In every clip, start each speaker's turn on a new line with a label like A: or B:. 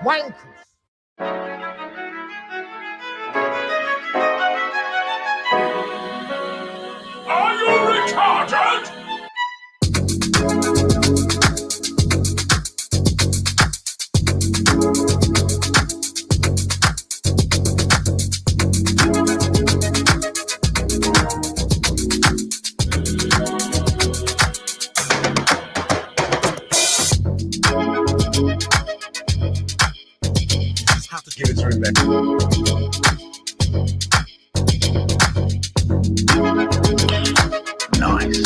A: Wankers.
B: Are you retarded?
C: Have to give it through there. Nice.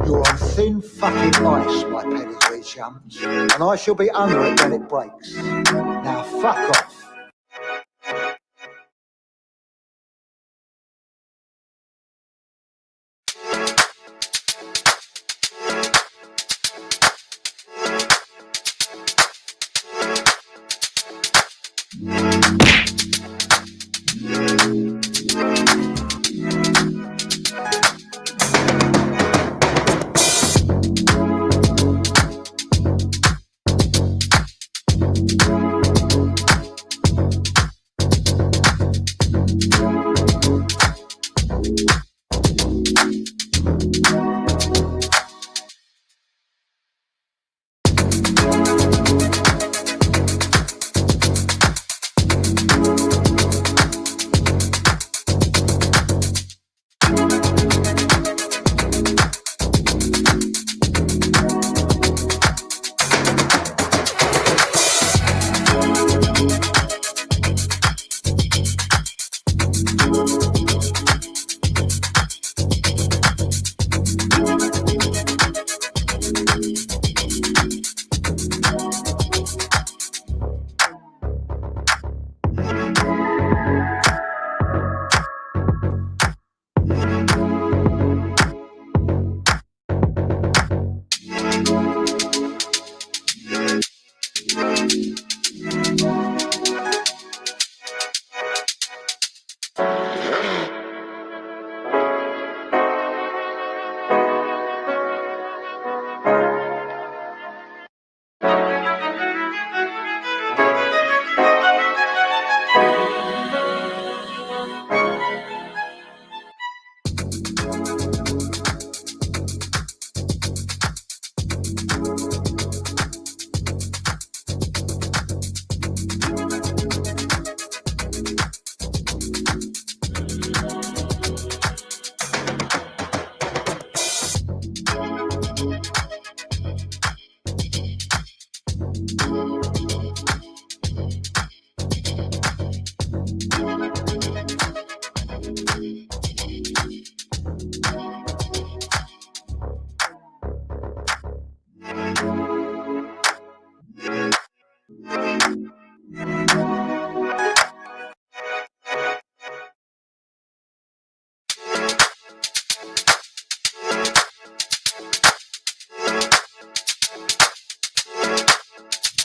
A: You're on thin fucking ice, my pedigree chums, and I shall be under it when it breaks. Now fuck off.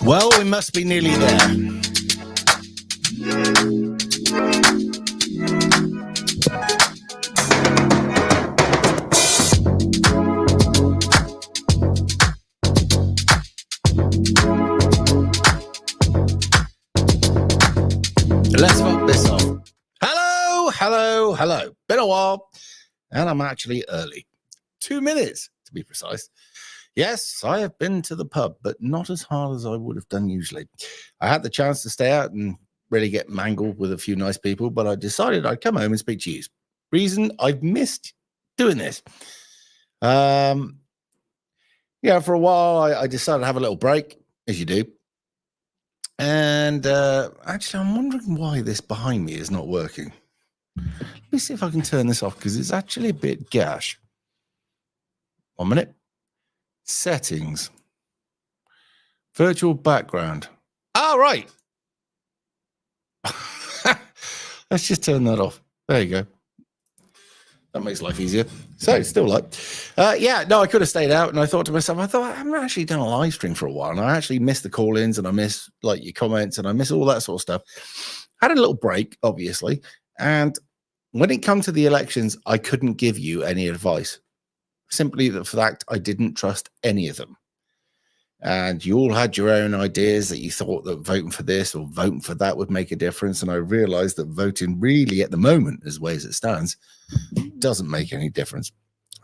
D: Well, we must be nearly there. Let's fuck this off. Hello. Been a while, and I'm actually early. 2 minutes, to be precise. Yes, I have been to the pub, but not as hard as I would have done usually. I had the chance to stay out and really get mangled with a few nice people, but I decided I'd come home and speak to you. Reason, I've missed doing this. For a while, I decided to have a little break, as you do. And actually, I'm wondering why this behind me is not working. Let me see if I can turn this off, because it's actually a bit gash. 1 minute. Settings. Virtual background. Oh, right. Let's just turn that off. There you go. That makes life easier. So it's still light. I could have stayed out, and I thought to myself, I haven't actually done a live stream for a while, and I actually missed the call-ins, and I miss like your comments, and I miss all that sort of stuff. Had a little break, obviously, and when it comes to the elections, I couldn't give you any advice. Simply the fact I didn't trust any of them. And you all had your own ideas that you thought that voting for this or voting for that would make a difference. And I realized that voting really at the moment, as way as it stands, doesn't make any difference.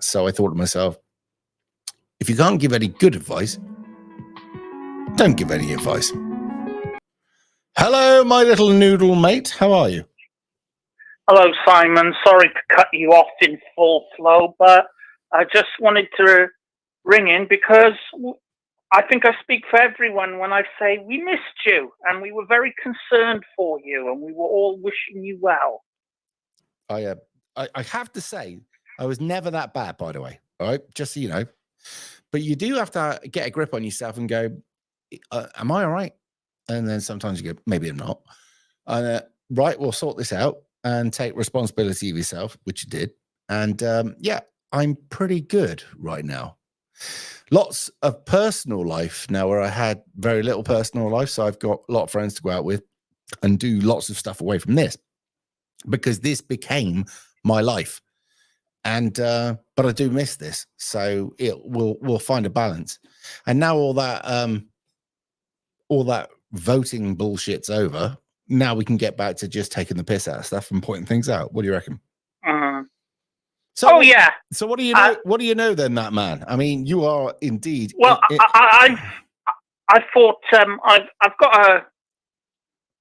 D: So I thought to myself, if you can't give any good advice, don't give any advice. Hello, my little noodle mate. How are you?
C: Hello, Simon. Sorry to cut you off in full flow, but I just wanted to ring in because I think I speak for everyone when I say we missed you and we were very concerned for you and we were all wishing you well.
D: I have to say, I was never that bad, by the way. All right, just so you know. But you do have to get a grip on yourself and go, am I all right? And then sometimes you go, maybe I'm not. Right, we'll sort this out and take responsibility of yourself, which you did. And yeah, I'm pretty good right now. Lots of personal life now where I had very little personal life. So I've got a lot of friends to go out with and do lots of stuff away from this because this became my life. And but I do miss this. So we'll find a balance. And now all that voting bullshit's over. Now we can get back to just taking the piss out of stuff and pointing things out. What do you reckon?
C: So, yeah.
D: So what do you know? What do you know then, that man? I mean, you are indeed.
C: Well, I thought I've got a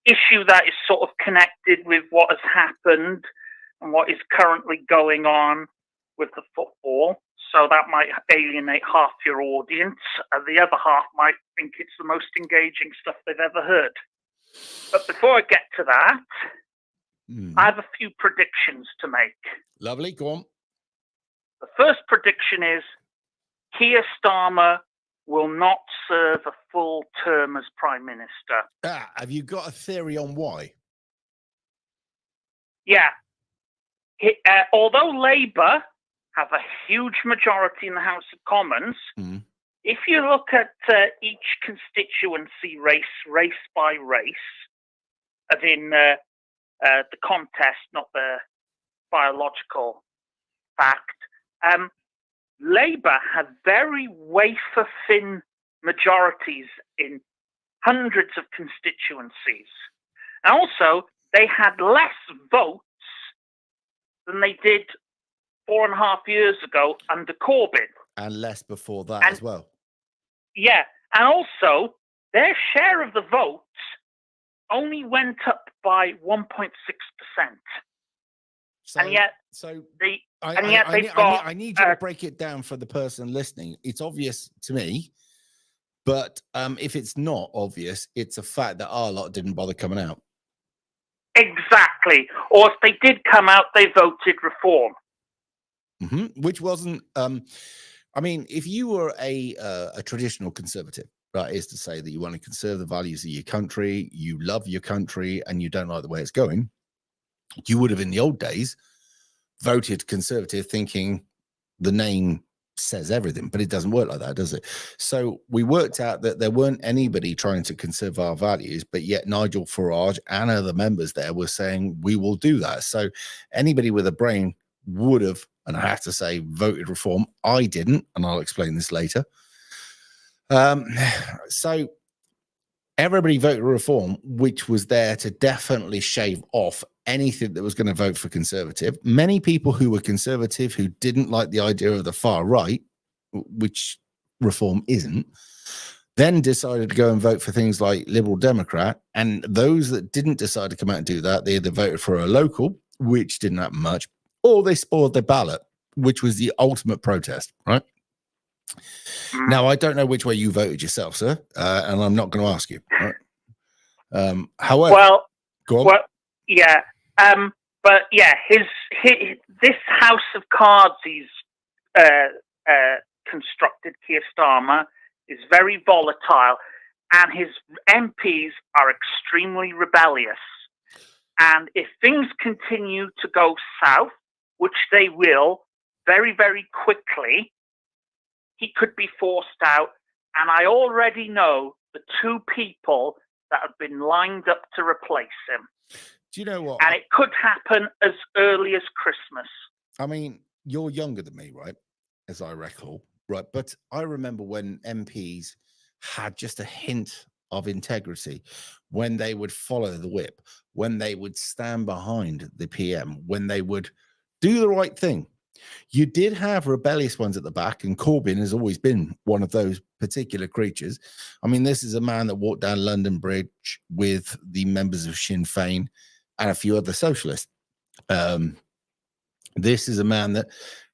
C: issue that is sort of connected with what has happened and what is currently going on with the football. So that might alienate half your audience, and the other half might think it's the most engaging stuff they've ever heard. But before I get to that, I have a few predictions to make.
D: Lovely, go on.
C: The first prediction is Keir Starmer will not serve a full term as Prime Minister.
D: Have you got a theory on why?
C: Yeah. Although Labour have a huge majority in the House of Commons, if you look at each constituency race by race, as in the contest, not the biological fact, Labour have very wafer-thin majorities in hundreds of constituencies. And also, they had less votes than they did 4.5 years ago under Corbyn.
D: And less before that as well.
C: Yeah. And also, their share of the votes only went up by 1.6%. And yet,
D: I need you to break it down for the person listening. It's obvious to me, but if it's not obvious, it's a fact that our lot didn't bother coming out.
C: Exactly. Or if they did come out, they voted Reform.
D: Which wasn't. I mean, if you were a traditional conservative, that is to say that you want to conserve the values of your country, you love your country, and you don't like the way it's going, you would have in the old days voted conservative thinking the name says everything, but it doesn't work like that, does it? So we worked out that there weren't anybody trying to conserve our values, but yet Nigel Farage and other members there were saying we will do that. So anybody with a brain would have, and I have to say, voted Reform. I didn't, and I'll explain this later. So everybody voted Reform, which was there to definitely shave off anything that was going to vote for Conservative. Many people who were Conservative who didn't like the idea of the far right, which Reform isn't, then decided to go and vote for things like Liberal Democrat. And those that didn't decide to come out and do that, they either voted for a local, which didn't happen much, or they spoiled their ballot, which was the ultimate protest, right? Now, I don't know which way you voted yourself, sir, and I'm not going to ask you. Right? However, go on.
C: Well, yeah, but yeah, this house of cards he's constructed, Keir Starmer, is very volatile, and his MPs are extremely rebellious. And if things continue to go south, which they will very, very quickly, he could be forced out. And I already know the two people that have been lined up to replace him.
D: Do you know what?
C: And it could happen as early as Christmas.
D: I mean, you're younger than me, right? as I recall. Right. But I remember when MPs had just a hint of integrity, when they would follow the whip, when they would stand behind the PM, when they would do the right thing. You did have rebellious ones at the back, and Corbyn has always been one of those particular creatures. I mean, this is a man that walked down London Bridge with the members of Sinn Féin and a few other socialists. This is a man that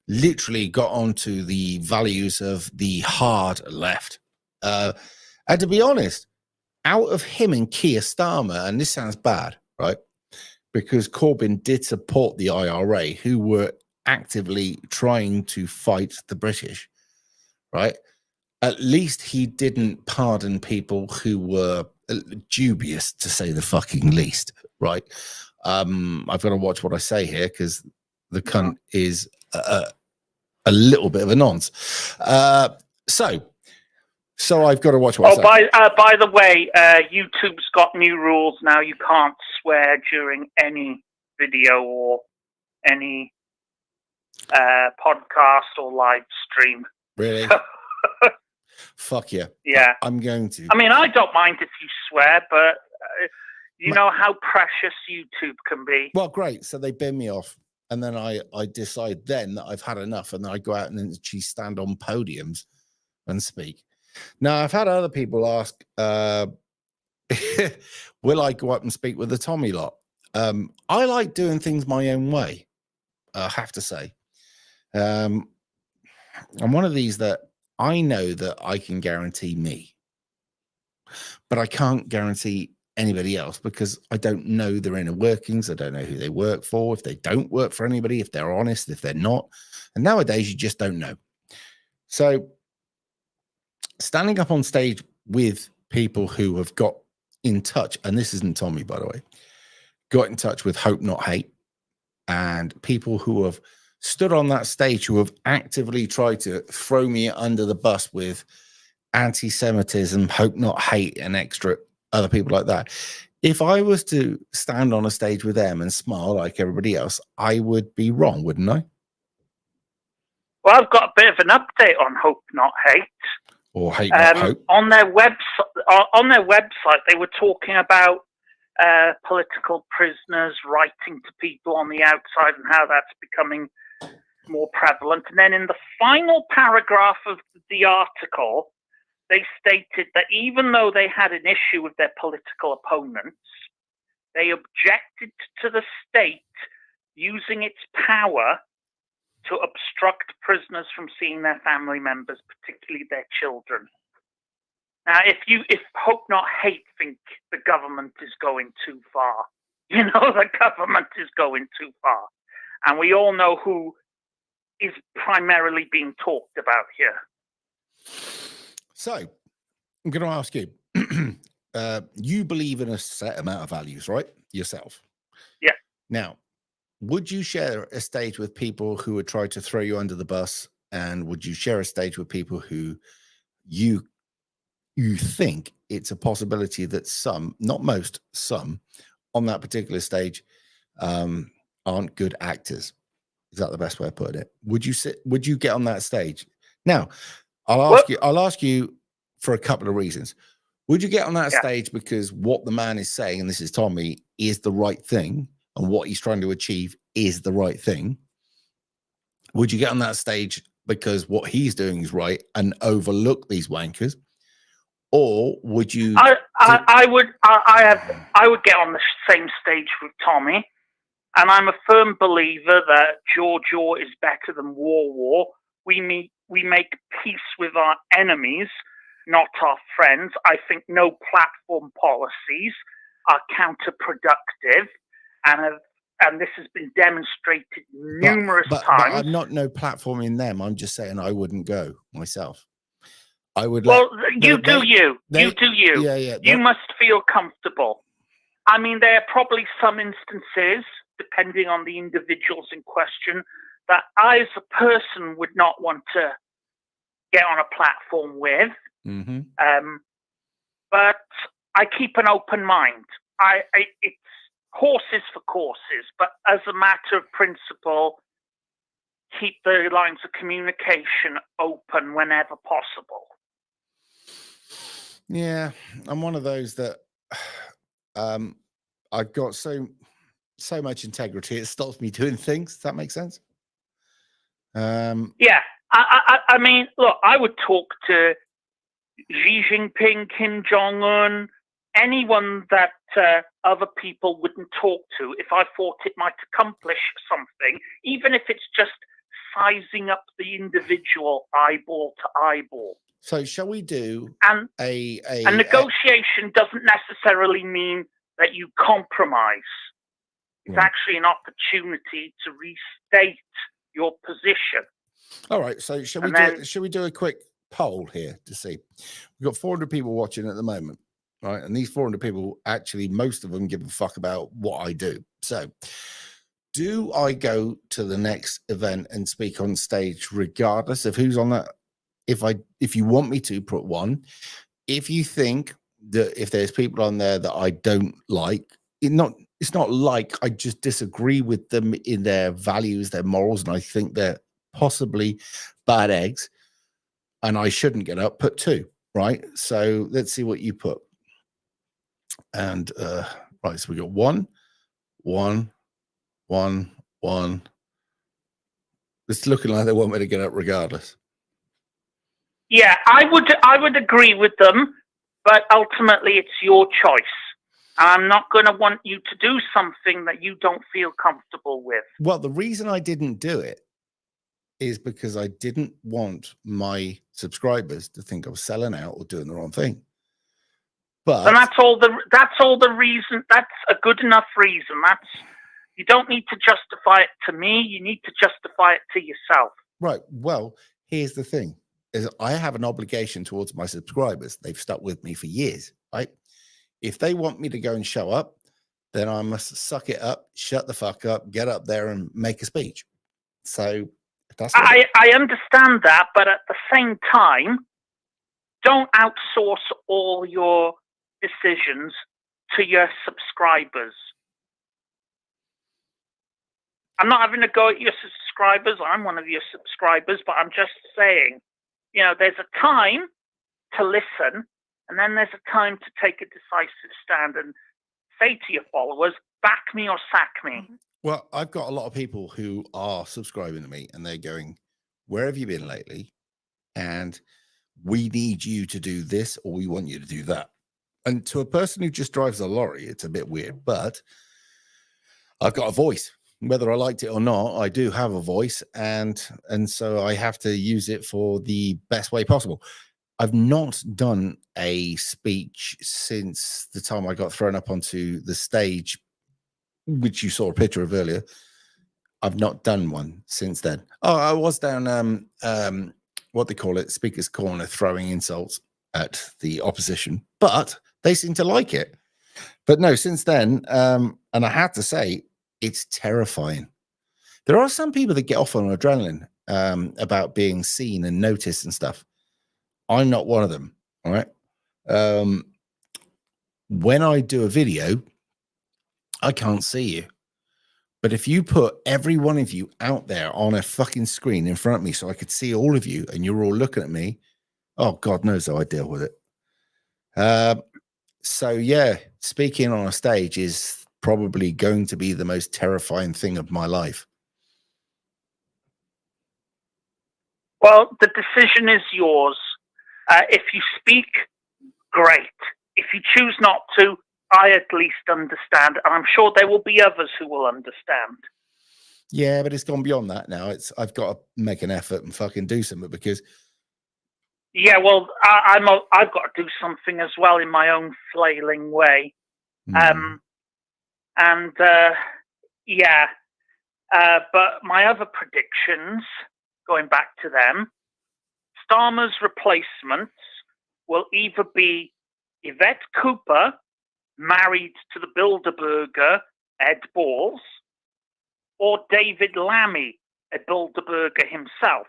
D: literally got onto the values of the hard left. And to be honest, out of him and Keir Starmer, and this sounds bad, right? Because Corbyn did support the IRA, who were actively trying to fight the British, right? At least he didn't pardon people who were dubious, to say the fucking least, right? I've got to watch what I say here because the cunt is a little bit of a nonce. So I've got to watch what I say.
C: By the way, YouTube's got new rules now. You can't swear during any video or any podcast or live stream.
D: Really? Fuck yeah.
C: Yeah.
D: I'm going to.
C: I mean, I don't mind if you swear, but you know how precious YouTube can be.
D: Well, great. So they bin me off. And then I decide then that I've had enough. And then I go out and actually stand on podiums and speak. Now, I've had other people ask, will I go up and speak with the Tommy lot? I like doing things my own way, I have to say. I'm one of these that I know that I can guarantee me, but I can't guarantee anybody else because I don't know their inner workings. I don't know who they work for, if they don't work for anybody, if they're honest, if they're not. And nowadays, you just don't know. So standing up on stage with people who have got in touch, and this isn't Tommy, by the way, got in touch with Hope Not Hate, and people who have stood on that stage who have actively tried to throw me under the bus with anti-Semitism, Hope Not Hate, and extra other people like that. If I was to stand on a stage with them and smile like everybody else, I would be wrong, wouldn't I?
C: Well, I've got a bit of an update on Hope Not Hate.
D: Or Hate Not Hope.
C: On their website, they were talking about political prisoners writing to people on the outside and how that's becoming more prevalent. And then in the final paragraph of the article, they stated that even though they had an issue with their political opponents, they objected to the state using its power to obstruct prisoners from seeing their family members, particularly their children. Now, if Hope Not Hate think the government is going too far, you know, the government is going too far. And we all know who is primarily being talked about here.
D: So, I'm going to ask you, you believe in a set amount of values, right? Yourself.
C: Yeah.
D: Now, would you share a stage with people who would try to throw you under the bus? And would you share a stage with people who you think it's a possibility that some, not most, some on that particular stage aren't good actors? Is that the best way of putting it? Would you get on that stage? Now, I'll ask you for a couple of reasons. Would you get on that stage because what the man is saying, and this is Tommy, is the right thing, and what he's trying to achieve is the right thing? Would you get on that stage because what he's doing is right and overlook these wankers? Or would you?
C: I would get on the same stage with Tommy, and I'm a firm believer that War is better than war. We make peace with our enemies, not our friends. I think no platform policies are counterproductive, and this has been demonstrated numerous times.
D: But I'm not no platforming them. I'm just saying I wouldn't go myself. I would.
C: Well, you do you.
D: Yeah.
C: You must feel comfortable. I mean, there are probably some instances, depending on the individuals in question, that I, as a person, would not want to get on a platform with.
D: Mm-hmm.
C: But I keep an open mind. It's horses for courses, but as a matter of principle, keep the lines of communication open whenever possible.
D: Yeah, I'm one of those that I've got so much integrity, it stops me doing things. Does that make sense?
C: Yeah, I mean, look, I would talk to Xi Jinping, Kim Jong-un, anyone that other people wouldn't talk to if I thought it might accomplish something, even if it's just sizing up the individual eyeball to eyeball.
D: So shall we do
C: a negotiation doesn't necessarily mean that you compromise. It's actually an opportunity to restate your position.
D: All right. So shall we do a quick poll here to see? We've got 400 people watching at the moment, right? And these 400 people, actually, most of them give a fuck about what I do. So do I go to the next event and speak on stage regardless of who's on that? If you want me to, put one. If you think that if there's people on there that I don't like, it's not like I just disagree with them in their values, their morals, and I think they're possibly bad eggs and I shouldn't get up, put two, right? So let's see what you put. And right, so we got one. It's looking like they want me to get up regardless.
C: Yeah, I would agree with them, but ultimately it's your choice. I'm not going to want you to do something that you don't feel comfortable with.
D: Well, the reason I didn't do it is because I didn't want my subscribers to think I was selling out or doing the wrong thing. But
C: and that's all the reason. That's a good enough reason. You don't need to justify it to me. You need to justify it to yourself.
D: Right. Well, here's the thing: is I have an obligation towards my subscribers. They've stuck with me for years, right? If they want me to go and show up, then I must suck it up, shut the fuck up, get up there and make a speech. So that's
C: I understand that, but at the same time, don't outsource all your decisions to your subscribers. I'm not having a go at your subscribers. I'm one of your subscribers, but I'm just saying, there's a time to listen, and then there's a time to take a decisive stand and say to your followers, back me or sack me.
D: Well, I've got a lot of people who are subscribing to me and they're going, where have you been lately? And we need you to do this or we want you to do that. And to a person who just drives a lorry, it's a bit weird, but I've got a voice. Whether I liked it or not, I do have a voice, and so I have to use it for the best way possible. I've not done a speech since the time I got thrown up onto the stage, which you saw a picture of earlier. I've not done one since then. Oh, I was down what they call it, speaker's corner, throwing insults at the opposition, but they seem to like it. But no, since then, and I have to say, it's terrifying. There are some people that get off on adrenaline about being seen and noticed and stuff. I'm not one of them. All right. When I do a video, I can't see you. But if you put every one of you out there on a fucking screen in front of me so I could see all of you and you're all looking at me, oh, God knows how I deal with it. So, yeah, speaking on a stage is probably going to be the most terrifying thing of my life.
C: Well, the decision is yours. If you speak, great. If you choose not to, I at least understand. And I'm sure there will be others who will understand.
D: Yeah, but it's gone beyond that now. I've got to make an effort and fucking do something because...
C: Yeah, well, I've got to do something as well in my own flailing way. But my other predictions, going back to them, Starmer's replacements will either be Yvette Cooper, married to the Bilderberger Ed Balls, or David Lammy, a Bilderberger himself.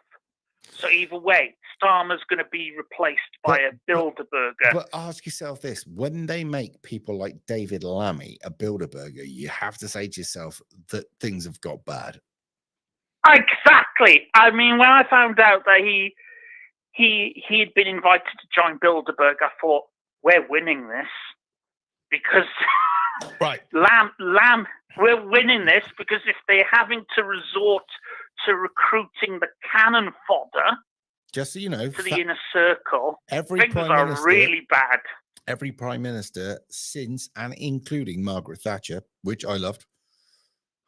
C: So either way, Starmer's going to be replaced by a Bilderberger.
D: But ask yourself this: when they make people like David Lammy a Bilderberger, you have to say to yourself that things have got bad.
C: Exactly. I mean, when I found out that he had been invited to join Bilderberg, I thought, we're winning this because
D: Right.
C: Lamb, we're winning this because if they're having to resort to recruiting the cannon fodder,
D: just so you know,
C: to the inner circle,
D: every
C: things
D: prime
C: are
D: minister,
C: really bad.
D: Every prime minister since and including Margaret Thatcher, which I loved,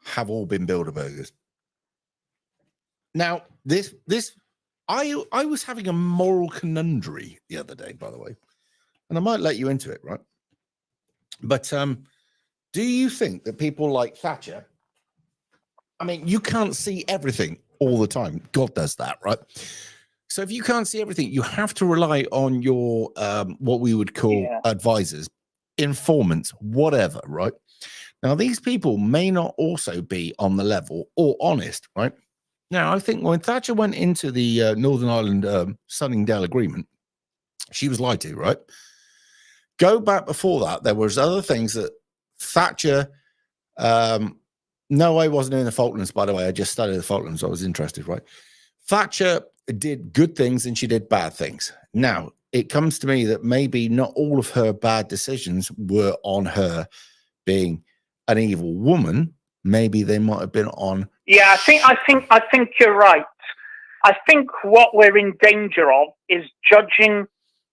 D: have all been Bilderbergers. Now, I was having a moral conundrum the other day, by the way, and I might let you into it, right? But do you think that people like Thatcher? I mean, you can't see everything all the time. God does that, right? So if you can't see everything, you have to rely on your what we would call advisors, informants, whatever, right? Now, these people may not also be on the level or honest, right? Now, I think when Thatcher went into the Northern Ireland Sunningdale Agreement, she was lied to, right? Go back before that, there was other things that Thatcher. No, I wasn't in the Falklands, by the way. I just studied the Falklands. I was interested, right? Thatcher did good things and she did bad things. Now, it comes to me that maybe not all of her bad decisions were on her being an evil woman. Maybe they might have been on.
C: Yeah, I think you're right. I think what we're in danger of is judging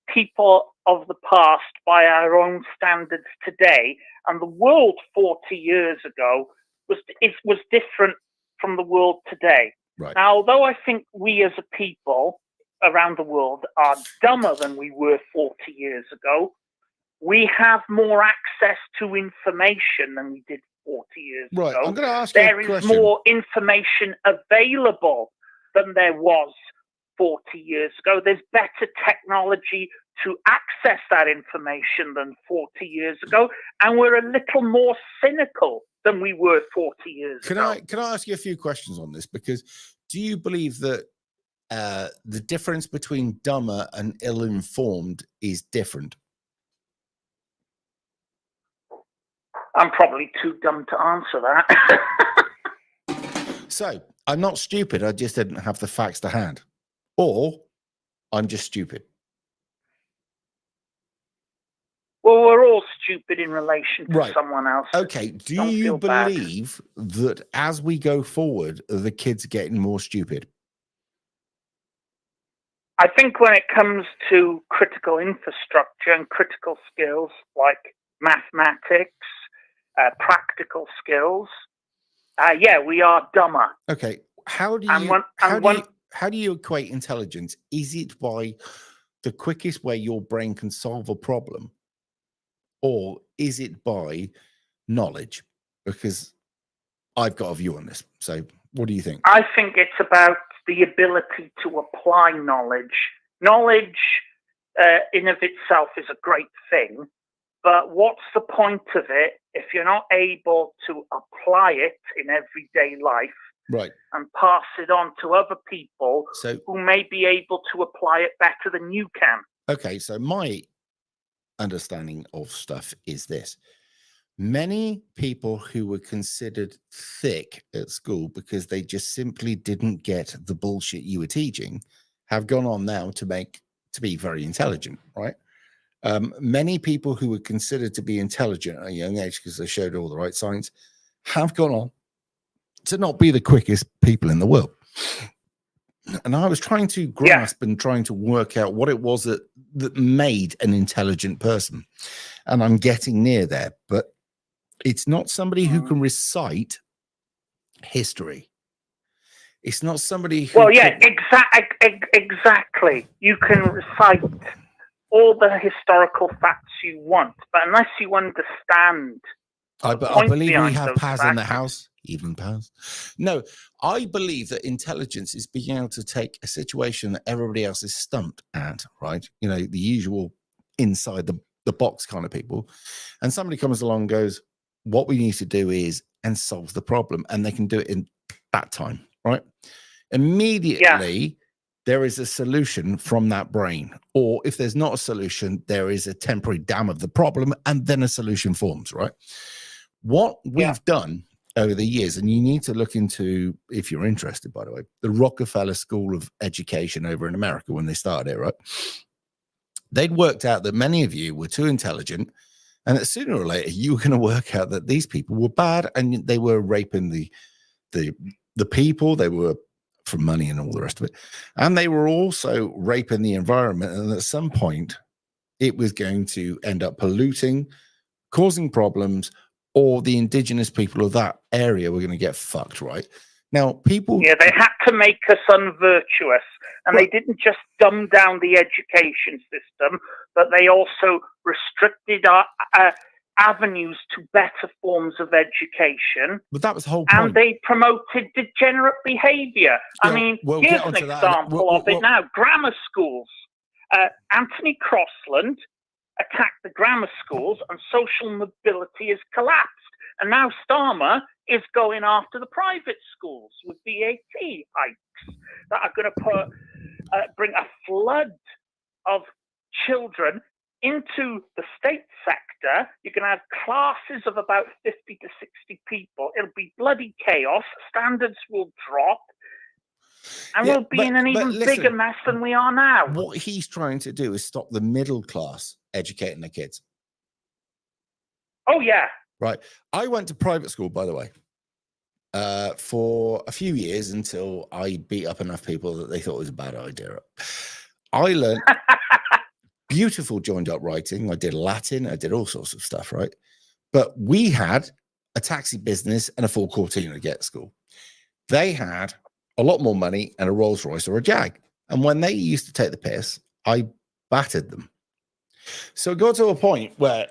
C: people of the past by our own standards today, and the world 40 years ago was different from the world today.
D: Right.
C: Now, although I think we as a people around the world are dumber than we were 40 years ago, we have more access to information than we did 40 years ago.
D: I'm going to ask you a question.
C: There is more information available than there was 40 years ago. There's better technology to access that information than 40 years ago, and we're a little more cynical than we were 40 years ago.
D: Can I ask you a few questions on this? Because do you believe that the difference between dumber and ill-informed is different?
C: I'm probably too dumb to answer that.
D: So, I'm not stupid. I just didn't have the facts to hand. Or I'm just stupid.
C: Well, we're all stupid in relation to someone else.
D: Okay. Do you believe that as we go forward, the kids are getting more stupid?
C: I think when it comes to critical infrastructure and critical skills like mathematics, practical skills, we are dumber.
D: Okay. How do you equate intelligence? Is it by the quickest way your brain can solve a problem? Or is it by knowledge? Because I've got a view on this. So what do you think?
C: I think it's about the ability to apply knowledge. Knowledge in of itself is a great thing, but what's the point of it if you're not able to apply it in everyday life?
D: Right.
C: And pass it on to other people who may be able to apply it better than you can.
D: Okay, so my understanding of stuff is this. Many people who were considered thick at school because they just simply didn't get the bullshit you were teaching have gone on now to be very intelligent, right? Many people who were considered to be intelligent at a young age because they showed all the right signs have gone on to not be the quickest people in the world. And I was trying to grasp and trying to work out what it was that made an intelligent person. And I'm getting near there, but it's not somebody who can recite history. It's not somebody who
C: exactly. You can recite all the historical facts you want, but unless you understand
D: I believe we have Paz in the house, even Paz. No, I believe that intelligence is being able to take a situation that everybody else is stumped at, right? You know, the usual inside the box kind of people. And somebody comes along and goes, what we need to do is, and solve the problem. And they can do it in that time, right? Immediately, there is a solution from that brain. Or if there's not a solution, there is a temporary dam of the problem, and then a solution forms, right? What we've done over the years, and you need to look into, if you're interested, by the way, the Rockefeller School of Education over in America when they started it, right? They'd worked out that many of you were too intelligent, and that sooner or later you were going to work out that these people were bad and they were raping the people. They were for money and all the rest of it, and they were also raping the environment. And at some point, it was going to end up polluting, causing problems, or the indigenous people of that area were going to get fucked. Right now, people.
C: Yeah, they had to make us unvirtuous, and they didn't just dumb down the education system, but they also restricted our avenues to better forms of education.
D: But that was the whole point.
C: And they promoted degenerate behaviour. I mean, here's an example of it now. Grammar schools. Anthony Crossland attacked the grammar schools, and social mobility has collapsed. And now Starmer is going after the private schools with VAT hikes that are going to bring a flood of children into the state sector. You can have classes of about 50 to 60 people. It'll be bloody chaos. Standards will drop. And we'll be in an even bigger mess than we are now.
D: What he's trying to do is stop the middle class educating their kids.
C: Oh, yeah.
D: Right. I went to private school, by the way, for a few years until I beat up enough people that they thought it was a bad idea. I learned beautiful joined up writing. I did Latin. I did all sorts of stuff, right? But we had a taxi business and a full Cortina to get to school. They had a lot more money and a Rolls Royce or a Jag. And when they used to take the piss, I battered them. So it got to a point where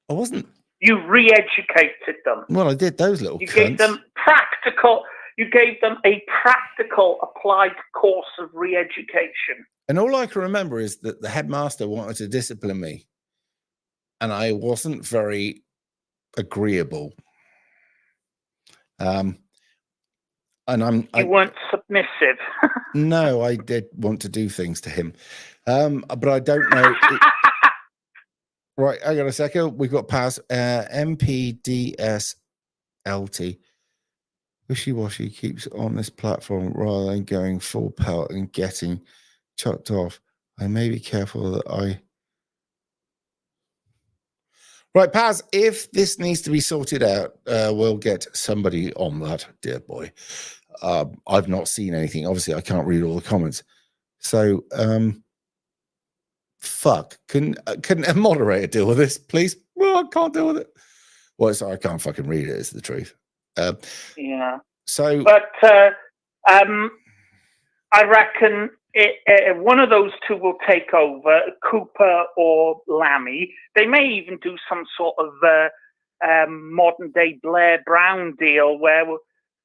D: I wasn't.
C: You re-educated them.
D: Well, I did those little.
C: You gave them practical. You gave them a practical, applied course of re-education.
D: And all I can remember is that the headmaster wanted to discipline me, and I wasn't very agreeable. And
C: you weren't submissive.
D: No, I did want to do things to him, but I don't know. Right, hang on a second. We've got pass MPDSLT. Wishy-washy keeps on this platform rather than going full pelt and getting chucked off. I may be careful that I. Right, Paz, if this needs to be sorted out, we'll get somebody on that, dear boy. I've not seen anything. Obviously, I can't read all the comments. So, fuck. Can a moderator deal with this, please? Well, I can't deal with it. Well, sorry, I can't fucking read it. It's the truth.
C: Yeah.
D: So,
C: but I reckon one of those two will take over, Cooper or Lammy. They may even do some sort of modern day Blair Brown deal where,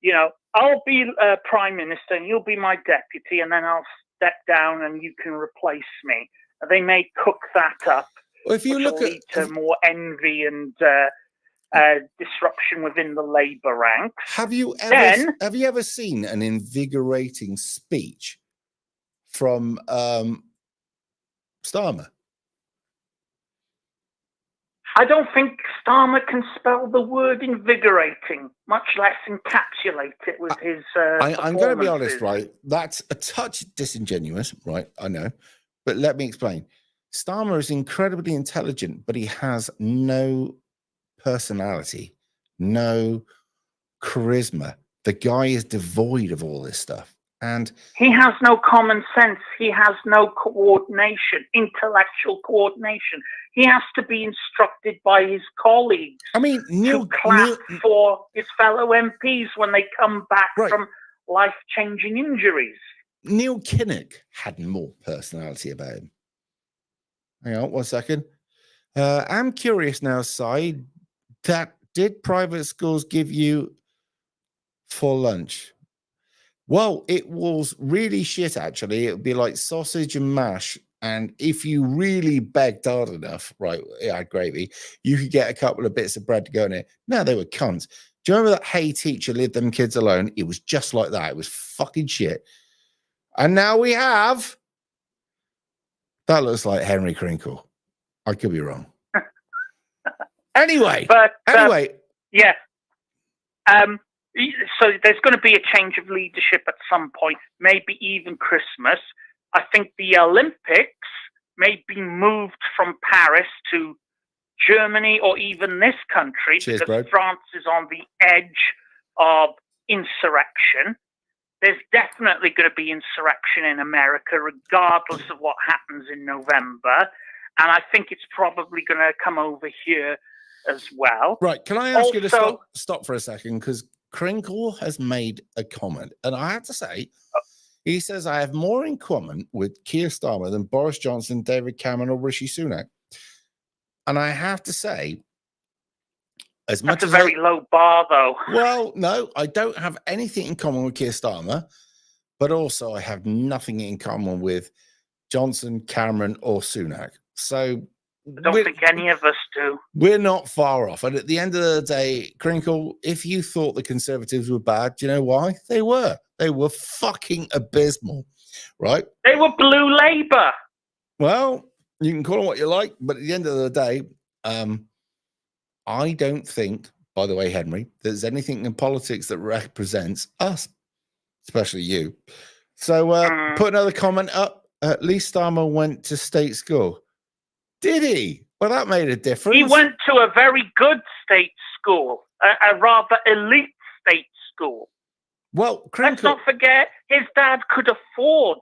C: you know, I'll be prime minister and you'll be my deputy, and then I'll step down and you can replace me. They may cook that up.
D: Well, if you look
C: at more envy and disruption within the Labour ranks.
D: Have you ever seen an invigorating speech from Starmer?
C: I don't think Starmer can spell the word invigorating, much less encapsulate it with his.
D: I'm going to be honest, right? That's a touch disingenuous, right? I know, but let me explain. Starmer is incredibly intelligent, but he has no personality, no charisma. The guy is devoid of all this stuff. And
C: he has no common sense. He has no coordination, intellectual coordination. He has to be instructed by his colleagues.
D: I mean,
C: to clap for his fellow MPs when they come back from life-changing injuries.
D: Neil Kinnock had more personality about him. Hang on 1 second. I'm curious now, Sai, did private schools give you for lunch? Well, it was really shit, actually. It would be like sausage and mash. And if you really begged hard enough, right, yeah, gravy, you could get a couple of bits of bread to go in it. No, they were cunts. Do you remember that Hey Teacher, Leave Them Kids Alone? It was just like that. It was fucking shit. And now we have... That looks like Henry Crinkle. I could be wrong. Anyway.
C: Yeah. So there's going to be a change of leadership at some point, maybe even Christmas. I think the Olympics may be moved from Paris to Germany or even this country
D: Cheers,
C: because
D: bro.
C: France is on the edge of insurrection. There's definitely going to be insurrection in America, regardless of what happens in November. And I think it's probably going to come over here as well.
D: Right. Can I ask you to stop for a second? Because Crinkle has made a comment. And I have to say, he says, I have more in common with Keir Starmer than Boris Johnson, David Cameron, or Rishi Sunak. And I have to say, as much as
C: that's a very low bar, though.
D: Well, no, I don't have anything in common with Keir Starmer, but also I have nothing in common with Johnson, Cameron, or Sunak. So
C: I don't think any of us do.
D: We're not far off. And at the end of the day, Crinkle, if you thought the Conservatives were bad, do you know why? They were. They were fucking abysmal, right?
C: They were blue Labour.
D: Well, you can call them what you like, but at the end of the day, I don't think, by the way, Henry, there's anything in politics that represents us, especially you. So put another comment up. At least Starmer went to state school. Did he? Well, that made a difference.
C: He went to a very good state school, a rather elite state school.
D: Well,
C: let's not forget, his dad could afford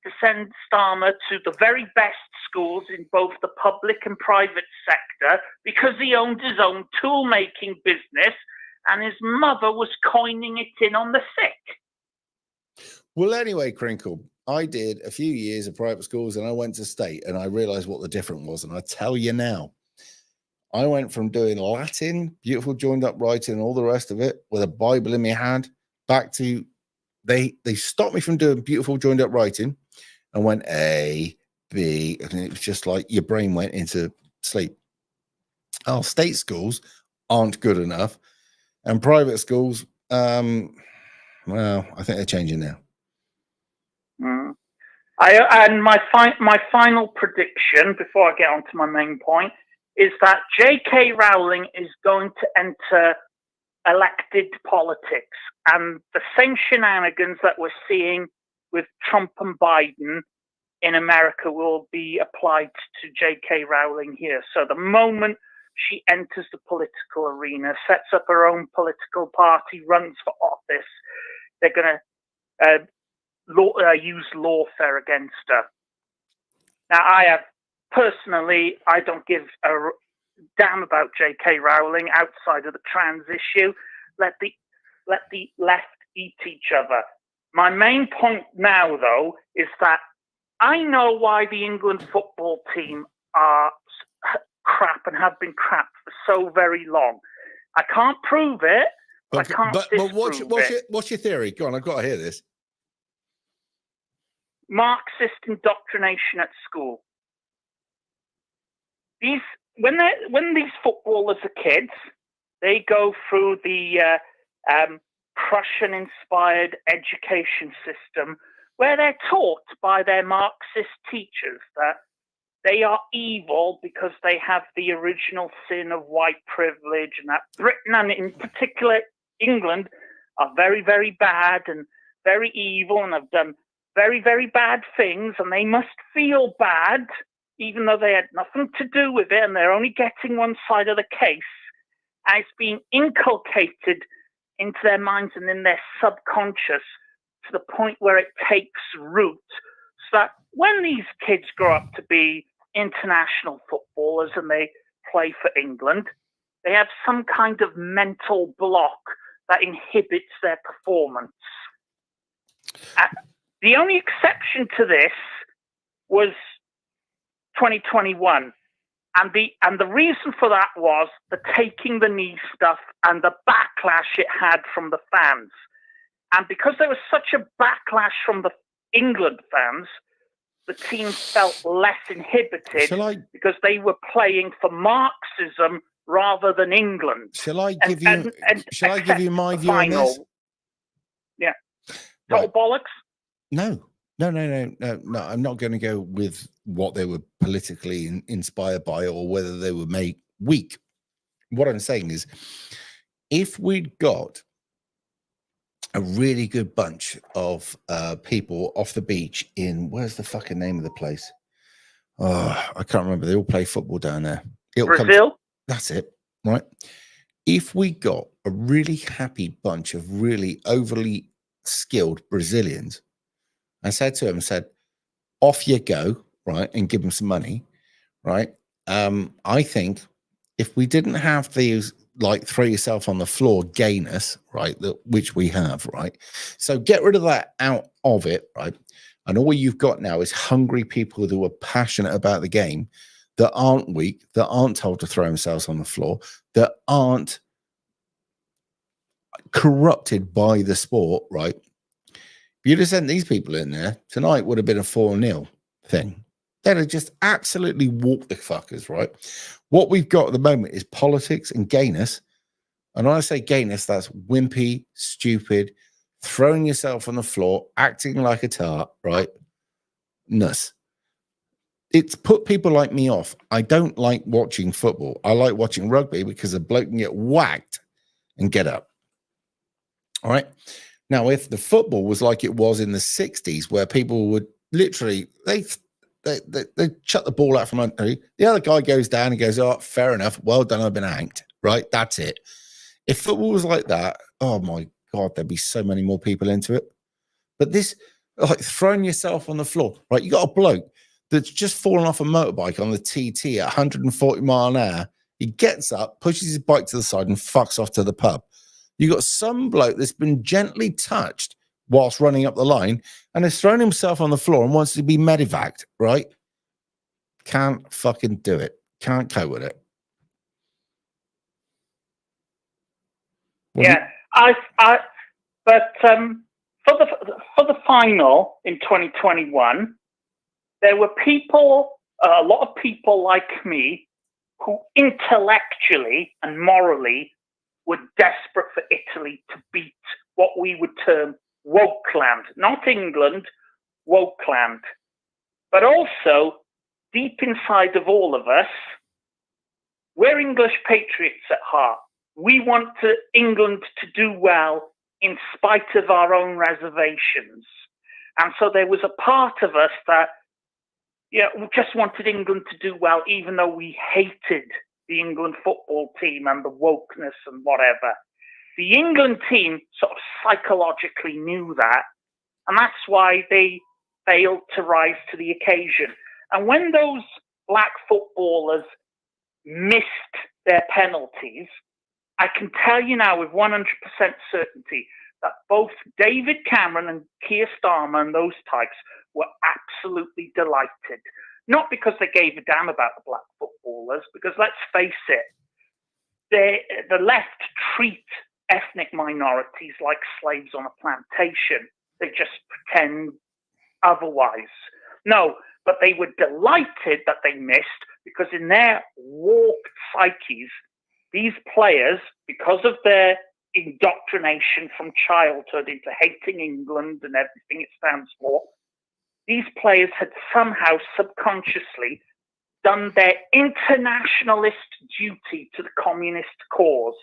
C: to send Starmer to the very best schools in both the public and private sector because he owned his own tool-making business and his mother was coining it in on the sick.
D: Well, anyway, Crinkle, I did a few years of private schools and I went to state and I realized what the difference was. And I tell you now, I went from doing Latin, beautiful joined up writing and all the rest of it with a Bible in my hand back to they stopped me from doing beautiful joined up writing and went A, B, and it was just like your brain went into sleep. Oh, state schools aren't good enough. And private schools, well, I think they're changing now.
C: And my final prediction before I get on to my main point is that J.K. Rowling is going to enter elected politics, and the same shenanigans that we're seeing with Trump and Biden in America will be applied to J.K. Rowling here. So the moment she enters the political arena, sets up her own political party, runs for office, they're going to use lawfare against her. Now, I don't give a damn about J.K. Rowling outside of the trans issue. Let the left eat each other. My main point now, though, is that I know why the England football team are crap and have been crap for so very long. I can't prove it, but I can't disprove it.
D: What's your theory? Go on, I've got to hear this.
C: Marxist indoctrination at school. When these footballers are kids, they go through the Prussian-inspired education system where they're taught by their Marxist teachers that they are evil because they have the original sin of white privilege and that Britain, and in particular England, are very, very bad and very evil and have done very, very bad things, and they must feel bad even though they had nothing to do with it and they're only getting one side of the case. And it's being inculcated into their minds and in their subconscious to the point where it takes root, so that when these kids grow up to be international footballers and they play for England, they have some kind of mental block that inhibits their performance. The only exception to this was 2021. And the reason for that was the taking the knee stuff and the backlash it had from the fans. And because there was such a backlash from the England fans, the team felt less inhibited because they were playing for Marxism rather than England.
D: Shall I give you my view on this?
C: Yeah. Total bollocks?
D: No. I'm not going to go with what they were politically inspired by or whether they were made weak. What I'm saying is if we'd got a really good bunch of people off the beach in, where's the fucking name of the place? Oh, I can't remember. They all play football down there.
C: Brazil?
D: That's it, right? If we got a really happy bunch of really overly skilled Brazilians and said to them, off you go, right, and give them some money, right? I think if we didn't have these, like, throw yourself on the floor gayness, right, which we have, right? So get rid of that out of it, right? And all you've got now is hungry people who are passionate about the game, that aren't weak, that aren't told to throw themselves on the floor, that aren't corrupted by the sport, right? If you'd have sent these people in there, tonight would have been a 4-0 thing. They'd have just absolutely walked the fuckers, right? What we've got at the moment is politics and gayness. And when I say gayness, that's wimpy, stupid, throwing yourself on the floor, acting like a tart, right? Nuss. It's put people like me off. I don't like watching football. I like watching rugby because a bloke can get whacked and get up. All right. Now, if the football was like it was in the 60s, where people would literally, they shut the ball out from under you, the other guy goes down and goes, oh, fair enough. Well done. I've been hanked. Right. That's it. If football was like that, oh my God, there'd be so many more people into it. But this, like, throwing yourself on the floor, right? You got a bloke that's just fallen off a motorbike on the TT at 140 mile an hour. He gets up, pushes his bike to the side and fucks off to the pub. You got some bloke that's been gently touched whilst running up the line and has thrown himself on the floor and wants to be medevaced, right? Can't fucking do it. Can't cope with it.
C: Yeah, but for the final in 2021, there were people, a lot of people like me, who intellectually and morally were desperate for Italy to beat what we would term wokeland, not England, wokeland. But also, deep inside of all of us, we're English patriots at heart. We want England to do well in spite of our own reservations. And so there was a part of us that, we just wanted England to do well, even though we hated the England football team and the wokeness and whatever. The England team sort of psychologically knew that, and that's why they failed to rise to the occasion. And when those black footballers missed their penalties, I can tell you now with 100% certainty that both David Cameron and Keir Starmer and those types were absolutely delighted. Not because they gave a damn about the black footballers, because let's face it, the left treat ethnic minorities like slaves on a plantation. They just pretend otherwise. No, but they were delighted that they missed, because in their warped psyches, these players, because of their indoctrination from childhood into hating England and everything it stands for, these players had somehow subconsciously done their internationalist duty to the communist cause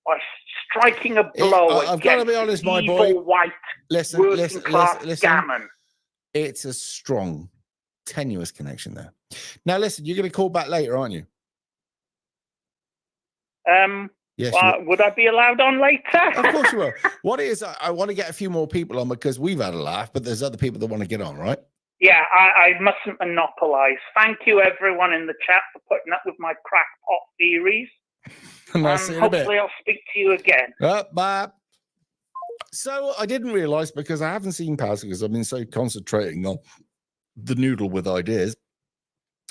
C: by striking a blow
D: I've got to be honest, my boy.
C: White working class gammon.
D: It's a strong, tenuous connection there. Now, listen, you're going to call back later, aren't you? Yes.
C: Would I be allowed on later?
D: Of course you will. What it is, I want to get a few more people on because we've had a laugh, but there's other people that want to get on, right?
C: Yeah, I mustn't monopolize. Thank you, everyone in the chat, for putting up with my crackpot theories.
D: And
C: hopefully I'll speak to you again.
D: Bye. So I didn't realize, because I haven't seen Paz, because I've been so concentrating on the noodle with ideas.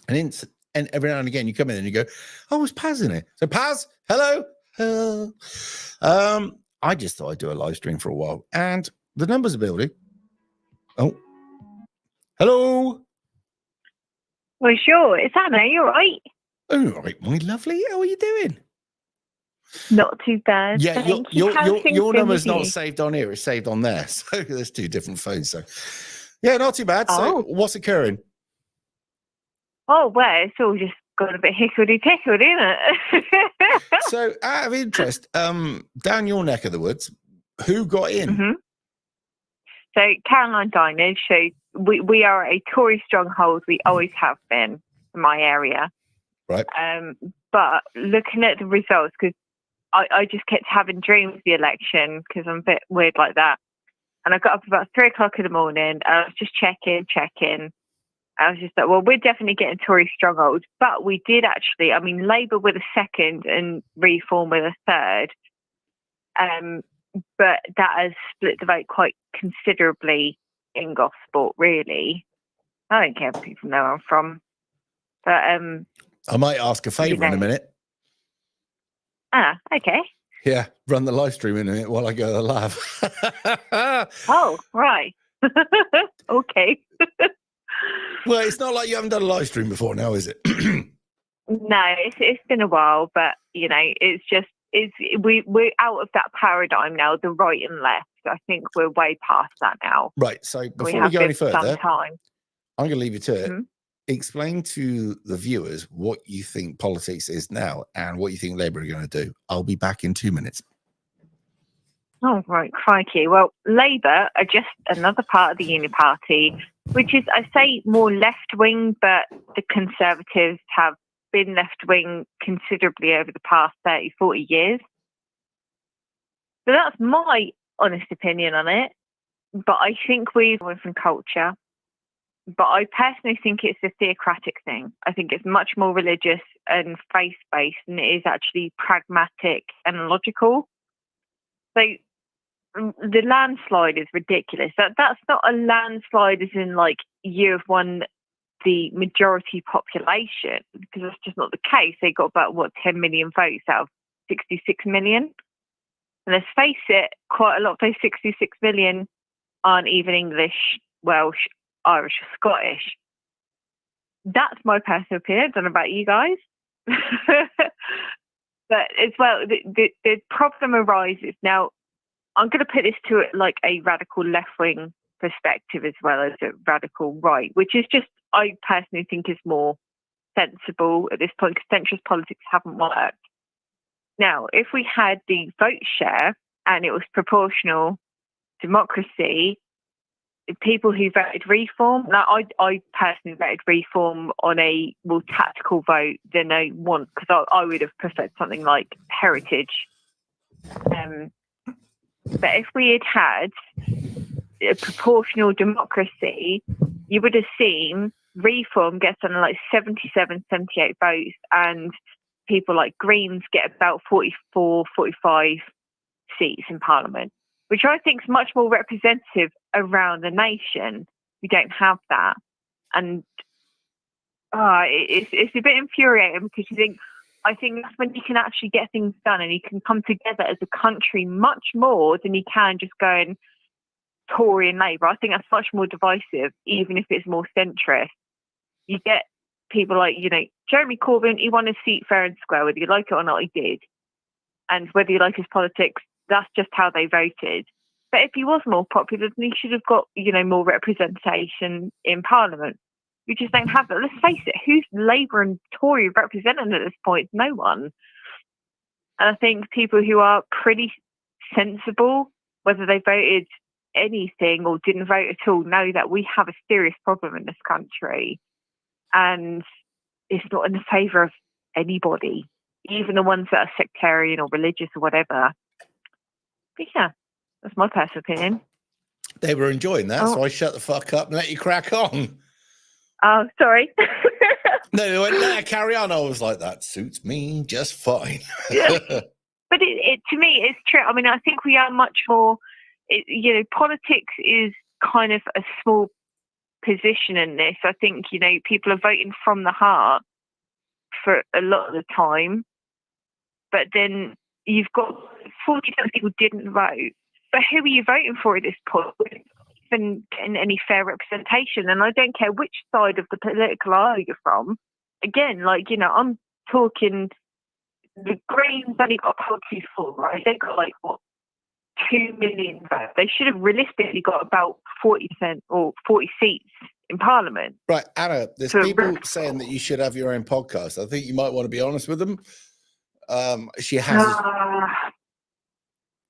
D: And every now and again you come in and you go, oh, it's Paz in it. So Paz, hello. I just thought I'd do a live stream for a while, and the numbers are building. Oh, hello.
E: Well, sure. It's Anna. You're right.
D: All right, my lovely. How are you doing?
E: Not too bad.
D: Yeah, your number's not saved on here. It's saved on there. So there's two different phones. So yeah, not too bad. So what's occurring?
E: Oh, well, it's all just got a bit hickledy-pickled, isn't it?
D: So, out of interest, down your neck of the woods, who got in?
E: Mm-hmm. So, Caroline Diners, so we are a Tory stronghold. We always have been in my area.
D: Right.
E: But looking at the results, because I just kept having dreams of the election, because I'm a bit weird like that. And I got up about 3:00 in the morning, and I was just checking. I was just like, well, we're definitely getting Tory stronghold. But we did actually, I mean, Labour with a second and Reform with a third. But that has split the vote quite considerably in Gosport, really. I don't care if people know where I'm from. But
D: I might ask a favour in a minute.
E: Ah, okay.
D: Yeah, run the live stream in a minute while I go to the lab.
E: Oh, right. Okay.
D: Well, it's not like you haven't done a live stream before now, is it?
E: No, it's been a while, but we're out of that paradigm now, the right and left. I think we're way past that now.
D: Right. So before we go any further, I'm going to leave you to it. Mm-hmm. Explain to the viewers what you think politics is now and what you think Labour are going to do. I'll be back in 2 minutes.
E: Oh, right, crikey. Well, Labour are just another part of the Uni Party, which is, I say, more left-wing, but the Conservatives have been left-wing considerably over the past 30, 40 years. So that's my honest opinion on it. But I think we've gone from culture. But I personally think it's a theocratic thing. I think it's much more religious and faith-based than it is actually pragmatic and logical. So the landslide is ridiculous. That's not a landslide as in like you have won the majority population, because that's just not the case. They got about, 10 million votes out of 66 million. And let's face it, quite a lot of those 66 million aren't even English, Welsh, Irish or Scottish. That's my personal opinion. I don't know about you guys. But as well, the problem arises now. I'm going to put this to like a radical left-wing perspective as well as a radical right, which is just, I personally think is more sensible at this point, because centrist politics haven't worked. Now, if we had the vote share and it was proportional democracy, people who voted Reform, now I personally voted Reform on a more tactical vote than I want, because I would have preferred something like Heritage. But if we had a proportional democracy, you would have seen Reform get something like 77, 78 votes, and people like Greens get about 44, 45 seats in Parliament, which I think is much more representative around the nation. We don't have that. And it's a bit infuriating, because I think that's when you can actually get things done and you can come together as a country much more than you can just going Tory and Labour. I think that's much more divisive, even if it's more centrist. You get people like, Jeremy Corbyn, he won a seat fair and square, whether you like it or not, he did. And whether you like his politics, that's just how they voted. But if he was more popular, then he should have got, more representation in Parliament. We just don't have that. Let's face it, who's Labour and Tory representing at this point? No one. And I think people who are pretty sensible, whether they voted anything or didn't vote at all, know that we have a serious problem in this country. And it's not in the favour of anybody, even the ones that are sectarian or religious or whatever. But yeah, that's my personal opinion.
D: They were enjoying that, so I shut the fuck up and let you crack on.
E: Oh, sorry.
D: No, they went, no, carry on. I was like, that suits me just fine.
E: Yeah. But it to me, it's true. I mean, I think we are much more, politics is kind of a small position in this. I think, people are voting from the heart for a lot of the time. But then you've got 40% of people didn't vote. But who are you voting for at this point? Even getting any fair representation, and I don't care which side of the political aisle you're from. Again, I'm talking the Greens only got policy for, right? They got 2 million votes. They should have realistically got about 40% or 40 seats in Parliament.
D: Right, Anna, there's
E: For
D: people
E: real.
D: saying that you should have your own podcast. I think you might want to be honest with them. She has.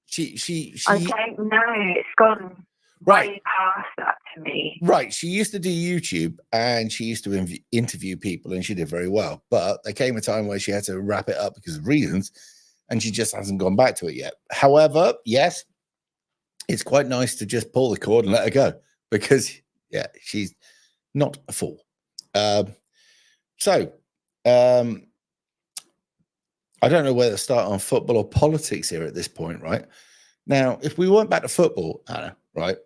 D: She.
E: I don't know. It's gone
D: Right.
E: way past that to me.
D: Right. She used to do YouTube and she used to interview people and she did very well. But there came a time where she had to wrap it up because of reasons and she just hasn't gone back to it yet. However, yes, it's quite nice to just pull the cord and let her go because, yeah, she's not a fool. I don't know whether to start on football or politics here at this point, right? Now, if we went back to football, Anna, right,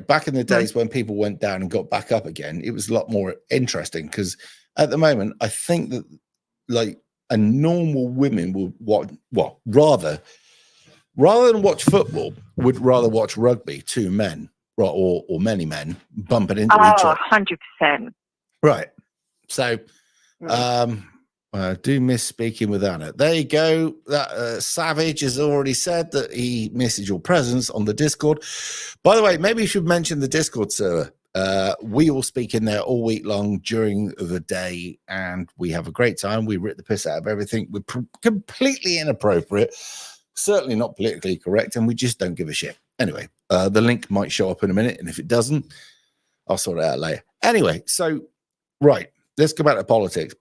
D: back in the days when people went down and got back up again, it was a lot more interesting because at the moment, I think that like a normal woman would rather than watch football, would rather watch rugby, two men, right, or many men bumping into each other.
E: 100%.
D: Right. So, I do miss speaking with Anna. There you go. That Savage has already said that he misses your presence on the Discord. By the way, maybe you should mention the Discord server. We all speak in there all week long during the day, and we have a great time. We rip the piss out of everything. We're completely inappropriate, certainly not politically correct, and we just don't give a shit. Anyway, the link might show up in a minute, and if it doesn't, I'll sort it out later. Anyway, so, right, let's go back to politics.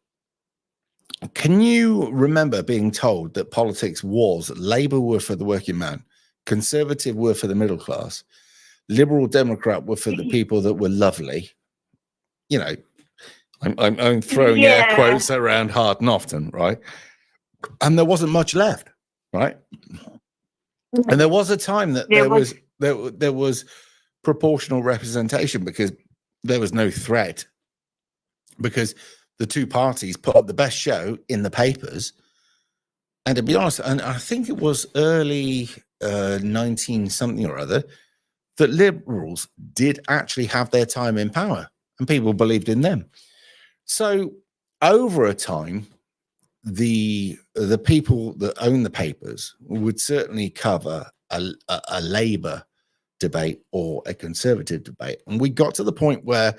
D: Can you remember being told that politics was Labour were for the working man, Conservative were for the middle class, Liberal Democrat were for the people that were lovely? You know, I'm throwing air quotes around hard and often, right? And there wasn't much left, right? And there was a time that there was proportional representation because there was no threat, because the two parties put up the best show in the papers. And to be honest, and I think it was early 19 something or other that liberals did actually have their time in power and people believed in them. So over a time, the people that own the papers would certainly cover a Labour debate or a Conservative debate. And we got to the point where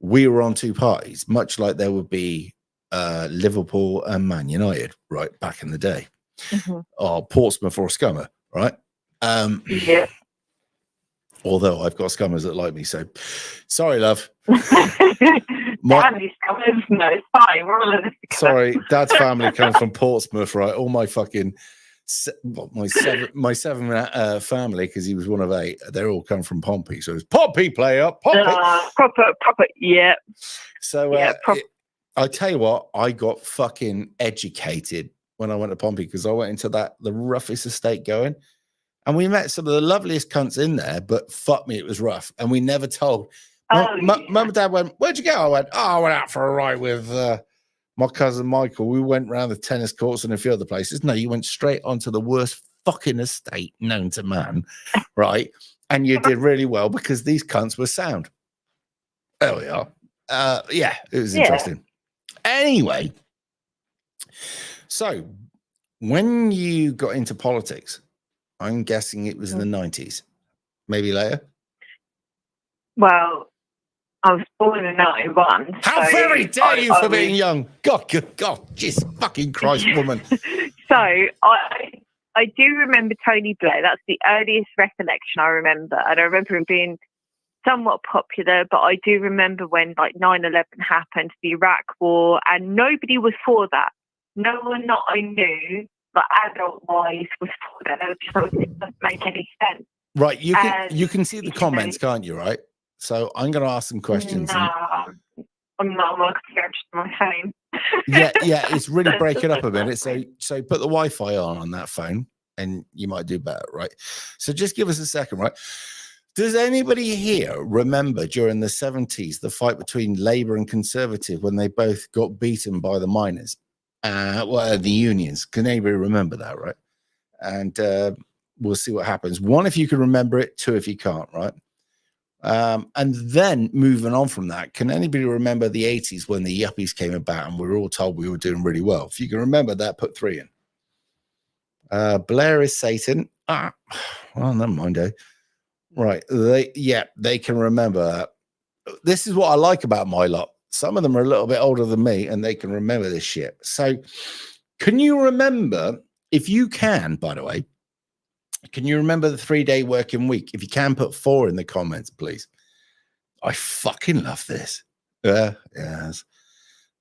D: we were on two parties, much like there would be Liverpool and Man United, right, back in the day, or Portsmouth or Scummer, right?
E: Yeah.
D: Although I've got Scummers that like me, so sorry, love.
E: Family's coming. No, it's fine. We're all in this together.
D: Sorry, Dad's family comes from Portsmouth, right? All my fucking my seven family, because he was one of 8. They all come from Pompey, so it's Pompey player, Pompey.
E: Proper, yeah.
D: So I tell you what, I got fucking educated when I went to Pompey because I went into the roughest estate going. And we met some of the loveliest cunts in there, but fuck me, it was rough. And we never told. Mum and Dad went, "Where'd you go?" I went, "Oh, I went out for a ride with my cousin Michael. We went around the tennis courts and a few other places." No, you went straight onto the worst fucking estate known to man, right? And you did really well because these cunts were sound. There we are. Yeah, it was interesting. Anyway, so when you got into politics, I'm guessing it was in the 90s, maybe later.
E: Well, I was born in 91.
D: How
E: so
D: very dare you for being young. God, just fucking Christ, woman.
E: So I do remember Tony Blair. That's the earliest recollection I remember. And I remember him being somewhat popular, but I do remember when like 9/11 happened, the Iraq War, and nobody was for that. No one that I knew, like adult-wise, was for that. It doesn't make any sense.
D: Right, you can see the comments, can't you, right? So I'm going to ask some questions.
E: No, I'm not going to go to my phone.
D: yeah, it's really breaking up a minute. So put the Wi-Fi on that phone and you might do better, right? So just give us a second, right? Does anybody here remember during the 70s the fight between Labour and Conservative when they both got beaten by the miners? The unions. Can anybody remember that, right? And we'll see what happens. 1, if you can remember it. 2, if you can't, right? And then moving on from that, can anybody remember the 80s when the yuppies came about and we were all told we were doing really well? If you can remember that, put 3 in. Blair is Satan. Well, never mind, eh? Right. They can remember that. this is what I like about my lot. Some of them are a little bit older than me and they can remember this shit. So can you remember, if you can, by the way, can you remember the 3-day working week? If you can, put 4 in the comments, please. I fucking love this. Yes.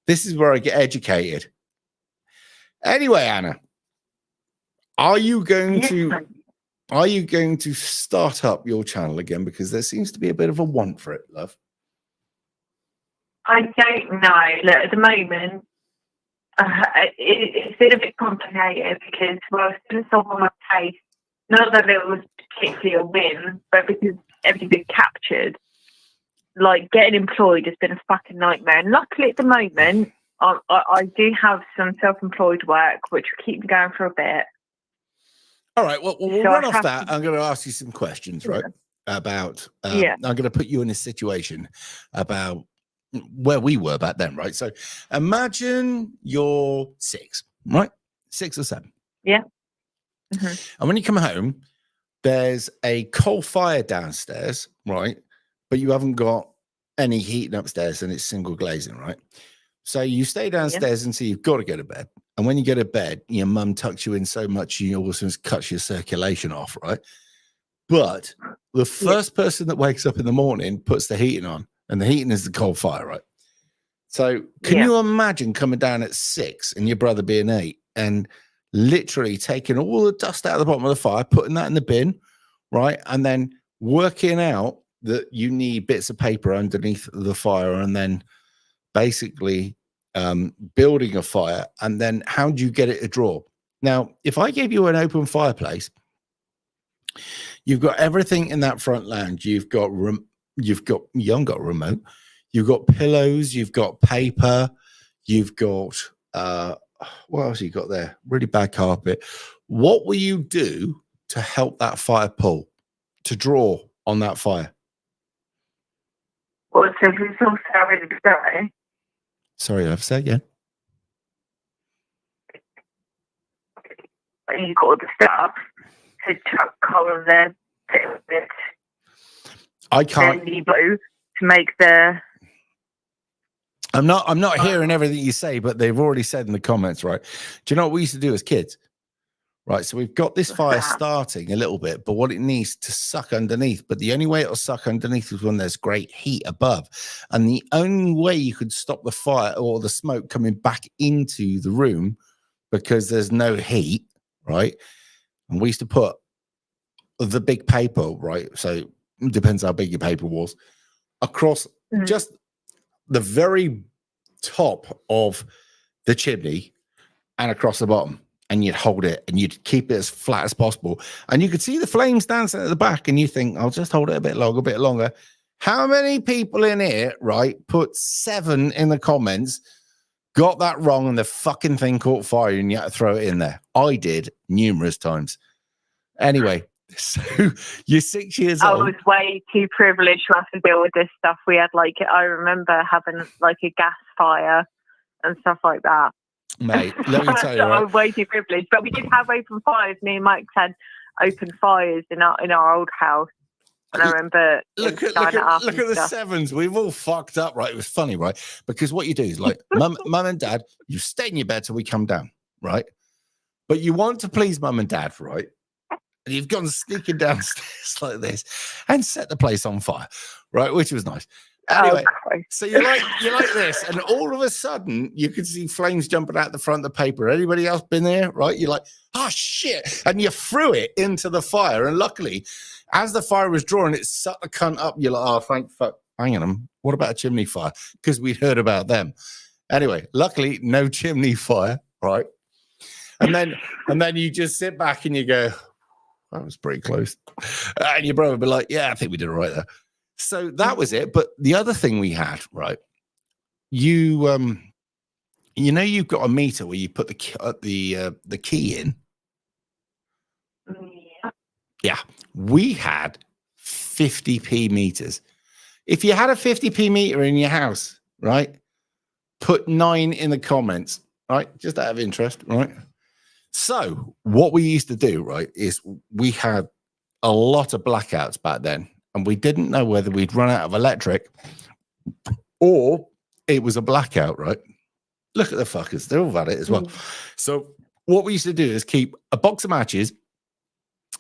D: This is where I get educated. Anyway, Anna, are you going to start up your channel again? Because there seems to be a bit of a want for it, love.
E: I don't know. Look, at the moment, it's been a bit complicated because, well, it's still on my case. Not that it was particularly a win, but because everything's been captured, like getting employed has been a fucking nightmare. And luckily, at the moment, I do have some self-employed work, which will keep me going for a bit.
D: All right. Well, we'll run off that. I'm going to ask you some questions, right? About, I'm going to put you in a situation about where we were back then, right? So imagine you're 6, right? 6 or 7.
E: Yeah.
D: And when you come home, there's a coal fire downstairs, right? But you haven't got any heating upstairs and it's single glazing, right? So you stay downstairs until you've got to go to bed. And when you go to bed, your mum tucks you in so much you also cuts your circulation off, right? But the first person that wakes up in the morning puts the heating on, and the heating is the coal fire, right? So can you imagine coming down at 6 and your brother being 8 and literally taking all the dust out of the bottom of the fire, putting that in the bin, right? And then working out that you need bits of paper underneath the fire and then basically building a fire. And then how do you get it to draw? Now, if I gave you an open fireplace, you've got everything in that front lounge. You haven't got a remote. You've got pillows. You've got paper. You've got what else you got there? Really bad carpet. What will you do to help that fire pull, to draw on that fire?
E: Well, so it's also already started.
D: Sorry, I've said again.
E: You got all the stuff to chuck coal there.
D: I can't.
E: To make the.
D: I'm not hearing everything you say, but they've already said in the comments, right? Do you know what we used to do as kids? Right, so we've got this fire starting a little bit, but what it needs to suck underneath, but the only way it'll suck underneath is when there's great heat above. And the only way you could stop the fire or the smoke coming back into the room, because there's no heat, right? And we used to put the big paper, right? So it depends how big your paper was, across just the very top of the chimney and across the bottom. And you'd hold it and you'd keep it as flat as possible. And you could see the flames dancing at the back. And you think, I'll just hold it a bit longer. How many people in here, right, put 7 in the comments, got that wrong, and the fucking thing caught fire and you had to throw it in there? I did numerous times. Anyway, so you're 6 years old.
E: I was way too privileged to have to deal with this stuff. We had I remember having a gas fire and stuff like that.
D: Mate, let me tell you, right?
E: I'm way too privileged, but we did have open fires. Me and Mike had open fires in our old house, and I remember
D: look at the 7s. We've all fucked up, right? It was funny, right? Because what you do is mum and dad, you stay in your bed till we come down, right? But you want to please mum and dad, right? And you've gone sneaking downstairs like this and set the place on fire, right? Which was nice. Anyway, so you're like this, and all of a sudden you can see flames jumping out the front of the paper. Anybody else been there? Right? You're like, oh shit, and you threw it into the fire. And luckily, as the fire was drawing, it sucked the cunt up. You're like, oh, thank fuck. Hang on, what about a chimney fire? Because we'd heard about them. Anyway, luckily, no chimney fire, right? And then you just sit back and you go, that was pretty close. And your brother would be like, yeah, I think we did it right there. So that was it. But the other thing we had, right? You've got a meter where you put the key in. Yeah, we had 50p meters. If you had a 50p meter in your house, right? Put 9 in the comments, right? Just out of interest, right? So what we used to do, right, is we had a lot of blackouts back then. And we didn't know whether we'd run out of electric or it was a blackout, right? Look at the fuckers. They're all valid as well. So what we used to do is keep a box of matches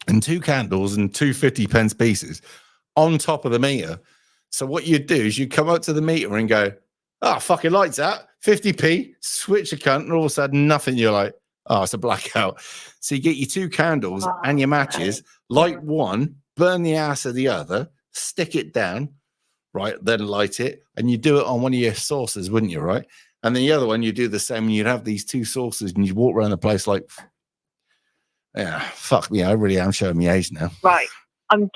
D: and 2 candles and 2 50-pence pieces on top of the meter. So what you'd do is you'd come up to the meter and go, oh, fucking lights out, 50p, switch the cunt, and all of a sudden nothing. You're like, oh, it's a blackout. So you get your 2 candles and your matches, light one, burn the ass of the other, stick it down, right? Then light it, and you do it on one of your saucers, wouldn't you, right? And then the other one, you do the same, and you'd have these 2 saucers, and you walk around the place like, yeah, fuck me, I really am showing my age now.
E: Right. I'm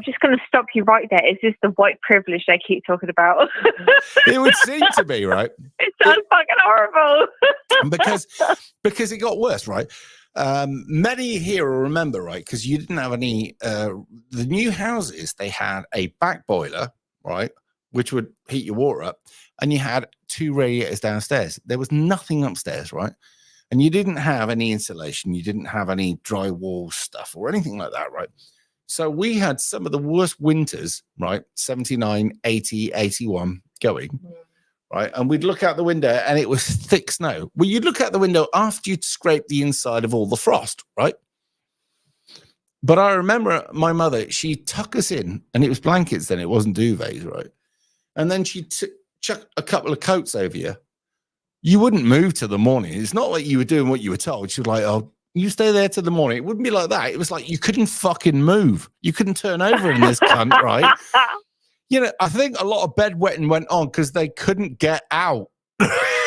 E: just going to stop you right there. Is this the white privilege they keep talking about?
D: It would seem to be, right?
E: It sounds fucking horrible.
D: because it got worse, right? Many here will remember, right? Because you didn't have any. The new houses, they had a back boiler, right, which would heat your water up, and you had 2 radiators downstairs. There was nothing upstairs, right? And you didn't have any insulation. You didn't have any drywall stuff or anything like that, right? So we had some of the worst winters, right? 79, 80, 81 going, right? And we'd look out the window and it was thick snow. Well, you'd look out the window after you'd scraped the inside of all the frost, right? But I remember my mother, she'd tuck us in, and it was blankets then, it wasn't duvets, right? And then she'd chuck a couple of coats over you. You wouldn't move till the morning. It's not like you were doing what you were told. She was like, oh, you stay there till the morning. It wouldn't be like that. It was like you couldn't fucking move. You couldn't turn over in this cunt, right? You know, I think a lot of bedwetting went on because they couldn't get out.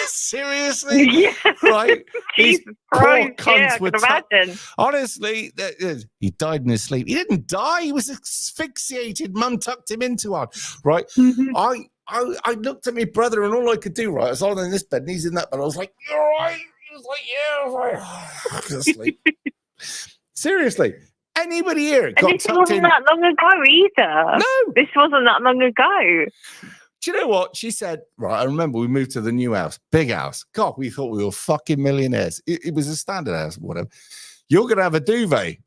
D: Seriously?
E: Yeah.
D: Right?
E: Jesus Christ. Yeah, I can imagine.
D: Honestly, he died in his sleep. He didn't die. He was asphyxiated. Mum tucked him into one, right?
E: Mm-hmm.
D: I looked at my brother, and all I could do, right, I was on in this bed, and he's in that bed. I was like, you're right. He was like, yeah. I was like, sleep. Seriously. Anybody here got
E: this
D: tucked
E: wasn't
D: in?
E: that long ago either.
D: No.
E: This wasn't that long ago.
D: Do you know what? She said, right, I remember we moved to the new house, big house. God, we thought we were fucking millionaires. It was a standard house, whatever. You're going to have a duvet.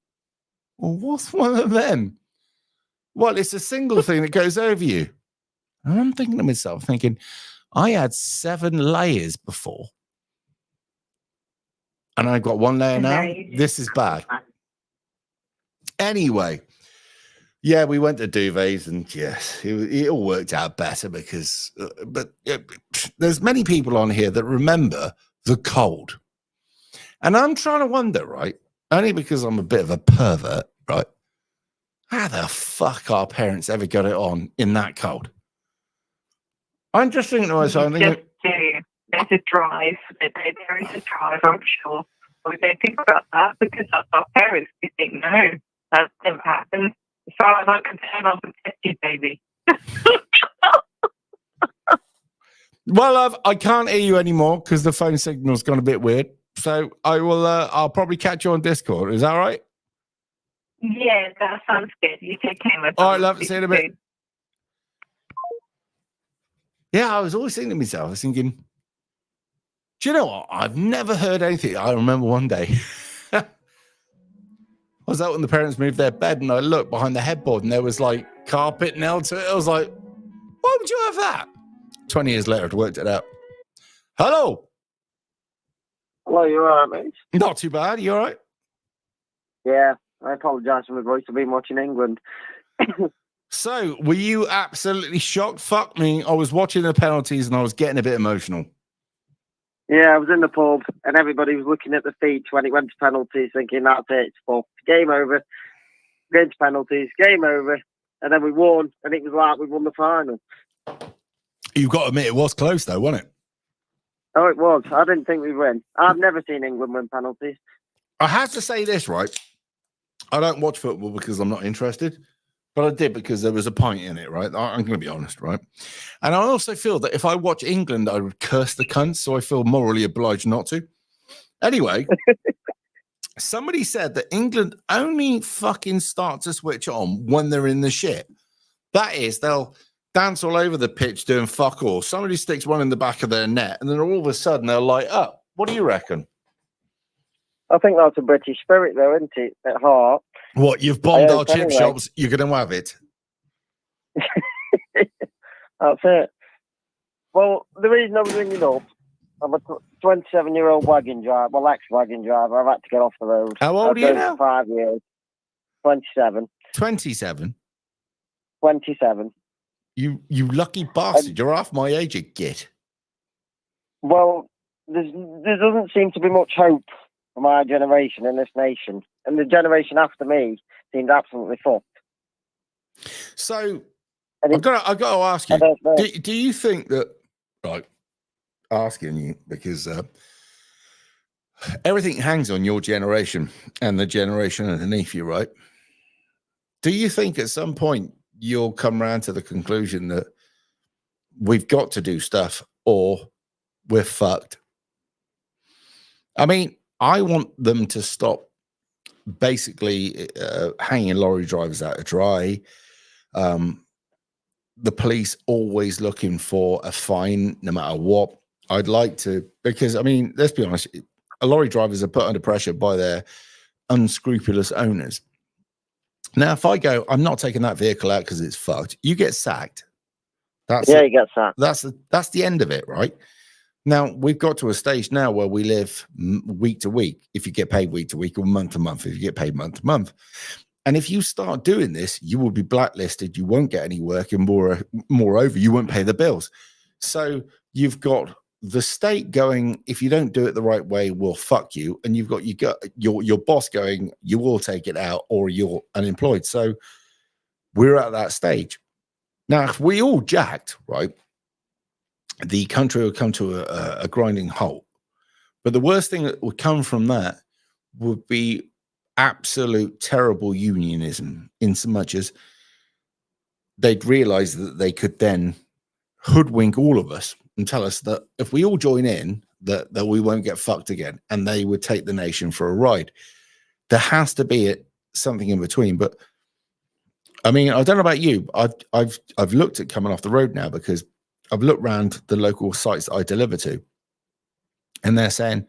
D: Well, what's one of them? Well, it's a single thing that goes over you. And I'm thinking to myself, I had 7 layers before. And I've got 1 layer now. This is bad. Anyway, yeah, we went to duvets, and yes, it all worked out better because, there's many people on here that remember the cold. And I'm trying to wonder, right, only because I'm a bit of a pervert, right, how the fuck our parents ever got it on in that cold? I'm just thinking to myself,
E: there's a drive. There is a drive, I'm sure. We don't think about that because that's our parents. We think, no, that never happened. As far as I'm concerned, I'll protect you, baby.
D: Well, I can't hear you anymore because the phone signal's gone a bit weird. So I will. I'll probably catch you on Discord. Is that all right?
E: Yeah, that sounds good. You take care of it.
D: All right, love. See you in a bit. Yeah, I was always thinking to myself, I was thinking, do you know what? I've never heard anything. I remember one day, I was out when the parents moved their bed, and I looked behind the headboard, and there was like carpet nailed to it. I was like, why would you have that? 20 years later, I'd worked it out. Hello.
F: Hello, you all right, mate?
D: Not too bad. You all right?
F: Yeah, I apologise for my voice. I've been watching England.
D: So, were you absolutely shocked? Fuck me. I was watching the penalties and I was getting a bit emotional.
F: Yeah, I was in the pub and everybody was looking at the feet when it went to penalties, thinking, that's it, it's fucked. Game over. Going to penalties, game over. And then we won, and it was like we won the final.
D: You've got to admit, it was close though, wasn't it?
F: Oh, it was. I didn't think we'd win. I've never seen England win penalties.
D: I have to say this, right? I don't watch football because I'm not interested. But I did because there was a point in it, right? I'm going to be honest, right? And I also feel that if I watch England, I would curse the cunts, so I feel morally obliged not to. Anyway, somebody said that England only fucking start to switch on when they're in the shit. That is, they'll dance all over the pitch doing fuck all. Somebody sticks one in the back of their net, and then all of a sudden they'll light up. What do you reckon?
F: I think that's a British spirit, though, isn't it? At heart.
D: What, you've bombed our chip shops, you're going to have it?
F: That's it. Well, the reason I was ringing up, I'm a 27-year-old wagon driver, well, ex-wagon driver. I've had to get off the road.
D: How old
F: I've
D: are you
F: drove
D: now?
F: for 5 years. 27.
D: 27.
F: 27.
D: You lucky bastard. You're half my age, you git.
F: Well, there doesn't seem to be much hope for my generation in this nation. And the generation after me seemed absolutely fucked.
D: So
F: And
D: I've got to ask you,
F: I don't know.
D: do you think that, right, asking you, because everything hangs on your generation and the generation underneath you, right? Do you think at some point you'll come around to the conclusion that we've got to do stuff or we're fucked? I mean, I want them to stop basically hanging lorry drivers out to dry. The police always looking for a fine no matter what. I'd like to, because I mean, let's be honest, lorry drivers are put under pressure by their unscrupulous owners. Now, if I go, I'm not taking that vehicle out because it's fucked, you get sacked.
F: You get sacked.
D: That's the end of it, right? Now, we've got to a stage now where we live week to week, if you get paid week to week, or month to month, if you get paid month to month. And if you start doing this, you will be blacklisted. You won't get any work, and moreover, you won't pay the bills. So you've got the state going, if you don't do it the right way, we'll fuck you. And you've got your boss going, you will take it out or you're unemployed. So we're at that stage. Now, if we all jacked, right, the country would come to a grinding halt. But the worst thing that would come from that would be absolute terrible unionism, in so much as they'd realize that they could then hoodwink all of us and tell us that if we all join in, that we won't get fucked again, and they would take the nation for a ride. There has to be something in between. But I mean, I don't know about you. I've looked at coming off the road now, because I've looked around the local sites that I deliver to, and they're saying,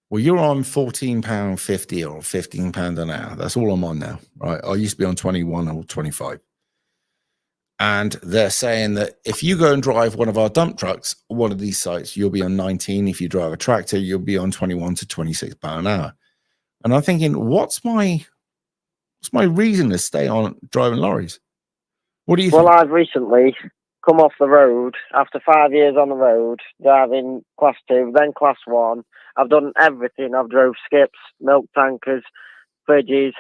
D: well, you're on £14.50 or £15 an hour. That's all I'm on now, right? I used to be on 21 or 25. And they're saying that if you go and drive one of our dump trucks, one of these sites, you'll be on 19. If you drive a tractor, you'll be on 21 to £26 an hour. And I'm thinking, what's my reason to stay on driving lorries? What do you think?
F: Well, I've recently come off the road after 5 years on the road, driving class 2, then class 1. I've done everything. I've drove skips, milk tankers, fridges,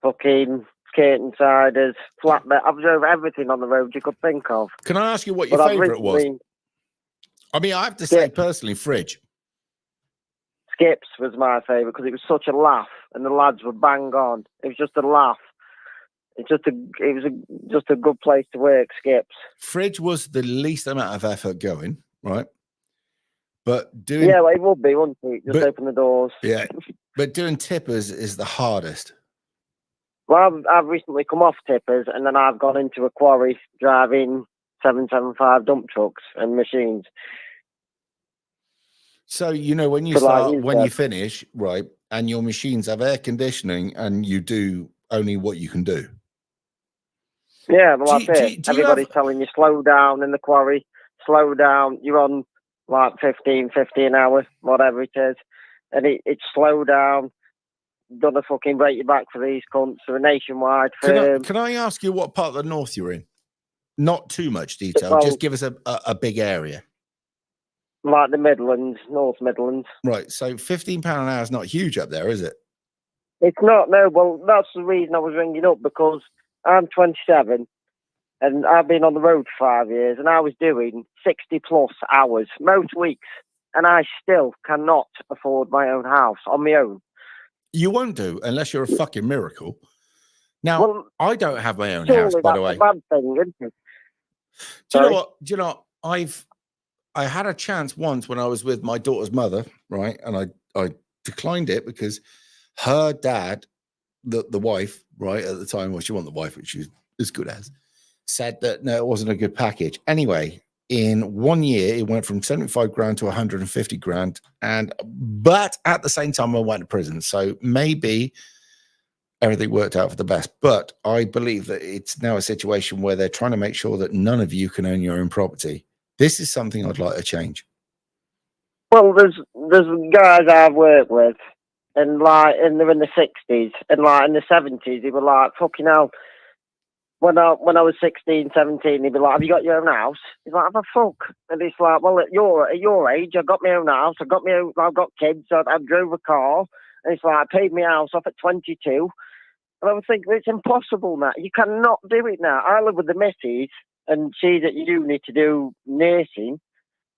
F: fucking skating siders, flatbed. I've drove everything on the road you could think of.
D: Can I ask you what your favourite was? I mean, I have to say personally, fridge.
F: Skips was my favourite because it was such a laugh, and the lads were bang on. It was just a laugh. It was just a good place to work. Skips.
D: Fridge was the least amount of effort going, right? But
F: well, it would be, wouldn't it? Just open the doors.
D: Yeah, but doing tippers is the hardest.
F: Well, I've recently come off tippers, and then I've gone into a quarry driving 775 dump trucks and machines.
D: So, you know, when you you finish, right, and your machines have air conditioning and you do only what you can do.
F: Yeah, well, that's it. Everybody's telling you slow down in the quarry, slow down. You're on like 15 an hour, whatever it is. And it's slow down. Gonna fucking break your back for these cunts. They're a nationwide firm.
D: Can I ask you what part of the north you're in? Not too much detail. Just give us a big area.
F: Like the Midlands, North Midlands.
D: Right. So £15 an hour is not huge up there, is it?
F: It's not, no. Well, that's the reason I was ringing up, because I'm 27 and I've been on the road for 5 years, and I was doing 60 plus hours most weeks, and I still cannot afford my own house on my own.
D: You won't do unless you're a fucking miracle. Now, I don't have my own house, by the way.
F: That's a bad thing, isn't it?
D: Do you know what? Do you know, I had a chance once when I was with my daughter's mother, right? And I declined it because her dad, the wife, right, at the time, well, she wasn't the wife, which she was as good as, said that no, it wasn't a good package. Anyway, in 1 year, it went from 75 grand to 150 grand. But at the same time, I went to prison. So maybe everything worked out for the best. But I believe that it's now a situation where they're trying to make sure that none of you can own your own property. This is something I'd like to change.
F: Well, there's guys I've worked with, and they're in the 60s, and like in the 70s, they were like, fucking hell. When I was 16, 17, he'd be like, have you got your own house? He's like, have a fuck. And it's like, well, at your age, I've got my own house, I've got kids, I drove a car, and it's like, I paid my house off at 22. And I was thinking, it's impossible now. You cannot do it now. I live with the missus, and she's at uni to do nursing,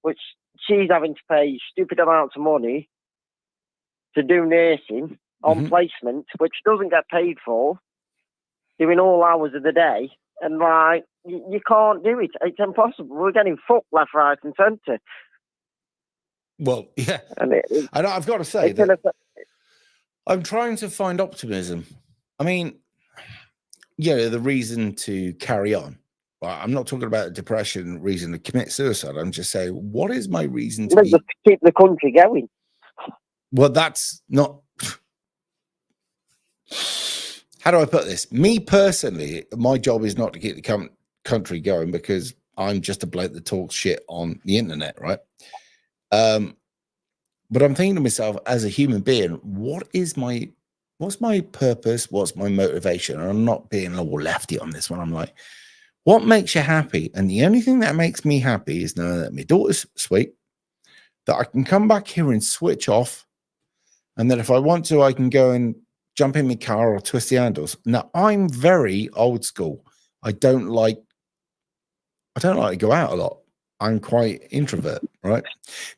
F: which she's having to pay stupid amounts of money to do nursing on placement, which doesn't get paid for, doing all hours of the day. And like, you can't do it. It's impossible. We're getting fucked left, right, and centre.
D: Well, yeah.
F: And
D: I've got to say that I'm trying to find optimism. I mean, the reason to carry on. Well, I'm not talking about depression, reason to commit suicide. I'm just saying, what is my reason to
F: just keep the country going?
D: Well, that's not. How do I put this? Me personally, my job is not to keep the country going because I'm just a bloke that talks shit on the internet, right? But I'm thinking to myself, as a human being, what's my purpose? What's my motivation? And I'm not being all lefty on this one. I'm like, what makes you happy? And the only thing that makes me happy is knowing that my daughter's sweet, that I can come back here and switch off, and that if I want to, I can go and jump in my car or twist the handles. Now, I'm very old school. I don't like to go out a lot. I'm quite introvert, right?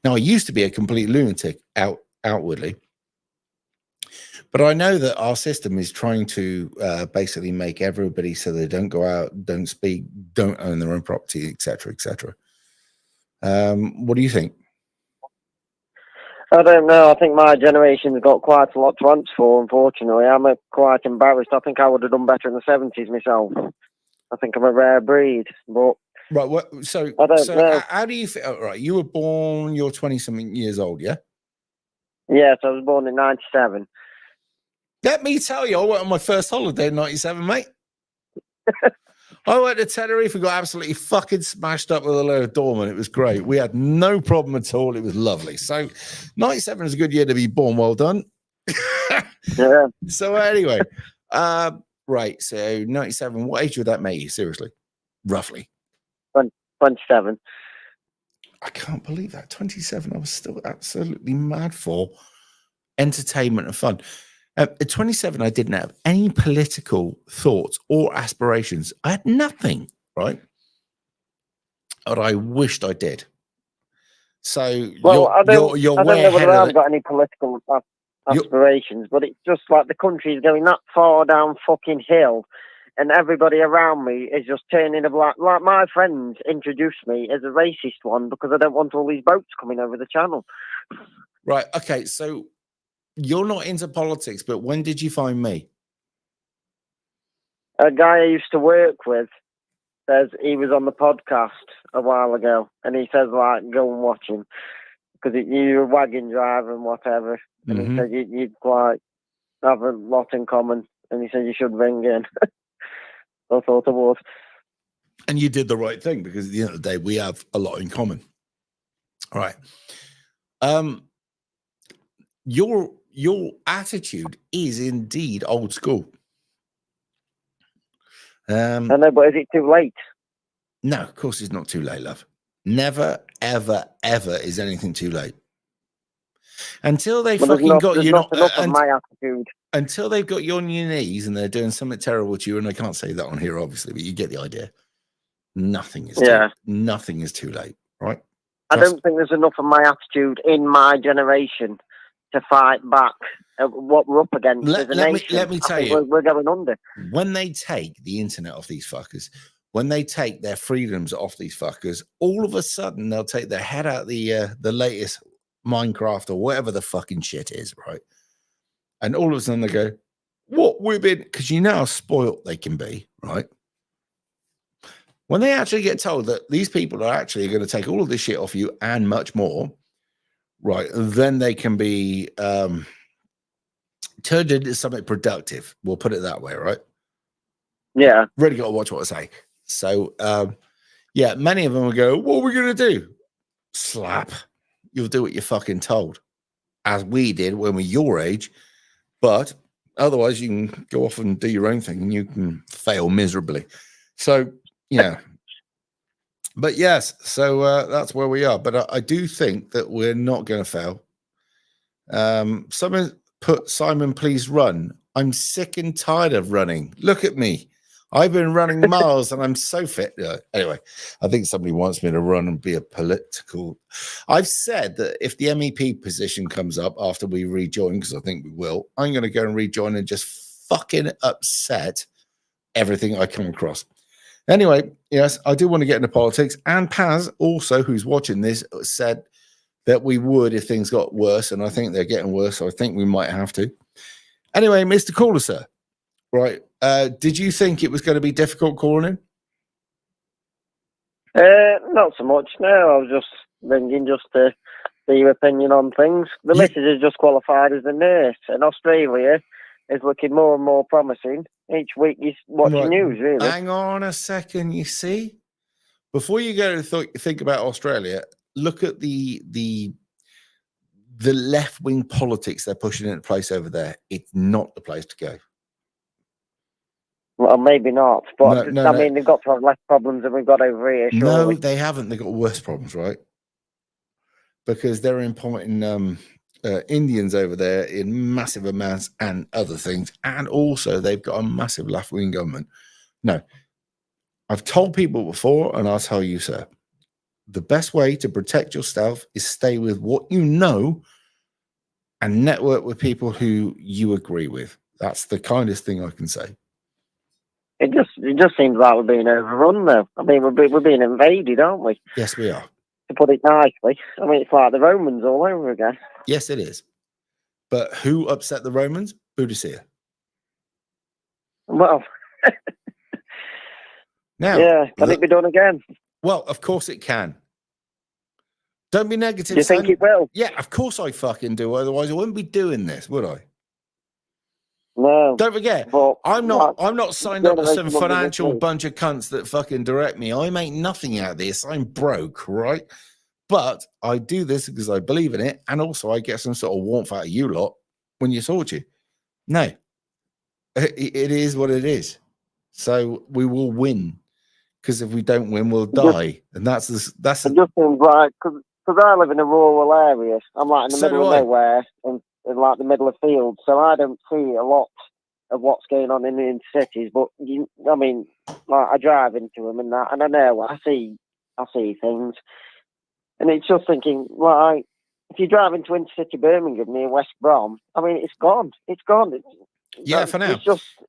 D: Now, I used to be a complete lunatic outwardly, but I know that our system is trying to basically make everybody so they don't go out, don't speak, don't own their own property, etc., etc. What do you think?
F: I don't know. I think my generation's got quite a lot to answer for, unfortunately. I'm quite embarrassed. I think I would have done better in the 70s myself. I think I'm a rare breed, but...
D: Right, so how do you feel? Right, you were born, you're 20-something years old, yeah?
F: Yes, I was born in 97.
D: Let me tell you, I went on my first holiday in 97, mate. I went to Tenerife and got absolutely fucking smashed up with a load of doormen. It was great. We had no problem at all. It was lovely. So 97 is a good year to be born. Well done.
F: Yeah.
D: So anyway, right. So 97, what age would that make you? Seriously, roughly?
F: 27.
D: I can't believe that. 27, I was still absolutely mad for entertainment and fun. At 27, I didn't have any political thoughts or aspirations. I had nothing, right? But I wished I did. So
F: well, I don't know whether I've got any political aspirations, but it's just like the country is going that far down fucking hill, and everybody around me is just turning a black. Like my friends introduced me as a racist one because I don't want all these boats coming over the channel.
D: Right. Okay. So you're not into politics, but when did you find me?
F: A guy I used to work with says he was on the podcast a while ago, and he says, like, go and watch him because you're a wagon driver and whatever. And he said you'd like have a lot in common, and he said you should ring in. I thought I would.
D: And you did the right thing because at the end of the day, we have a lot in common. All right. Your attitude is indeed old school.
F: I know, but is it too late?
D: No, of course it's not too late, love. Never, ever, ever is anything too late. Until they fucking got you
F: not enough of my attitude.
D: Until they've got you on your knees and they're doing something terrible to you, and I can't say that on here, obviously, but you get the idea. Nothing is too late, right?
F: I don't think there's enough of my attitude in my generation to fight back at what we're up against as a nation.
D: Let me tell you,
F: we're going under.
D: When they take the internet off these fuckers, when they take their freedoms off these fuckers, all of a sudden they'll take their head out the latest Minecraft or whatever the fucking shit is, right? And all of a sudden they go, what women? Because you know how spoilt they can be, right? When they actually get told that these people are actually going to take all of this shit off you and much more, right, then they can be turned into something productive. We'll put it that way, right?
F: Yeah.
D: Really got to watch what I say. So, yeah, many of them will go, what are we going to do? Slap. You'll do what you're fucking told, as we did when we're your age. But otherwise, you can go off and do your own thing and you can fail miserably. So, yeah. But yes, so that's where we are. But I do think that we're not going to fail. Someone put, Simon, please run. I'm sick and tired of running. Look at me. I've been running miles and I'm so fit. Anyway, I think somebody wants me to run and be a political. I've said that if the MEP position comes up after we rejoin, because I think we will, I'm going to go and rejoin and just fucking upset everything I come across. Anyway, yes, I do want to get into politics. And Paz, also, who's watching this, said that we would if things got worse. And I think they're getting worse. So I think we might have to. Anyway, Mr. Caller, sir. Right. Did you think it was going to be difficult calling in?
F: Not so much. No, I was just ringing just to see your opinion on things. The missus is just qualified as a nurse, and Australia is looking more and more promising. Each week you watch the news, really.
D: Hang on a second, you see? Before you go to think about Australia, look at the left-wing politics they're pushing into place over there. It's not the place to go.
F: Well, maybe not, but I mean, they've got to have less problems than we've got over here, surely.
D: No, they haven't. They've got worse problems, right? Because they're importing Indians over there in massive amounts and other things. And also, they've got a massive left-wing government. No, I've told people before, and I'll tell you, sir, the best way to protect yourself is stay with what you know and network with people who you agree with. That's the kindest thing I can say.
F: It just seems like we're being overrun, though. I mean, we're being invaded, aren't we?
D: Yes, we are.
F: To put it nicely. I mean, it's like the Romans all over again.
D: Yes, it is. But who upset the Romans? Boudicca.
F: Well,
D: now,
F: yeah, can it be done again?
D: Well, of course it can. Don't be negative.
F: Do you think it will?
D: Yeah, of course I fucking do. Otherwise, I wouldn't be doing this, would I?
F: No.
D: Don't forget, I'm not signed up with some financial bunch of cunts that fucking direct me. I make nothing out of this. I'm broke, right? But I do this because I believe in it, and also I get some sort of warmth out of you lot when you sort you. No, it is what it is. So we will win, because if we don't win, we'll die, and that's. It just
F: seems like because I live in a rural area. I'm like in the middle of nowhere, in like the middle of fields, so I don't see a lot of what's going on in the cities. But I mean, like I drive into them and that, and I know I see things, and it's just thinking, like, if you drive into intercity Birmingham near West Brom, I mean, it's gone. It's gone.
D: For now.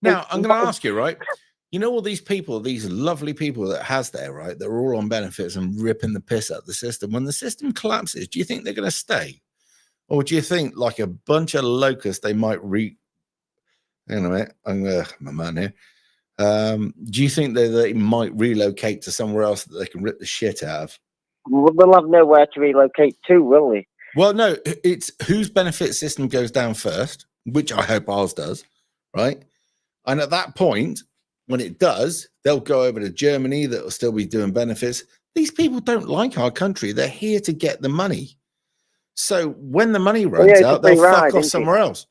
D: Now I'm going to ask you, right? You know all these people, these lovely people that has there, right? They're all on benefits and ripping the piss out of the system. When the system collapses, do you think they're going to stay? Or do you think, like a bunch of locusts, they might hang on a minute, I'm my man here. Do you think that they might relocate to somewhere else that they can rip the shit out of?
F: Well, they'll have nowhere to relocate to, will they?
D: Well, no, it's whose benefit system goes down first, which I hope ours does, right? And at that point, when it does, they'll go over to Germany that will still be doing benefits. These people don't like our country. They're here to get the money. So when the money runs out, they'll fuck off somewhere else.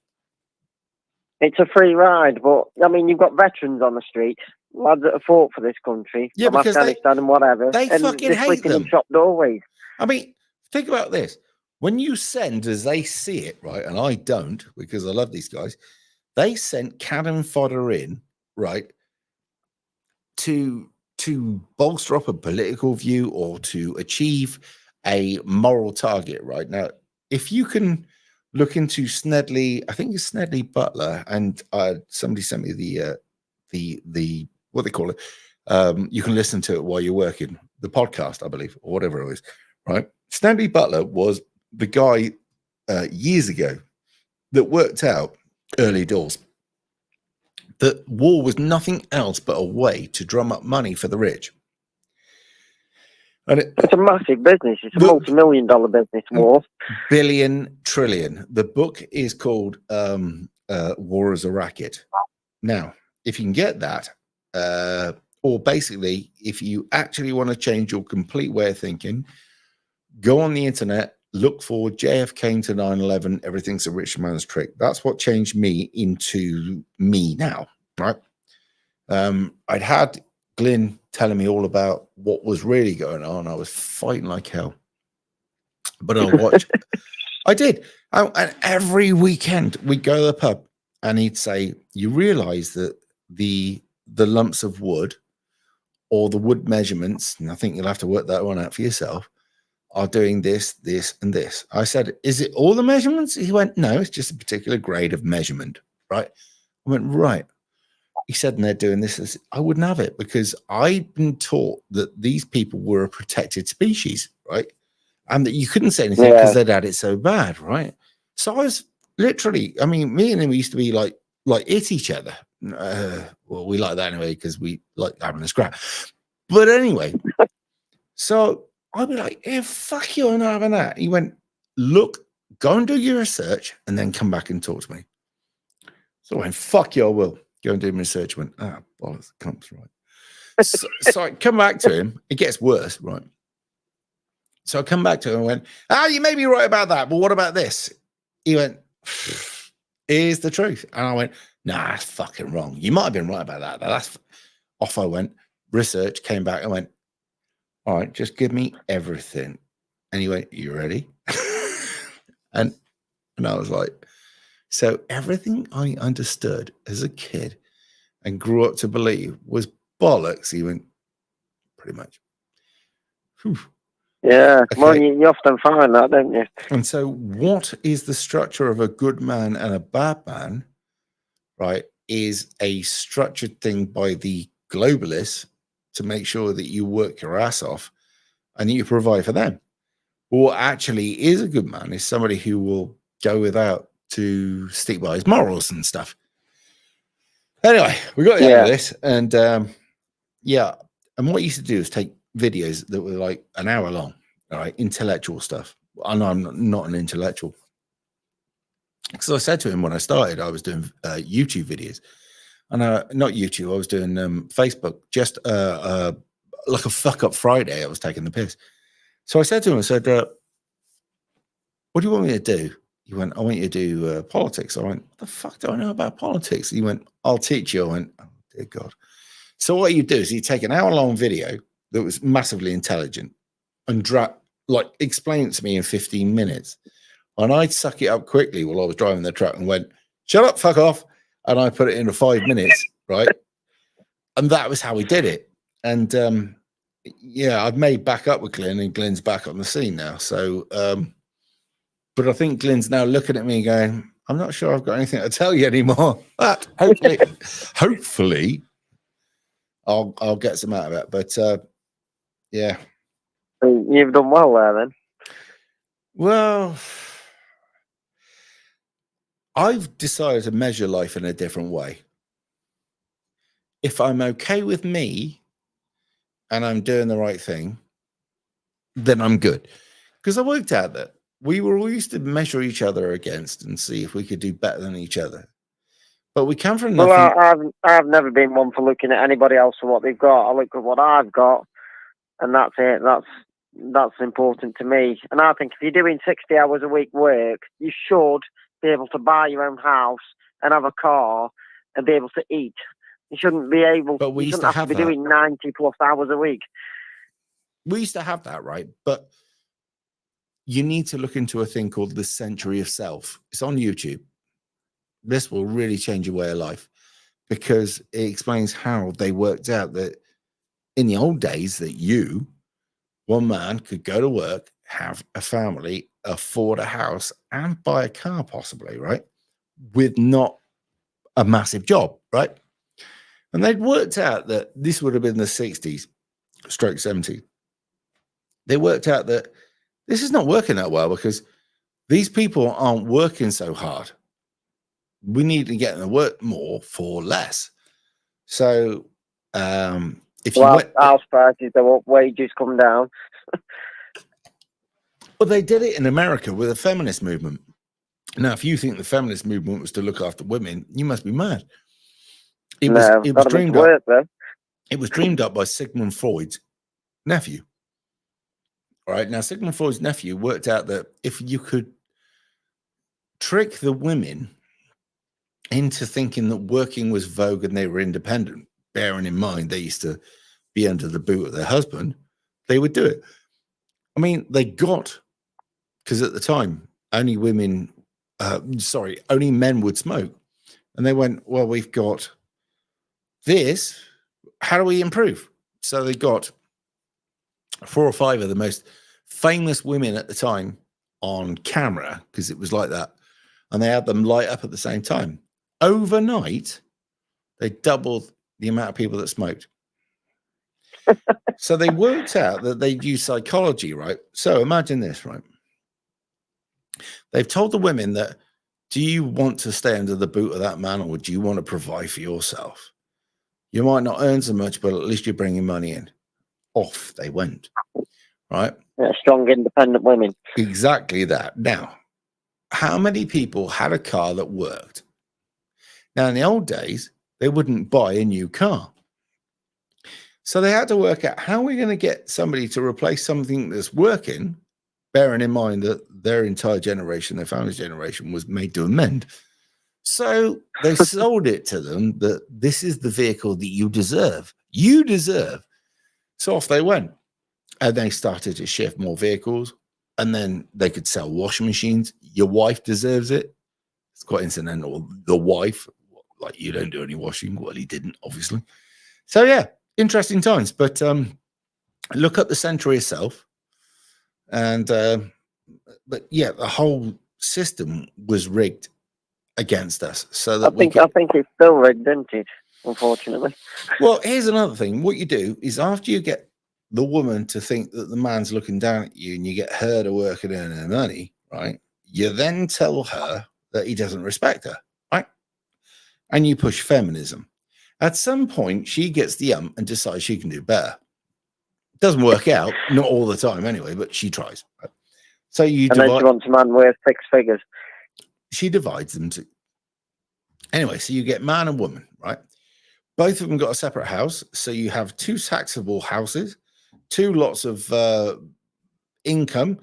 F: It's a free ride, but I mean, you've got veterans on the street, lads that have fought for this country, from Afghanistan and whatever.
D: They fucking hate them.
F: In shop doorways.
D: I mean, think about this. When you send as they see it, right, and I don't because I love these guys, they sent cannon fodder in, right, to bolster up a political view or to achieve a moral target, right? Now, if you can look into Snedley, I think it's Snedley Butler, and somebody sent me the what they call it. You can listen to it while you're working, the podcast, I believe, or whatever it is, right? Snedley Butler was the guy years ago that worked out early doors that war was nothing else but a way to drum up money for the rich. And
F: it's a massive business. It's a multi-million-dollar business, war.
D: Billion, trillion. The book is called war as a racket. Now, if you can get that, or basically, if you actually want to change your complete way of thinking, go on the internet, look for JFK to 9/11, everything's a rich man's trick. That's what changed me into me now, right? I'd had Glyn telling me all about what was really going on. I was fighting like hell. But I watched. I did. And every weekend we'd go to the pub and he'd say, you realize that the lumps of wood or the wood measurements, and I think you'll have to work that one out for yourself, are doing this, this, and this. I said, is it all the measurements? He went, no, it's just a particular grade of measurement, right? I went, right. He said, and they're doing this. I wouldn't have it because I'd been taught that these people were a protected species, right? And that you couldn't say anything because they'd had it so bad, right? So I was literally, I mean, me and him used to be like hit each other. Well, we like that anyway because we like having a scrap. But anyway, so I'd be like, "Yeah, fuck you, I'm not having that." He went, "Look, go and do your research and then come back and talk to me." So I went, "Fuck you, I will go and do my research." I went, "Ah, bollocks, comes right." So I come back to him. It gets worse, right? So I come back to him and went, you may be right about that, but what about this? He went, here's the truth. And I went, nah, that's fucking wrong. You might have been right about that. That's off I went, research, came back and went, all right, just give me everything. And he went, you ready? and I was like, so everything I understood as a kid and grew up to believe was bollocks. He went, pretty much. Whew.
F: Yeah,
D: Okay.
F: well, you often find that, don't you?
D: And so, what is the structure of a good man and a bad man, right, is a structured thing by the globalists to make sure that you work your ass off and you provide for them. What actually is a good man is somebody who will go without to stick by his morals and stuff. Anyway, we got the end of this. And and what I used to do is take videos that were like an hour long. All right, intellectual stuff. And I'm not an intellectual. Because I said to him when I started, I was doing YouTube videos. And not YouTube, I was doing Facebook, just like a fuck up Friday. I was taking the piss. So I said to him, I said, what do you want me to do? He went, I want you to do politics. I went, what the fuck do I know about politics? He went, I'll teach you. I went, oh, dear God. So what you do is you take an hour-long video that was massively intelligent and explain it to me in 15 minutes. And I'd suck it up quickly while I was driving the truck and went, shut up, fuck off. And I put it into 5 minutes, right? And that was how we did it. And I've made back up with Glyn and Glyn's back on the scene now. So, but I think Glyn's now looking at me going, I'm not sure I've got anything to tell you anymore. But hopefully I'll get some out of it. But yeah.
F: You've done well there then.
D: Well, I've decided to measure life in a different way. If I'm okay with me and I'm doing the right thing, then I'm good. Because I worked out that we used to measure each other against and see if we could do better than each other. But we come from nothing.
F: Well, I've never been one for looking at anybody else and what they've got. I look at what I've got, and that's it. That's important to me. And I think if you're doing 60 hours a week work, you should be able to buy your own house and have a car and be able to eat. You shouldn't be able.
D: But we
F: you
D: used
F: shouldn't
D: to
F: have to
D: have
F: be
D: that.
F: doing 90 plus hours a week.
D: We used to have that, right? But you need to look into a thing called the Century of Self. It's on YouTube. This will really change your way of life because it explains how they worked out that in the old days that one man could go to work, have a family, afford a house, and buy a car possibly, right? With not a massive job, right? And they'd worked out that this would have been the 60s, stroke 70s. They worked out that this is not working that well because these people aren't working so hard. We need to get them to work more for less. So if you
F: house prices go up, wages come down.
D: Well, they did it in America with the feminist movement. Now, if you think the feminist movement was to look after women, you must be mad. It
F: No,
D: was
F: got 'em into
D: dreamed up.
F: work, though.
D: It was dreamed up by Sigmund Freud's nephew. All right. Now, Sigmund Freud's nephew worked out that if you could trick the women into thinking that working was vogue and they were independent, bearing in mind they used to be under the boot of their husband, they would do it. I mean, they got, because at the time, only men would smoke. And they went, well, we've got this. How do we improve? So they got 4 or 5 of the most famous women at the time on camera, because it was like that. And they had them light up at the same time. Overnight, they doubled the amount of people that smoked. So they worked out that they'd use psychology, right? So imagine this, right? They've told the women that, do you want to stay under the boot of that man, or do you want to provide for yourself? You might not earn so much, but at least you're bringing money in. Off they went, right?
F: Yeah, strong, independent women.
D: Exactly that. Now, how many people had a car that worked? Now, in the old days, they wouldn't buy a new car. So they had to work out how we're going to get somebody to replace something that's working, bearing in mind that their entire generation, their family's generation, was made to amend. So they sold it to them that this is the vehicle that you deserve. You deserve. So off they went. And they started to shift more vehicles. And then they could sell washing machines. Your wife deserves it. It's quite incidental. The wife, like, you don't do any washing. Well, he didn't, obviously. So, yeah, interesting times. But look up the century itself. And, but yeah, the whole system was rigged against us. So that
F: I think it's still rigged, isn't it? Unfortunately.
D: Well, here's another thing. What you do is, after you get the woman to think that the man's looking down at you and you get her to work and earn her money, right? You then tell her that he doesn't respect her, right? And you push feminism. At some point, she gets the and decides she can do better. Doesn't work out, not all the time anyway, but she tries. Right? So you
F: and then she wants a man worth 6 figures.
D: She divides them to. Anyway, so you get man and woman, right? Both of them got a separate house. So you have 2 taxable houses, 2 lots of income,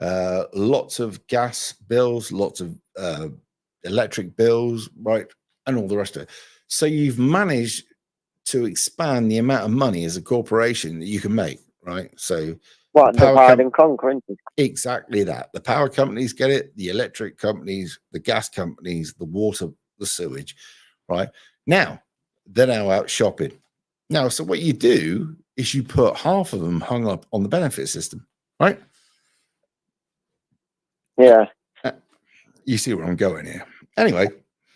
D: lots of gas bills, lots of electric bills, right? And all the rest of it. So you've managed to expand the amount of money as a corporation that you can make, right? So
F: what, divide and conquer, isn't it?
D: Exactly that. The power companies get it, the electric companies, the gas companies, the water, the sewage, right? Now, they're now out shopping. Now, so what you do is you put half of them hung up on the benefit system, right?
F: Yeah.
D: You see where I'm going here. Anyway.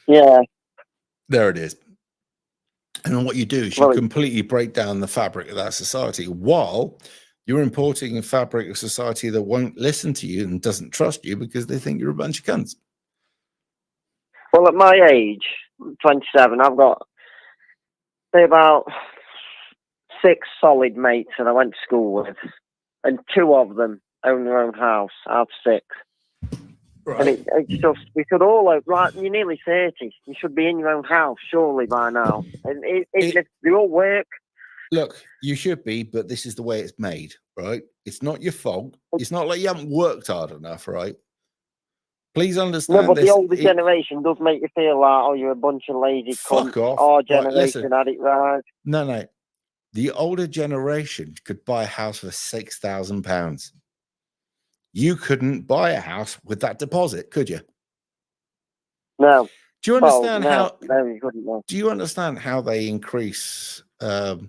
F: Yeah.
D: There it is. And then what you do is you completely break down the fabric of that society while you're importing a fabric of society that won't listen to you and doesn't trust you because they think you're a bunch of cunts.
F: Well, at my age, 27, I've got, say, about 6 solid mates that I went to school with, and 2 of them own their own house out of 6. Right. And it's just, we should all, right, you're nearly 30. You should be in your own house, surely, by now. And they all work.
D: Look, you should be, but this is the way it's made, right? It's not your fault. It's not like you haven't worked hard enough, right? Please understand.
F: No, but the older generation does make you feel like, oh, you're a bunch of lazy
D: fuck
F: cunts.
D: off.
F: Our generation had it right.
D: No. The older generation could buy a house for £6,000. You couldn't buy a house with that deposit, could you?
F: No.
D: Do you understand
F: No, you couldn't. No.
D: Do you understand how they increase the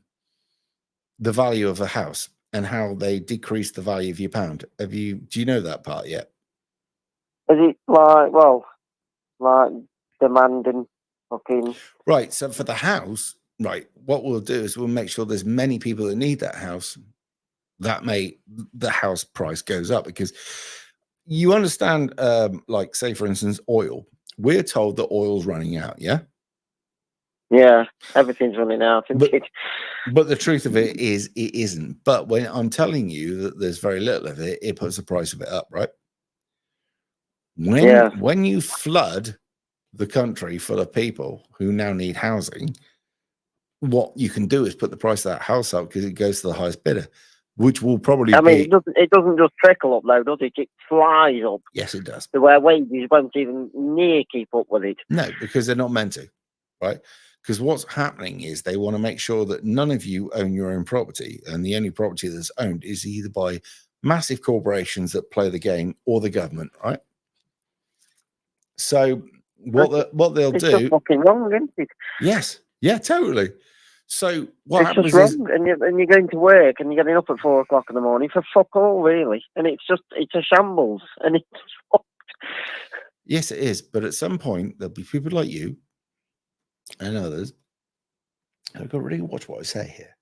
D: value of a house and how they decrease the value of your pound? Do you know that part yet?
F: Is it like demanding fucking
D: right? So for the house, right, what we'll do is we'll make sure there's many people that need that house. The house price goes up, because you understand, like, say, for instance, oil. We're told that oil's running out, yeah?
F: Yeah, everything's running out, isn't it?
D: But the truth of it is, it isn't. But when I'm telling you that there's very little of it, it puts the price of it up, right? When you flood the country full of people who now need housing, what you can do is put the price of that house up because it goes to the highest bidder, which will probably
F: it doesn't just trickle up though, does it? It flies up.
D: Yes, it does.
F: To where wages won't even near keep up with it.
D: No, because they're not meant to, right? Because what's happening is they want to make sure that none of you own your own property, and the only property that's owned is either by massive corporations that play the game or the government, right? So what they'll
F: it's
D: do?
F: Just fucking wrong, isn't it?
D: Yes, yeah, totally. So what
F: it's
D: happens
F: just
D: is,
F: wrong, and you're going to work and you're getting up at 4 o'clock in the morning for fuck all, really, and it's a shambles, and it's fucked.
D: Yes, it is. But at some point, there'll be people like you and others. I've got to really watch what I say here.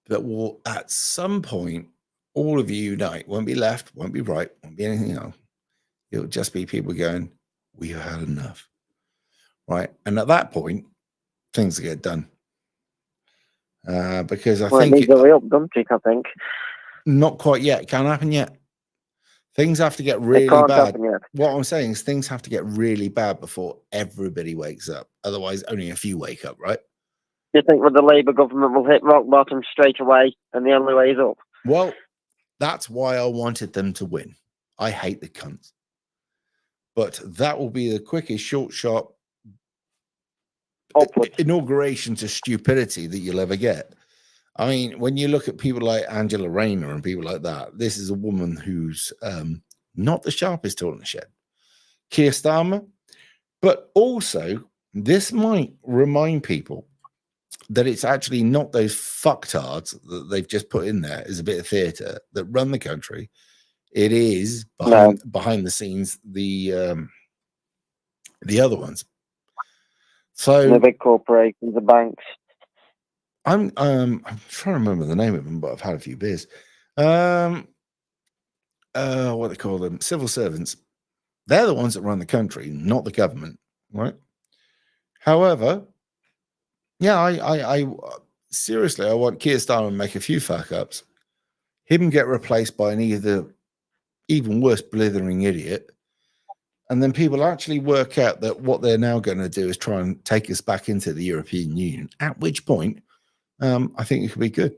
D: That will, at some point, all of you unite. Won't be left, won't be right, won't be anything else. It'll just be people going, we have had enough. Right? And at that point, things will get done. Because I think...
F: it needs to hurry up, doesn't it, I think?
D: Not quite yet. It can't happen yet. Things have to get really bad. What I'm saying is things have to get really bad before everybody wakes up. Otherwise, only a few wake up, right?
F: You think the Labour government will hit rock bottom straight away and the only way is up?
D: Well, that's why I wanted them to win. I hate the cunts. But that will be the quickest, short, sharp inauguration to stupidity that you'll ever get. I mean, when you look at people like Angela Rayner and people like that, this is a woman who's not the sharpest tool in the shed. Keir Starmer. But also, this might remind people that it's actually not those fucktards that they've just put in there as a bit of theatre that run the country. It is behind the scenes, the other ones. So
F: the big corporations, the banks.
D: I'm trying to remember the name of them, but I've had a few beers. What they call them? Civil servants. They're the ones that run the country, not the government, right? However, yeah, I seriously, I want Keir Starmer to make a few fuck ups, him get replaced by an even worse blithering idiot, and then people actually work out that what they're now going to do is try and take us back into the European Union, at which point I think it could be good.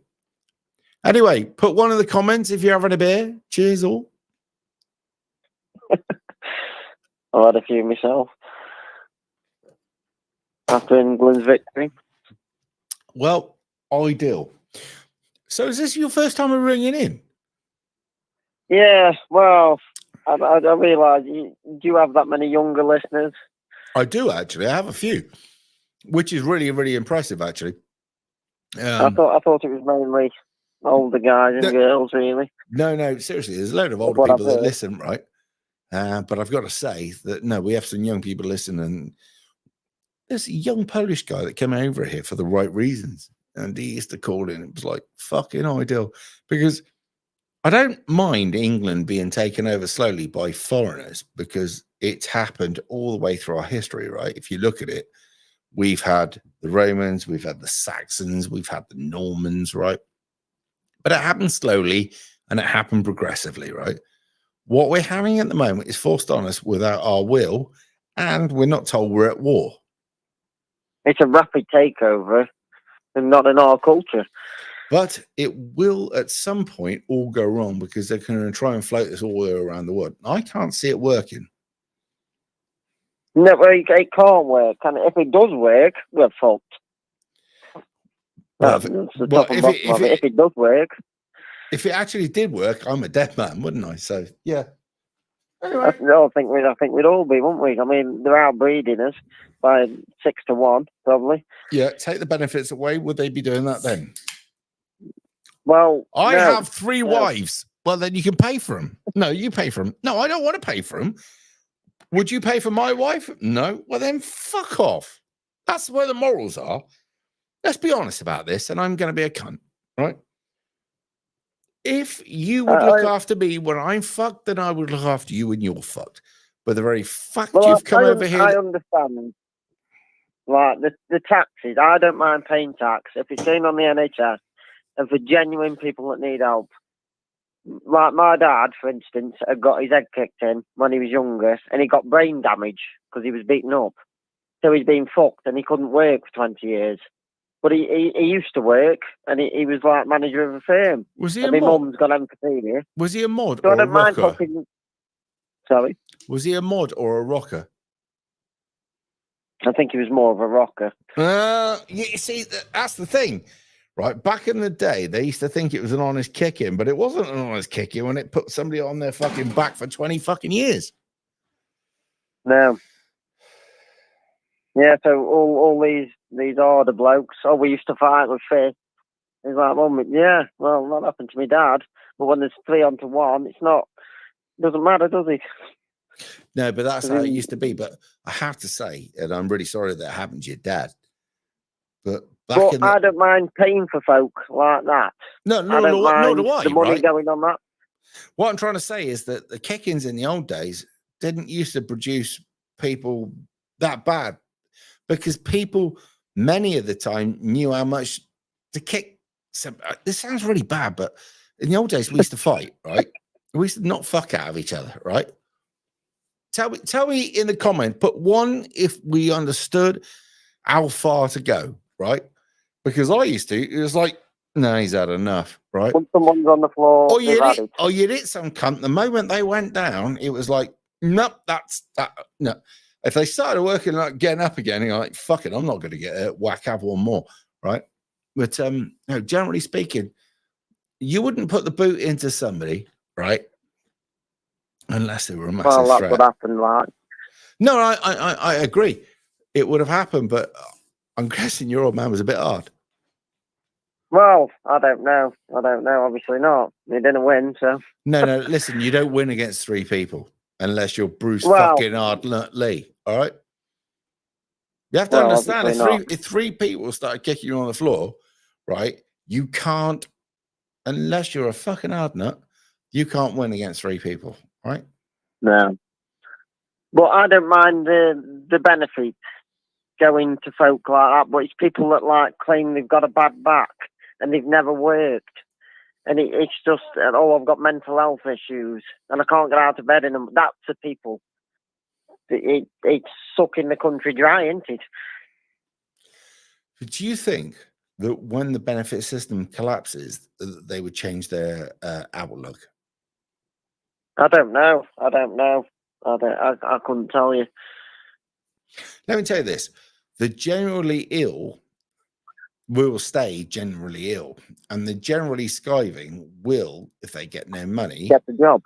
D: Anyway, put one in the comments if you're having a beer. Cheers all.
F: I had a few myself after England's victory.
D: Well, ideal. So is this your first time ringing in?
F: Yeah, well, I realise do you have that many younger listeners?
D: I do, actually. I have a few, which is really, really impressive, actually.
F: I thought it was mainly older guys and girls, really.
D: No, seriously, there's a load of older people that listen, right? But I've got to say that, no, we have some young people listen, and there's a young Polish guy that came over here for the right reasons, and he used to call in. It was like fucking ideal, because I don't mind England being taken over slowly by foreigners, because it's happened all the way through our history, right? If you look at it, we've had the Romans, we've had the Saxons, we've had the Normans, right? But it happened slowly and it happened progressively, right? What we're having at the moment is forced on us without our will, and we're not told we're at war.
F: It's a rapid takeover and not in our culture.
D: But it will at some point all go wrong, because they're going to try and float this all around the world. I can't see it working.
F: No, it can't work. And if it does work, we're fucked. If it does work.
D: If it actually did work, I'm a dead man, wouldn't I? So, yeah.
F: Anyway. I think we'd all be, wouldn't we? I mean, they're outbreeding us by 6-1, probably.
D: Yeah, take the benefits away. Would they be doing that then?
F: Well,
D: I have 3 wives. Well, then you can pay for them. No, you pay for them. No, I don't want to pay for them. Would you pay for my wife? No. Well, then fuck off. That's where the morals are. Let's be honest about this, and I'm going to be a cunt, right? If you would look after me when I'm fucked, then I would look after you when you're fucked. But the very fact you've come over here...
F: I understand. Like, the taxes, I don't mind paying tax if it's in on the NHS and for genuine people that need help. like my dad, for instance, had got his head kicked in when he was younger, and he got brain damage because he was beaten up. So he's been fucked, and he couldn't work for 20 years. But he used to work, and he was like manager of a firm.
D: Was he
F: and
D: a
F: my
D: mod?
F: mum's got emphysema.
D: Was he a mod
F: So I
D: or a
F: don't mind
D: rocker?
F: fucking... Sorry?
D: Was he a mod or a rocker?
F: I think he was more of a rocker.
D: You see, that's the thing, right? Back in the day, they used to think it was an honest kick-in, but it wasn't an honest kick-in when it put somebody on their fucking back for 20 fucking years.
F: No. Yeah, so all these order blokes, we used to fight with fists. He's like, well, yeah, well, that happened to me dad. But when there's 3-on-1, it's not, doesn't matter, does it?
D: No, but that's how it used to be. But I have to say, and I'm really sorry that happened to your dad. But
F: I don't mind paying for folk like that.
D: No,
F: I don't mind
D: do I,
F: the money
D: right?
F: going on that.
D: What I'm trying to say is that the kick-ins in the old days didn't used to produce people that bad, because people many of the time knew how much to kick. This sounds really bad, but in the old days we used to fight, right? We used to not fuck out of each other, right? Tell me in the comment, put one if we understood how far to go, right? Because I used to, it was like, no, he's had enough, right?
F: When someone's on the floor,
D: you hit some cunt. The moment they went down, it was like, nope, that's that. No. If they started working like getting up again, you're like, fuck it, I'm not going to get a whack, have one more, right? But no, generally speaking, you wouldn't put the boot into somebody, right? Unless they were a massive
F: that's
D: threat.
F: what happened, like.
D: No, I agree. It would have happened, but I'm guessing your old man was a bit hard.
F: Well, I don't know. Obviously not. He didn't win, so.
D: No. Listen, you don't win against 3 people unless you're Bruce fucking Hard Lee. All right. You have to understand if three people started kicking you on the floor, right? You can't, unless you're a fucking hard nut, you can't win against 3 people, right?
F: No. But I don't mind the benefits going to folk like that. But it's people that like claim they've got a bad back and they've never worked. And it's just, I've got mental health issues and I can't get out of bed in them. That's the people. It's sucking the country dry, isn't it?
D: But do you think that when the benefit system collapses, they would change their outlook?
F: I don't know. I couldn't tell you.
D: Let me tell you this. The generally ill will stay generally ill, and the generally skiving will, if they get no money,
F: get the job.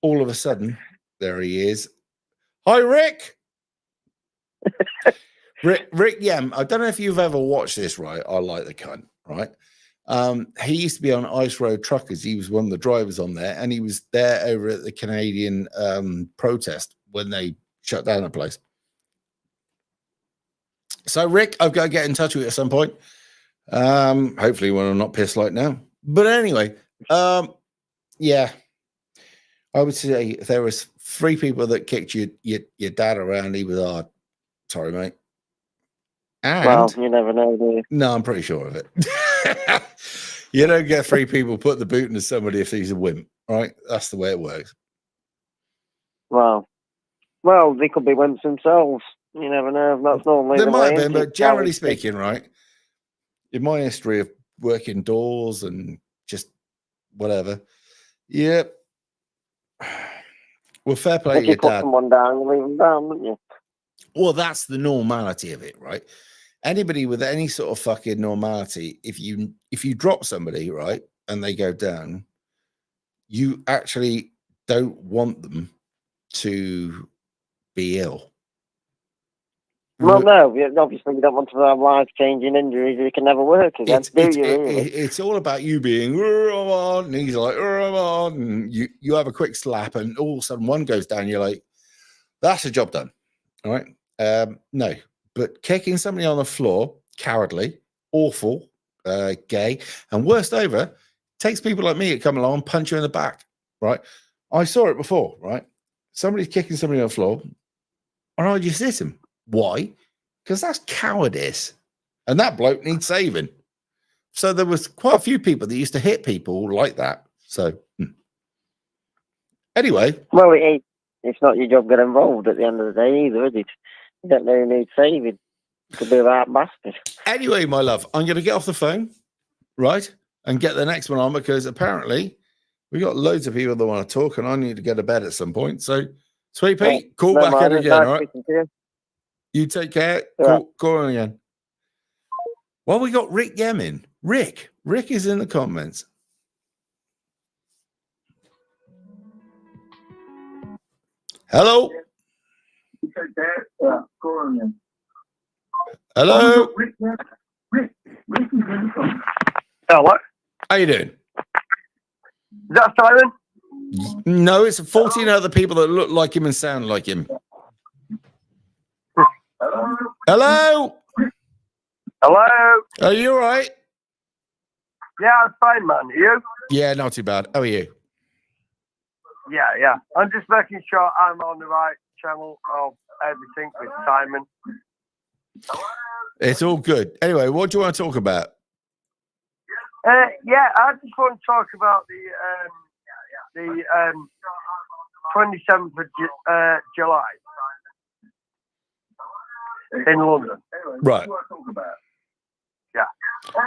D: All of a sudden, there he is. Hi, Rick. Rick Yem. I don't know if you've ever watched this, right? I like the cunt, right? He used to be on Ice Road Truckers. He was one of the drivers on there, and he was there over at the Canadian protest when they shut down the place. So, Rick, I've got to get in touch with you at some point. Hopefully when I'm not pissed like now. But anyway, yeah, I would say if there was 3 people that kicked your dad around, he was hard. Sorry, mate. And
F: well, you never know, do you?
D: No, I'm pretty sure of it. You don't get 3 people put the boot into somebody if he's a wimp, right? That's the way it works.
F: Well, they could be wimps themselves. You never know. That's normally
D: there
F: the
D: might
F: way,
D: have been, but generally speaking, right? In my history of working doors and just whatever, yep. Well, fair play to your
F: put
D: dad.
F: Someone down, you leave them down, wouldn't you?
D: Well, that's the normality of it, right? Anybody with any sort of fucking normality, if you drop somebody, right, and they go down, you actually don't want them to be ill.
F: Well, no, obviously you don't want to have life-changing injuries you can never work again,
D: it's all about you being, and he's like, and you have a quick slap, and all of a sudden one goes down, you're like, that's a job done, all right? No, but kicking somebody on the floor, cowardly, awful, gay, and worst over, takes people like me that come along and punch you in the back, right? I saw it before, right? Somebody's kicking somebody on the floor, and I just hit him. Why? Because that's cowardice. And that bloke needs saving. So there was quite a few people that used to hit people like that. So Anyway.
F: Well, it's not your job to get involved at the end of the day either, is it? You don't know who needs saving. Could be that bastard.
D: Anyway, my love, I'm going to get off the phone, right, and get the next one on because apparently we got loads of people that want to talk, and I need to go to bed at some point. So, Sweet Pete, call back in again, all right? You take care. Call in again. Well, we got Rick Yemin. Rick is in the comments. Hello. Hello.
F: Hello.
D: How you doing?
F: Is that Simon?
D: No, it's 14 other people that look like him and sound like him. Hello.
F: Hello.
D: Are you all right?
F: Yeah, I'm fine, man. You?
D: Yeah, not too bad. How are you?
F: Yeah. I'm just making sure I'm on the right channel of everything with Simon.
D: It's all good. Anyway, what do you want to talk about?
F: Yeah, I just want to talk about the 27th of July in London.
D: Right.
F: Yeah.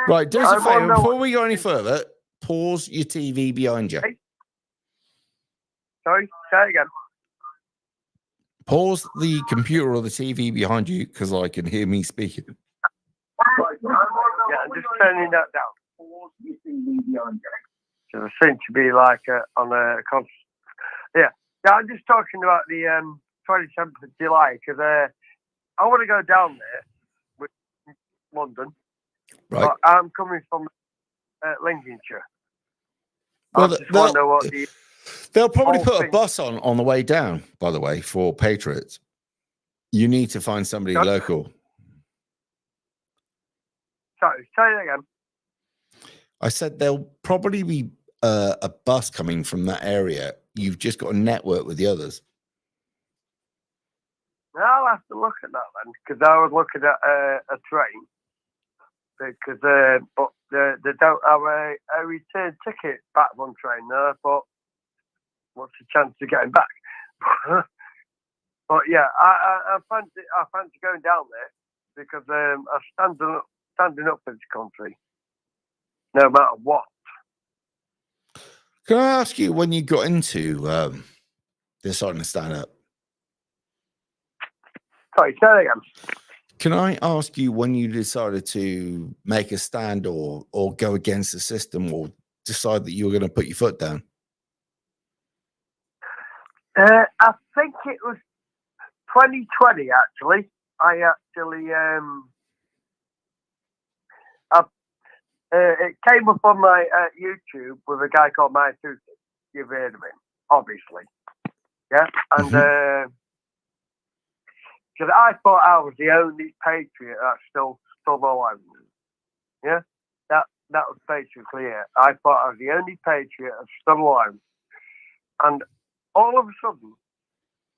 D: Right, do us a favour. Before we go any further, pause your TV behind you.
F: Sorry, say it again.
D: Pause the computer or the TV behind you because I can hear me speaking.
F: Yeah, I'm just turning that down. So it seems to be like on a concert. Yeah, I'm just talking about the 27th of July because I want to go down there with London.
D: Right.
F: But I'm coming from Lincolnshire.
D: Well,
F: I just want to know what
D: they'll probably put a bus on the way down, by the way, for Patriots. You need to find somebody local.
F: Sorry, say it again.
D: I said there'll probably be a bus coming from that area. You've just got to network with the others.
F: I'll have to look at that then, because I was looking at a train, because but they don't have a return ticket back on train there. But what's the chance of getting back? But yeah, I fancy going down there because I'm standing up for this country, no matter what.
D: Can I ask you when you got into deciding to stand up?
F: Sorry, say that again.
D: Can I ask you when you decided to make a stand or go against the system or decide that you were going to put your foot down?
F: I think it was 2020 actually. I actually it came up on my YouTube with a guy called My Tuesday. You've heard of him, obviously. Yeah, and because I thought I was the only patriot that still stood alive. Yeah, that was basically it. I thought I was the only patriot that stood alive, and all of a sudden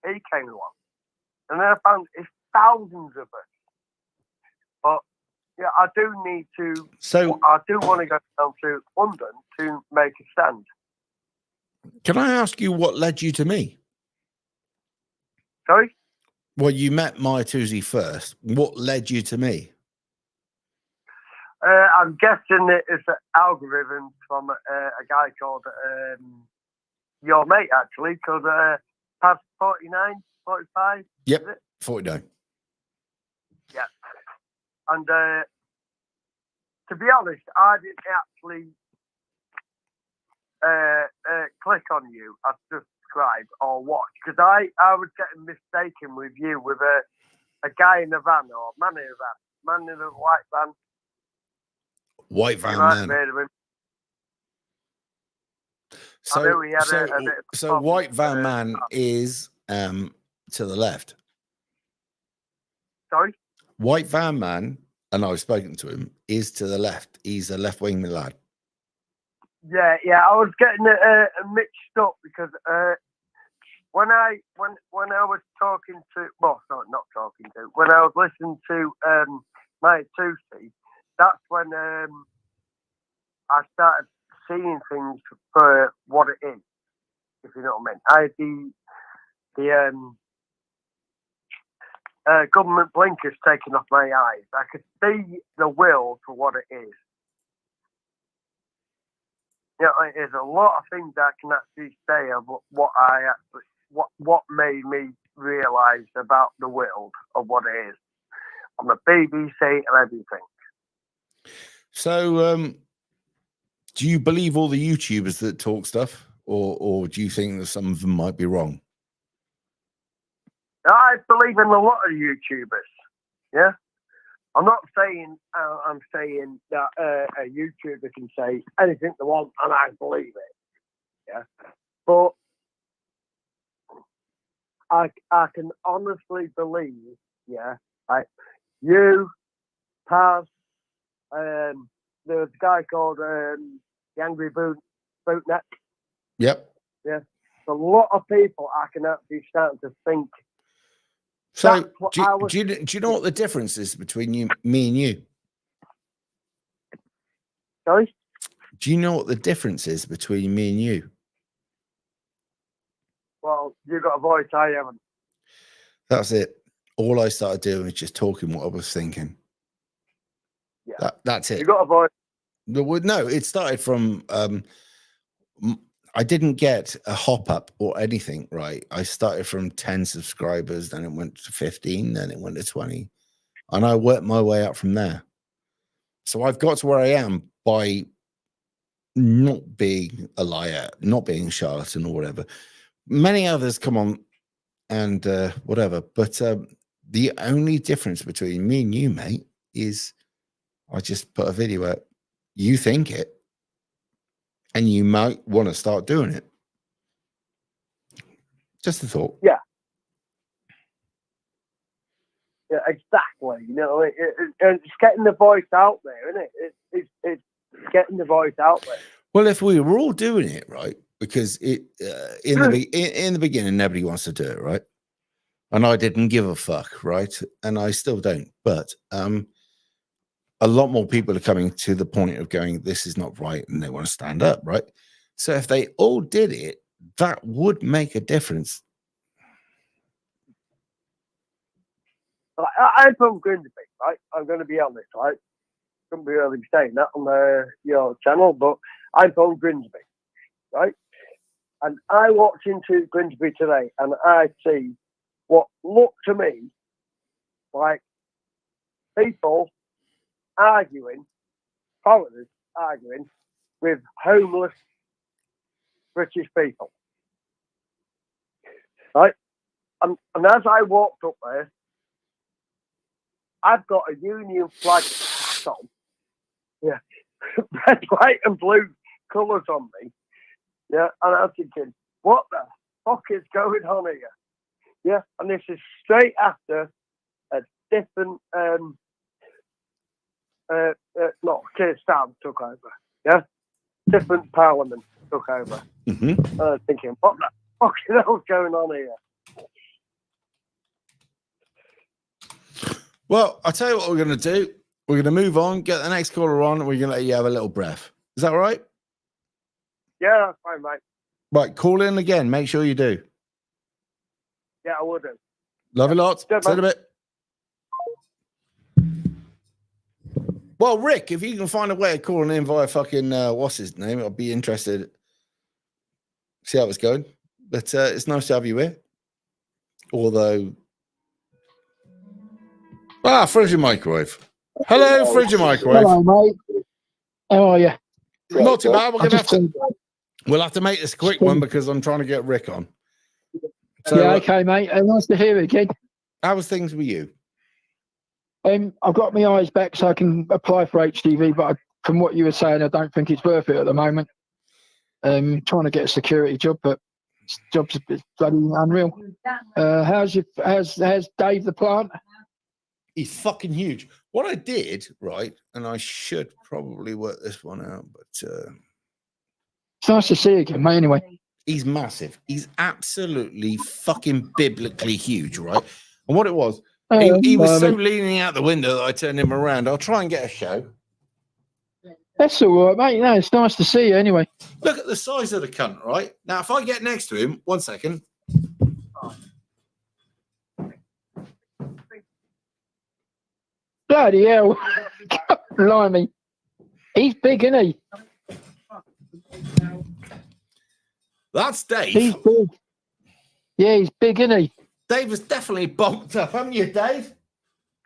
F: he came along, and then I found it's thousands of us. But yeah, I do need to.
D: So
F: I do want to go down to London to make a stand.
D: Can I ask you what led you to me?
F: Sorry?
D: Well, you met my Tuesday first. What led you to me?
F: I'm guessing it's an algorithm from a guy called your mate, actually, called past 49, 45.
D: Yep, 49.
F: Yeah. And to be honest, I didn't actually click on you as subscribe or watch because I was getting mistaken with you with a guy in a van or man in a van, man in a white van.
D: White van man. So white van man is to the left.
F: Sorry?
D: White van man, and I've spoken to him, is to the left. He's a left-wing lad.
F: Yeah, I was getting mixed up because when I was talking to, well, sorry, not talking to, when I was listening to my Tuesday, that's when I started seeing things for what it is. if you know what I mean. I had the government blinkers taken off my eyes. I could see the world for what it is. You know, there's a lot of things I can actually say of what made me realise about the world of what it is on the BBC and everything.
D: So, do you believe all the YouTubers that talk stuff, or do you think that some of them might be wrong?
F: I believe in a lot of YouTubers. Yeah, I'm not saying I'm saying that a YouTuber can say anything they want and I believe it. Yeah, but I can honestly believe. Yeah, like you, Paz, there's a guy called the Angry Bootneck.
D: Yep.
F: Yeah, a lot of people I can actually start to think.
D: So, do you know what the difference is between me and you?
F: Sorry?
D: Do you know what the difference is between me and you?
F: Well, you got a voice, I haven't.
D: That's it. All I started doing was just talking what I was thinking.
F: Yeah.
D: That's it.
F: You got a voice.
D: No, it started from I didn't get a hop up or anything, right? I started from 10 subscribers, then it went to 15, then it went to 20. And I worked my way up from there. So I've got to where I am by not being a liar, not being a charlatan or whatever. Many others come on and whatever. But the only difference between me and you, mate, is I just put a video out. You think it, and you might want to start doing it. Just a thought.
F: Yeah. Yeah, exactly. You know, it's getting the voice out there, isn't it? It's getting the voice out there.
D: Well, if we were all doing it, right, because in the beginning, nobody wants to do it, right? And I didn't give a fuck, right? And I still don't. But a lot more people are coming to the point of going, this is not right, and they want to stand up, right? So if they all did it, that would make a difference.
F: I'm from Grimsby, right? I'm going to be honest, right? Couldn't be really saying that on your channel, but I'm from Grimsby, right? And I walked into Grimsby today, and I see what looked to me like people arguing, foreigners arguing with homeless British people, right? And as I walked up there, I've got a Union flag hat on, yeah, red, white, and blue colours on me, yeah, and I'm thinking, what the fuck is going on here? Yeah, and this is straight after a different, Keir Starmer took over, yeah, different parliament took over.
D: Mm-hmm.
F: And I was thinking, what the fuck is going on here?
D: Well, I'll tell you what we're going to do. We're going to move on, get the next caller on, and we're going to let you have a little breath. Is that all right?
F: Yeah, that's fine, mate.
D: Right, call in again. Make sure you do.
F: Yeah, I will do.
D: Love you lots. See you in a bit. Well, Rick, if you can find a way of calling in via fucking, what's his name, I'll be interested. See how it's going. But it's nice to have you here. Although... fridge and microwave. Hello, fridge and microwave.
G: Hello, mate. How are you?
D: Not too bad. We'll have to make this a quick one because I'm trying to get Rick on. So,
G: yeah, okay, mate. Nice to hear it again.
D: How was things with you?
G: I've got my eyes back so I can apply for HTV, but from what you were saying, I don't think it's worth it at the moment. Trying to get a security job, but this job's bloody unreal. How's Dave the plant?
D: He's fucking huge. What I did, right, and I should probably work this one out, but
G: it's nice to see you again, mate. Anyway,
D: he's massive. He's absolutely fucking biblically huge, right? And what it was, he was so leaning out the window that I turned him around. I'll try and get a show.
G: That's all right, mate. No, it's nice to see you anyway.
D: Look at the size of the cunt, right? Now, if I get next to him, 1 second.
G: Bloody hell. Blimey. He's big, isn't he?
D: That's Dave.
G: He's big. Yeah, he's big, isn't he?
D: Dave has definitely bulked up, haven't you, Dave?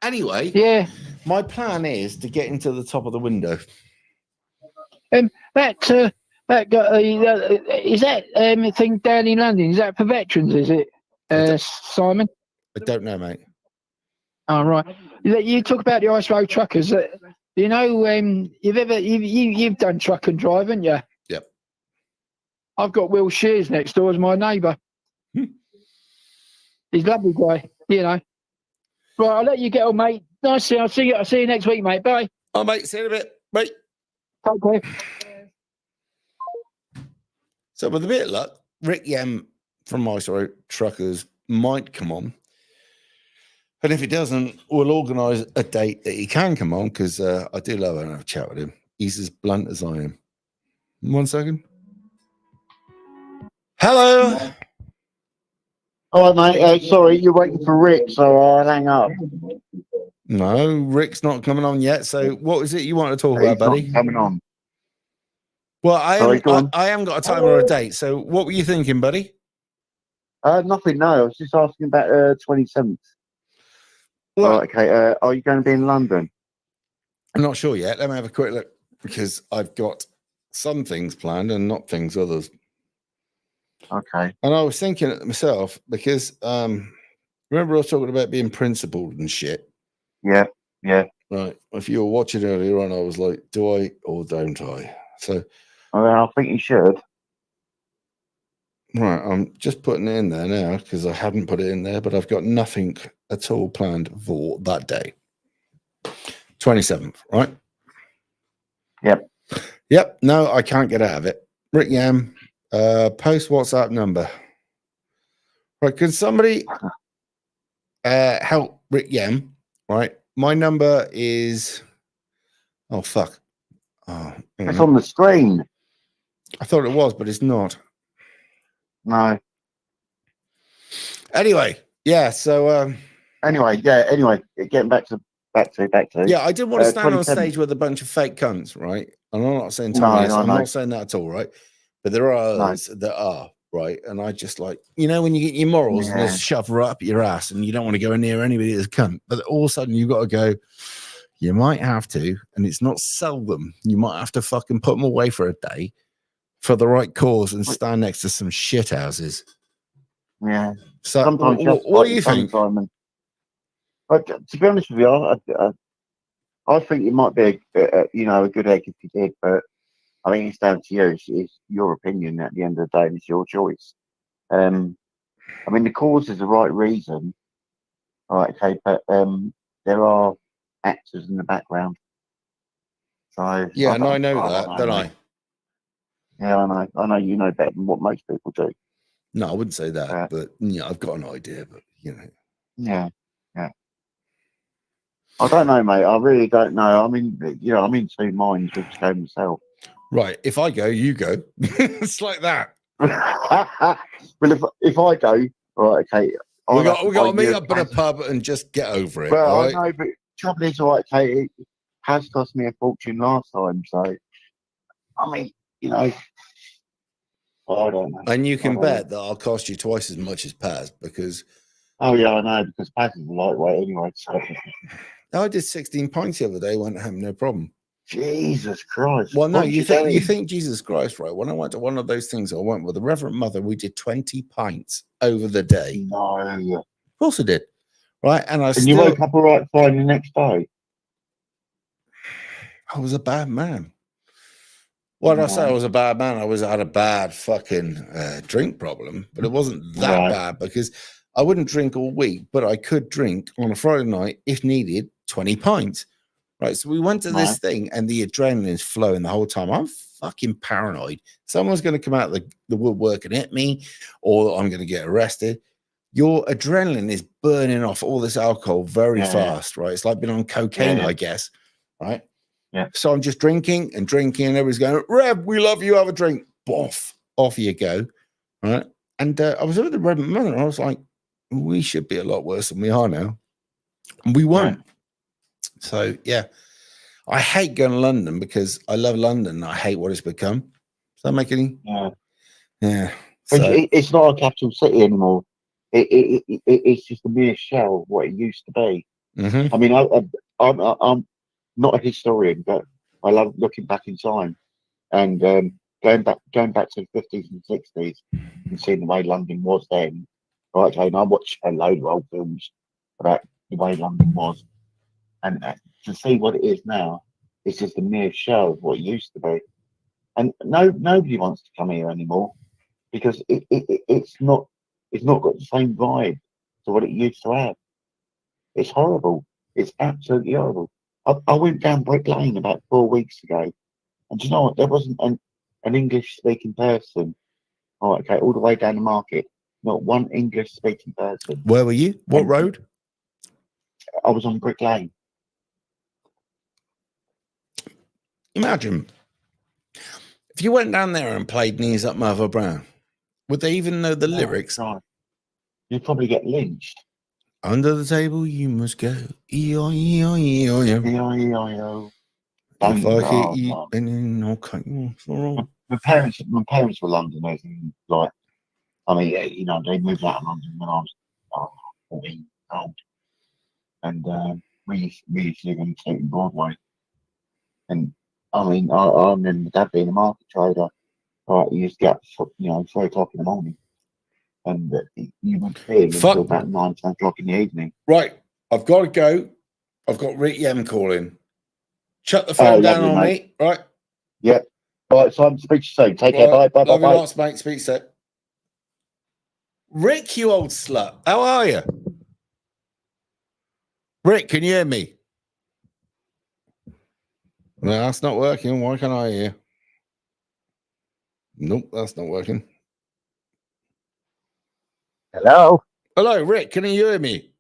D: Anyway,
G: Yeah.
D: my plan is to get into the top of the window.
G: That guy, is that thing down in London? Is that for veterans? Is it, Simon?
D: I don't know, mate.
G: Oh, right. You talk about the ice road truckers. You know, you've done truck and drive, haven't you?
D: Yep.
G: I've got Will Shears next door as my neighbour. He's a lovely guy, you know. Right, I'll let you get on, mate. Nice to see you. I'll see you next week, mate. Bye.
D: Oh, mate, see you in a bit. Bye.
G: Take care.
D: So with a bit of luck, Rick Yam from Ice Road Truckers might come on. And if he doesn't, we'll organise a date that he can come on, because I do love having a chat with him. He's as blunt as I am. 1 second. Hello.
H: All right, mate. Sorry, you're waiting for Rick, so I'll hang up.
D: No, Rick's not coming on yet. So what is it you want to talk about, buddy?
H: Not coming on.
D: Well,
H: Sorry, go on.
D: I haven't got a time or a date. So what were you thinking, buddy?
H: Nothing. No, I was just asking about 27th.
D: Well,
H: All right, okay. Are you going to be in London?
D: I'm not sure yet. Let me have a quick look, because I've got some things planned and not things others.
H: Okay.
D: And I was thinking it myself, because remember I was talking about being principled and shit.
H: Yeah.
D: Right. If you were watching earlier on, I was like, do I or don't I? So
H: I think you should.
D: right, I'm just putting it in there now, because I hadn't put it in there, but I've got nothing at all planned for that day. 27th, right? Yep. No, I can't get out of it. Rick Yam, post WhatsApp number. Right, can somebody help Rick Yam? Right, my number is. Oh fuck! Oh,
H: It's on the screen.
D: I thought it was, but it's not.
H: No.
D: Anyway, yeah. So
H: Anyway, getting back to.
D: yeah, I didn't want to stand on
H: 27th.
D: stage with a bunch of fake cunts, right? And I'm not saying
H: No,
D: Tommy is,
H: no,
D: I'm
H: no.
D: not saying that at all, right? But there are others that are, right? And I just like, you know, when you get your morals and just shove right up your ass and you don't want to go near anybody that's a cunt, but all of a sudden you've got to go, you might have to, and it's not seldom, you might have to fucking put them away for a day for the right cause and stand next to some shit houses.
H: Yeah.
D: So
H: Sometimes
D: what do you think?
H: Simon. But to be honest with you, I think it might be a good egg if you did, but I mean it's down to you. It's your opinion at the end of the day, and it's your choice. I mean the cause is the right reason, all right? Okay, but there are actors in the background. So
D: Yeah, and I know that, don't I?
H: Yeah, I know. You know better than what most people do.
D: No, I wouldn't say that, but yeah, I've got an idea. But you know,
H: yeah. I don't know, mate. I really don't know. I mean, I'm in two minds with to go myself.
D: Right. If I go, you go. It's like that.
H: Well, if I go, right, okay.
D: We got to meet up in a pub and just get over it.
H: Well,
D: right?
H: I know, but trouble is, right, okay, it has cost me a fortune last time. So, I mean, I don't know.
D: And you can bet that I'll cost you twice as much as Paz, because.
H: Oh yeah, I know, because Paz is a lightweight anyway. So.
D: I did 16 pints the other day, went home, no problem.
H: Jesus Christ.
D: Well, no, you think Jesus Christ, right? When I went to one of those things, I went with the Reverend Mother, we did 20 pints over the day.
H: No.
D: Of course I did. Right. And
H: you woke up all right fine the next day.
D: I was a bad man. What did I say? I was a bad man. I had a bad fucking drink problem, but it wasn't that bad, because I wouldn't drink all week, but I could drink on a Friday night, if needed, 20 pints. Right. So we went to this thing and the adrenaline's flowing the whole time. I'm fucking paranoid. Someone's going to come out the woodwork and hit me, or I'm going to get arrested. Your adrenaline is burning off all this alcohol very fast, right? It's like being on cocaine, I guess. Right.
H: Yeah.
D: So I'm just drinking, and everybody's going, Rev, we love you, have a drink. Boff, off you go. Right. And I was over the Red Mother, and I was like, we should be a lot worse than we are now. And we won't. Yeah. So, yeah. I hate going to London because I love London. I hate what it's become. Does that make any?
H: Yeah.
D: Yeah.
H: So,
D: So,
H: it's not a capital city anymore. It's just a mere shell of what it used to be.
D: mm-hmm.
H: I mean, I'm not a historian, but I love looking back in time and going back to the 50s and 60s and seeing the way London was then. Right, and I watched a load of old films about the way London was, and to see what it is now, it's just a mere shell of what it used to be. And nobody wants to come here anymore because it's not got the same vibe to what it used to have. It's horrible. It's absolutely horrible. I went down Brick Lane about 4 weeks ago, and do you know what? There wasn't an English-speaking person. Oh, okay, all the way down the market, not one English-speaking person.
D: Where were you? What road?
H: I was on Brick Lane.
D: Imagine if you went down there and played Knees Up Mother Brown, would they even know the lyrics?
H: God. You'd probably get lynched.
D: Under the table you must go. E-I-E-I-E-I-O.
H: E-I-E-I-O.
D: If I hit you, and I'll cut you off for all.
H: My parents were Londoners, and like, I mean, you know, they moved out of London when I was 14 years old, and we used to live on Tooting Broadway, and I mean, I remember Dad being a market trader. Right, you used to get up, 3 o'clock in the morning, and you would feel until about 9, 10 o'clock in the evening.
D: Right, I've got to go. I've got Rick Yem calling. Shut the phone down on me, right?
H: Yeah. All right, so I'm speak to you soon. Take care. Bye. Bye.
D: Love
H: Bye.
D: you lots, mate. Speak soon. Rick, you old slut. How are you? Rick, can you hear me? No, that's not working. Why can't I hear? Nope, that's not working.
H: Hello?
D: Hello, Rick. Can you hear me?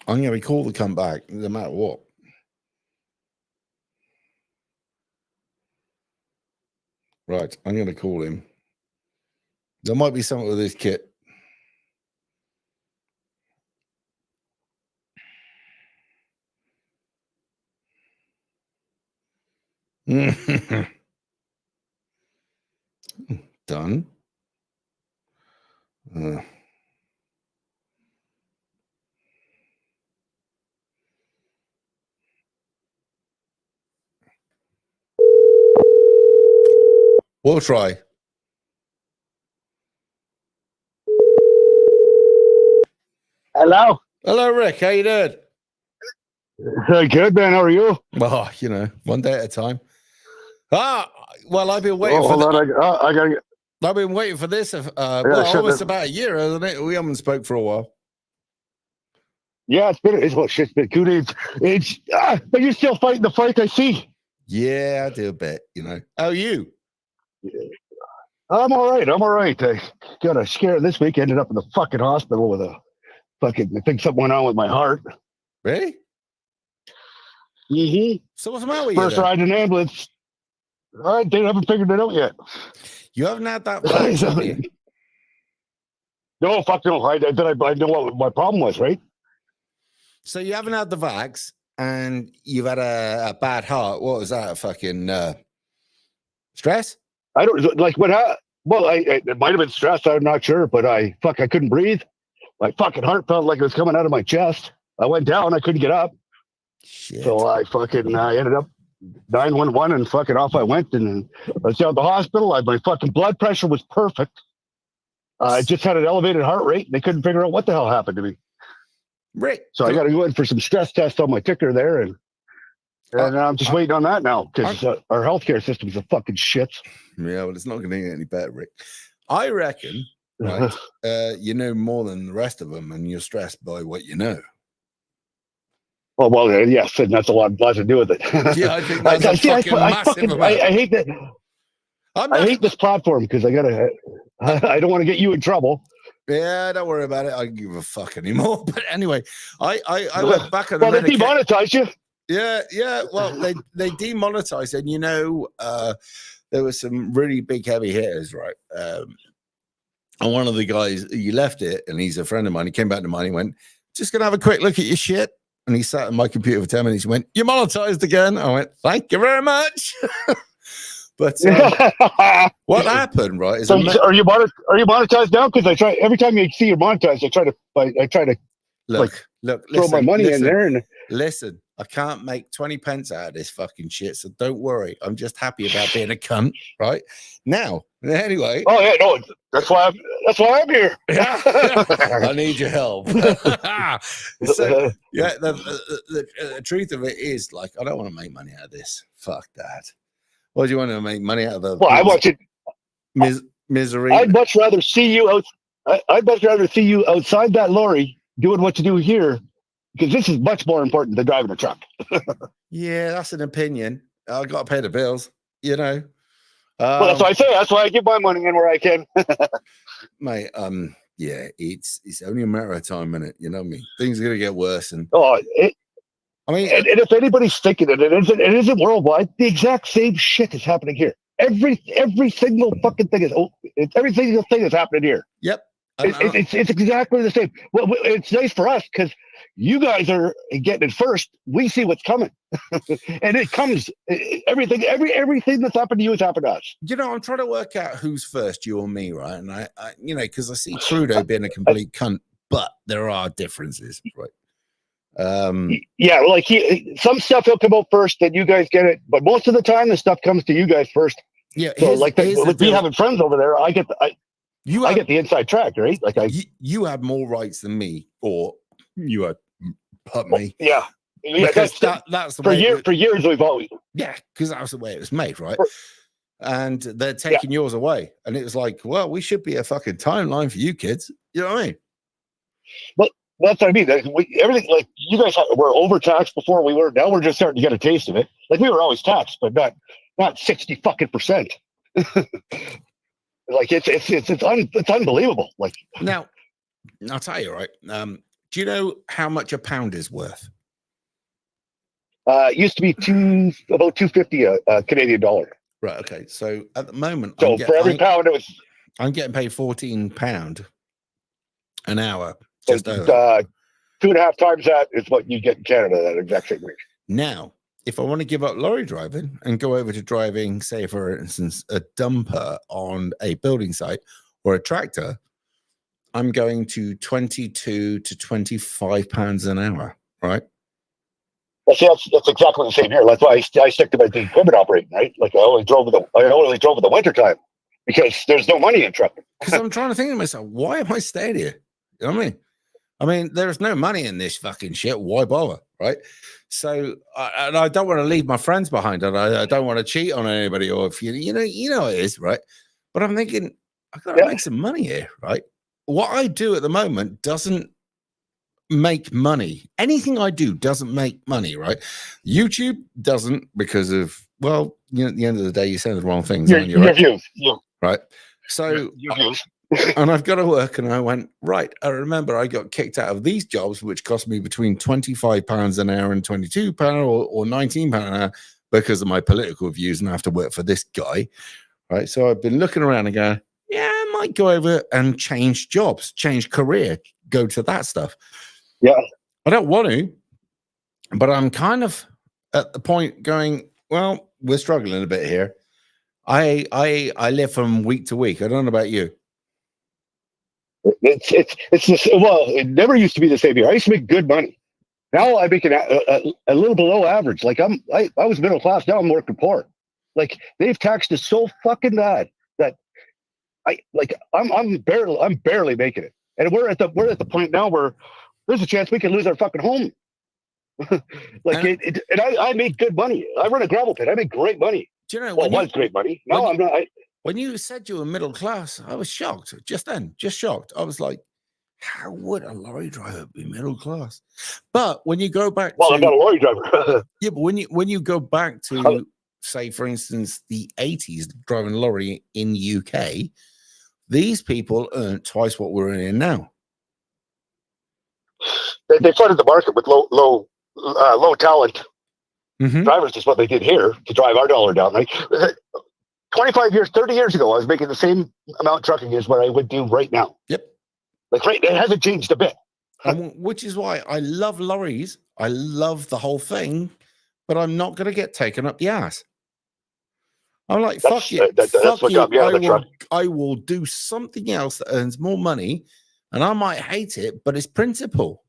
D: I'm going to be called to come back, no matter what. Right, I'm going to call him. There might be something with this kit. Done. We'll try.
I: Hello.
D: Hello, Rick. How you doing?
I: Good, man. How are you?
D: Oh, one day at a time. Well, I've been waiting for
I: hold on. I gotta get...
D: I've been waiting for this. Almost about a year, hasn't it? We haven't spoke for a while.
I: Yeah, it's been 2 days. But you're still fighting the fight, I see.
D: Yeah, I do a bit, How are you?
I: Yeah. I'm all right. I got a scare this week. Ended up in the fucking hospital with I think something went on with my heart.
D: Really?
I: Mm-hmm.
D: So what's the matter with you?
I: First ride in an ambulance. All right, they haven't figured it out yet.
D: You haven't had that vax, have you?
I: No, fuck no. I know what my problem was, right?
D: So you haven't had the vax, and you've had a bad heart. What was that? Fucking stress?
I: I don't like what. Well, it might have been stress. I'm not sure, but I couldn't breathe. My fucking heart felt like it was coming out of my chest. I went down. I couldn't get up.
D: Shit.
I: So I ended up 911 and fucking off I went. And I was down at the hospital. My fucking blood pressure was perfect. I just had an elevated heart rate. And they couldn't figure out what the hell happened to me.
D: Rick.
I: So I got to go in for some stress tests on my ticker there. And I'm just waiting on that now because our healthcare system's a fucking shit.
D: Yeah, well, it's not going to get any better, Rick. I reckon, right, you know more than the rest of them, and you're stressed by what you know.
I: Well, yes, and that's a lot to do with it.
D: Yeah, I think that's massive amount.
I: I hate that. I hate this platform because I don't want to get you in trouble.
D: Yeah, don't worry about it. I don't give a fuck anymore. But anyway, I went back on the
I: Well, they demonetized you.
D: Yeah. Well, they demonetized, and there were some really big heavy hitters, right? And one of the guys, he left it, and he's a friend of mine. He came back to mine. He went, "Just gonna have a quick look at your shit." And he sat on my computer for 10 minutes. He went, "You're monetized again." I went, "Thank you very much." But what happened, right? Is
I: so are you monetized now? Because I try every time you see you're monetized, I try to
D: look,
I: throw my money in there. And
D: listen, I can't make 20 pence out of this fucking shit, so don't worry. I'm just happy about being a cunt, right? Now, anyway.
I: Oh yeah, no, that's why I'm here.
D: I need your help. So yeah, the truth of it is, like, I don't want to make money out of this. Fuck that. What do you want to make money out of the?
I: Well, I want you
D: misery.
I: I'd much rather see you out. I'd much rather see you outside that lorry doing what you do here, because this is much more important than driving a truck.
D: Yeah, that's an opinion. I got to pay the bills,
I: Well, that's why I say. That's why I give my money in where I can.
D: Mate, yeah, it's only a matter of time, innit? You know what I mean? Things are gonna get worse, and
I: I mean, and if anybody's thinking it isn't worldwide. The exact same shit is happening here. Every single fucking thing every single thing is happening here.
D: Yep,
I: it's exactly the same. Well, it's nice for us because you guys are getting it first. We see what's coming, and it comes. Everything that's happened to you has happened to us.
D: You know, I'm trying to work out who's first, you or me, right? And I because I see Trudeau being a complete cunt, but there are differences, right?
I: Yeah, like some stuff he'll come out first, then you guys get it, but most of the time the stuff comes to you guys first.
D: Yeah,
I: so like with me having friends over there, I get the inside track, right? Like
D: you have more rights than me, or you had me.
I: Yeah,
D: because that's the way
I: for years we've always
D: because that was the way it was made, right? And they're taking yours away, and it was like, well, we should be a fucking timeline for you kids. You know what I mean?
I: But that's what I mean. Everything, like, you guys were overtaxed before we were. Now we're just starting to get a taste of it. Like, we were always taxed, but not 60 fucking %. Like it's unbelievable. Like,
D: now, I'll tell you, right? Do you know how much a pound is worth?
I: It used to be about $2.50 Canadian dollar.
D: Right. Okay. So at the moment,
I: for every pound,
D: I'm getting paid £14 an hour.
I: Just 2.5 times that is what you get in Canada, that exact same wage.
D: Now, if I want to give up lorry driving and go over to driving, say, for instance, a dumper on a building site or a tractor, I'm going to 22 to 25 pounds an hour, right?
I: That's exactly the same here. That's why I stick to the equipment operating, right? Like I only drove in the winter time because there's no money in trucking.
D: Because I'm trying to think to myself, why am I staying here? You know what I mean? I mean, there's no money in this fucking shit. Why bother, right? So, and I don't want to leave my friends behind, and I don't want to cheat on anybody, or if you know it is, right? But I'm thinking, I've got to make some money here, right? What I do at the moment doesn't make money. Anything I do doesn't make money, right? YouTube doesn't, because of, well, at the end of the day, you say the wrong things, aren't you? Right?
I: Views,
D: right? So,
I: your views.
D: And I've got to work, and I went, right, I remember I got kicked out of these jobs, which cost me between £25 an hour and £22 or £19 an hour because of my political views, and I have to work for this guy, right? So I've been looking around and going, yeah, I might go over and change jobs, change career, go to that stuff.
I: Yeah.
D: I don't want to, but I'm kind of at the point going, well, we're struggling a bit here. I live from week to week. I don't know about you.
I: It's just, well, it never used to be the same here. I used to make good money. Now I make a little below average. Like I was middle class. Now I'm working poor. Like they've taxed us so fucking bad that I'm barely making it. And we're at the point now where there's a chance we can lose our fucking home. I make good money. I run a gravel pit. I make great money.
D: Do you know?
I: Well, it was great money. No, I'm not.
D: When you said you were middle class, I was shocked. Just shocked. I was like, how would a lorry driver be middle class? But when you go back,
I: I'm not a lorry driver.
D: Yeah, but when you go back to, say, for instance, the 80s, driving a lorry in UK These people earn twice what we're earning now.
I: They flooded the market with low talent
D: Mm-hmm.
I: drivers. Is what they did here to drive our dollar down. Right, 25 years, 30 years ago, I was making the same amount trucking as what I would do right now.
D: Yep.
I: Like, right, it hasn't changed a bit.
D: Which is why I love lorries. I love the whole thing, but I'm not going to get taken up the ass. I'm like, fuck you.
I: That's what got me out of the truck.
D: I will do something else that earns more money, and I might hate it, but it's principle.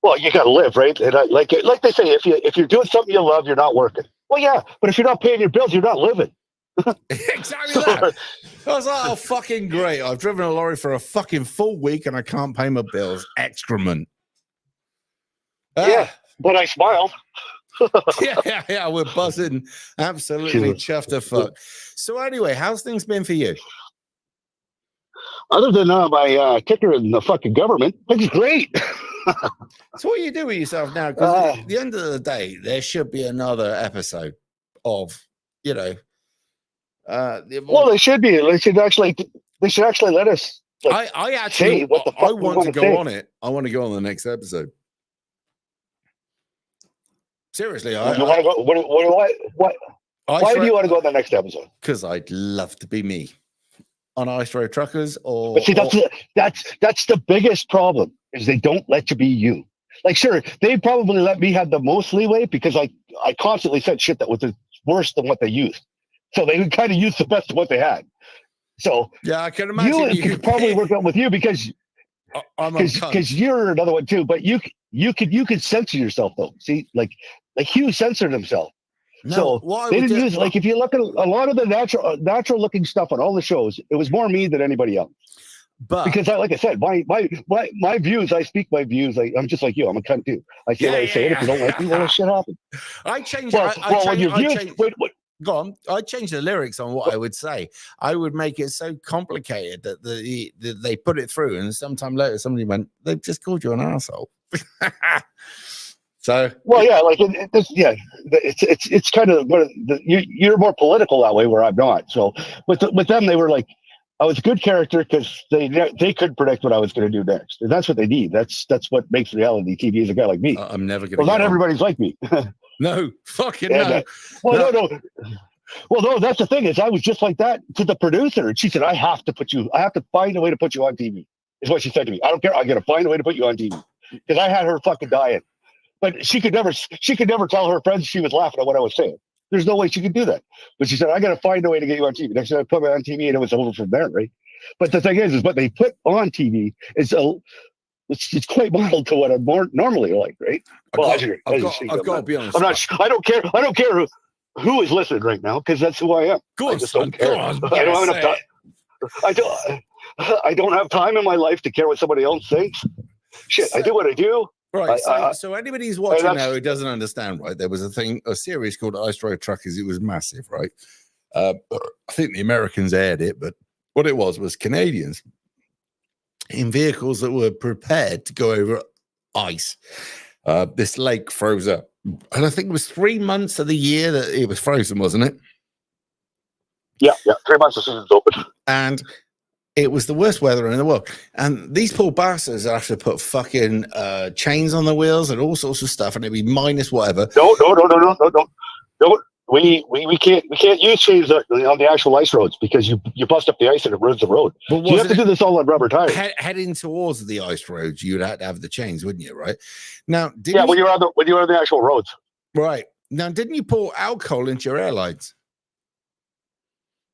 I: Well, you got to live, right? And like they say, if you're doing something you love, you're not working. Well, yeah, but if you're not paying your bills, you're not living.
D: Exactly that. I was like, oh, fucking great. I've driven a lorry for a fucking full week and I can't pay my bills. Excrement.
I: Yeah, but I smiled.
D: yeah, we're buzzing. Absolutely chuffed to fuck. So anyway, how's things been for you?
I: Other than my kicker in the fucking government, it's great.
D: So what do you do with yourself now? Because at the end of the day, there should be another episode of,
I: well, they should be. They should actually let us. Like,
D: I actually
I: say what the fuck
D: I want to go
I: say.
D: on it. I want to go on the next episode. Seriously,
I: you want to go? What? Why do you want to go on the next episode?
D: Because I'd love to be me on Ice Road Truckers.
I: But see, that's the biggest problem is they don't let you be you. Like, sure, they probably let me have the most leeway because I constantly said shit that was worse than what they used. So they would kind of use the best of what they had. So
D: yeah, I can imagine
I: you could probably work out with you because you're another one too. But you could censor yourself though. See, like Hugh censored himself.
D: No,
I: so they didn't use like if you look at a lot of the natural looking stuff on all the shows, it was more me than anybody else. But because like I said, my views, I speak my views. I'm just like you. I'm a cunt too. I say what I say. If you don't like me, well, shit happens.
D: I changed. Go on. I changed the lyrics on what I would say. I would make it so complicated that they put it through, and sometime later somebody went, "They've just called you an asshole." So
I: well, yeah, like it's kind of you're more political that way, where I'm not. So with them, they were like, I was a good character because they could predict what I was going to do next, and that's what they need. That's what makes reality TV is a guy like me.
D: I'm never going.
I: Well, not everybody's like me.
D: No, fucking no.
I: No. Well, no, that's the thing is I was just like that to the producer. And she said, I have to find a way to put you on TV, is what she said to me. I don't care. I got to find a way to put you on TV because I had her fucking dying. But she could never tell her friends she was laughing at what I was saying. There's no way she could do that. But she said, I got to find a way to get you on TV. Next time I put me on TV and it was over from there, right? But the thing is what they put on TV is it's quite mild to what I'm more normally like, right? I've
D: got to be honest.
I: I don't care who is listening right now because that's who I am. I just don't care. I don't have enough time. I don't have time in my life to care what somebody else thinks. Shit, I do what I do.
D: Right. So anybody who's watching now who doesn't understand, right? There was a series called Ice Road Truckers. It was massive, right? I think the Americans aired it, but what it was Canadians in vehicles that were prepared to go over ice. This lake froze up. And I think it was 3 months of the year that it was frozen, wasn't it?
I: Yeah. 3 months the season's open.
D: And it was the worst weather in the world. And these poor bastards have to put fucking chains on the wheels and all sorts of stuff, and it'd be minus whatever.
I: No. We can't use chains on the actual ice roads because you bust up the ice and it ruins the road. So you have to do this all on rubber tires.
D: Heading towards the ice roads, you'd have to have the chains, wouldn't you? Right now,
I: when you're on the actual roads.
D: Right now, didn't you pour alcohol into your airlines?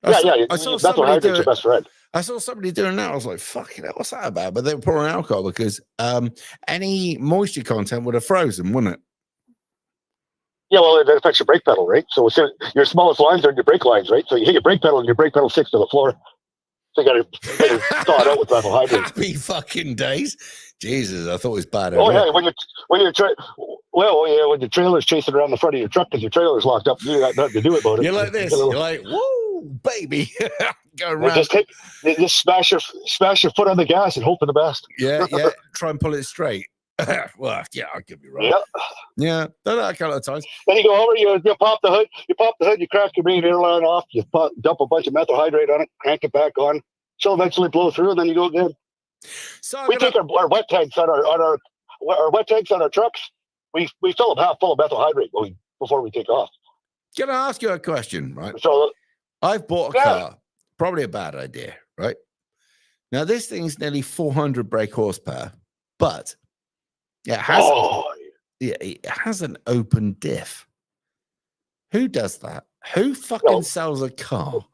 I: I saw that's what happens to your best friend.
D: I saw somebody doing that. I was like, "Fucking hell, what's that about?" But they were pouring alcohol because any moisture content would have frozen, wouldn't it?
I: Yeah, well, that affects your brake pedal, right? So your smallest lines are your brake lines, right? So you hit your brake pedal and your brake pedal sticks to the floor. So you got to thaw it out with methyl hydrate.
D: Happy fucking days. Jesus, I thought it was bad.
I: Oh, yeah, when the trailer's chasing around the front of your truck because your trailer's locked up, you got nothing to do about it.
D: You're like this. You're like, whoa, baby. Go around.
I: Just smash your foot on the gas and hope for the best.
D: Yeah. Try and pull it straight. Well, yeah, I'll give you right.
I: Yeah.
D: Yeah, done that a couple of times.
I: Then you go over, you pop the hood, you crack your main airline off, you dump a bunch of methyl hydrate on it, crank it back on, she'll eventually blow through, and then you go again.
D: So
I: We take our wet tanks on our wet tanks on our trucks. We fill them half full of methyl hydrate before we take off.
D: Can I ask you a question, right?
I: So
D: I've bought a car, probably a bad idea, right? Now, this thing's nearly 400 brake horsepower, but it has an open diff. Who does that? Who fucking sells a car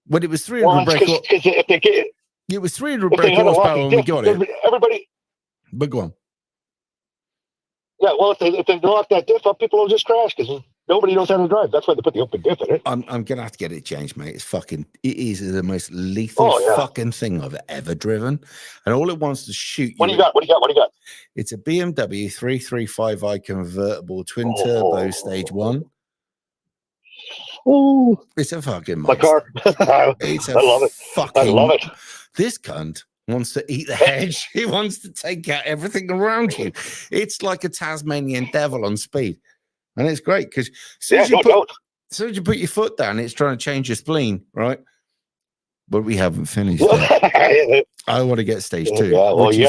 D: when it was 300 brake horsepower? It was 300 brake horsepower when we got it.
I: Everybody.
D: But go on.
I: Yeah, well, if they lock that diff up, people will just crash because nobody knows how to drive. That's why they put the open diff in it.
D: I'm gonna have to get it changed, mate. It is the most lethal fucking thing I've ever driven, and all it wants to shoot you.
I: What do you got? What do you got?
D: It's a BMW 335i convertible twin turbo stage 1.
I: Oh,
D: it's a fucking
I: my car.
D: I
I: love it. I love it.
D: This cunt wants to eat the hedge. He wants to take out everything around you. It's like a Tasmanian devil on speed. And it's great because as soon as you put your foot down, it's trying to change your spleen, right? But we haven't finished yet. I want to get stage 2.
I: Yeah, well, you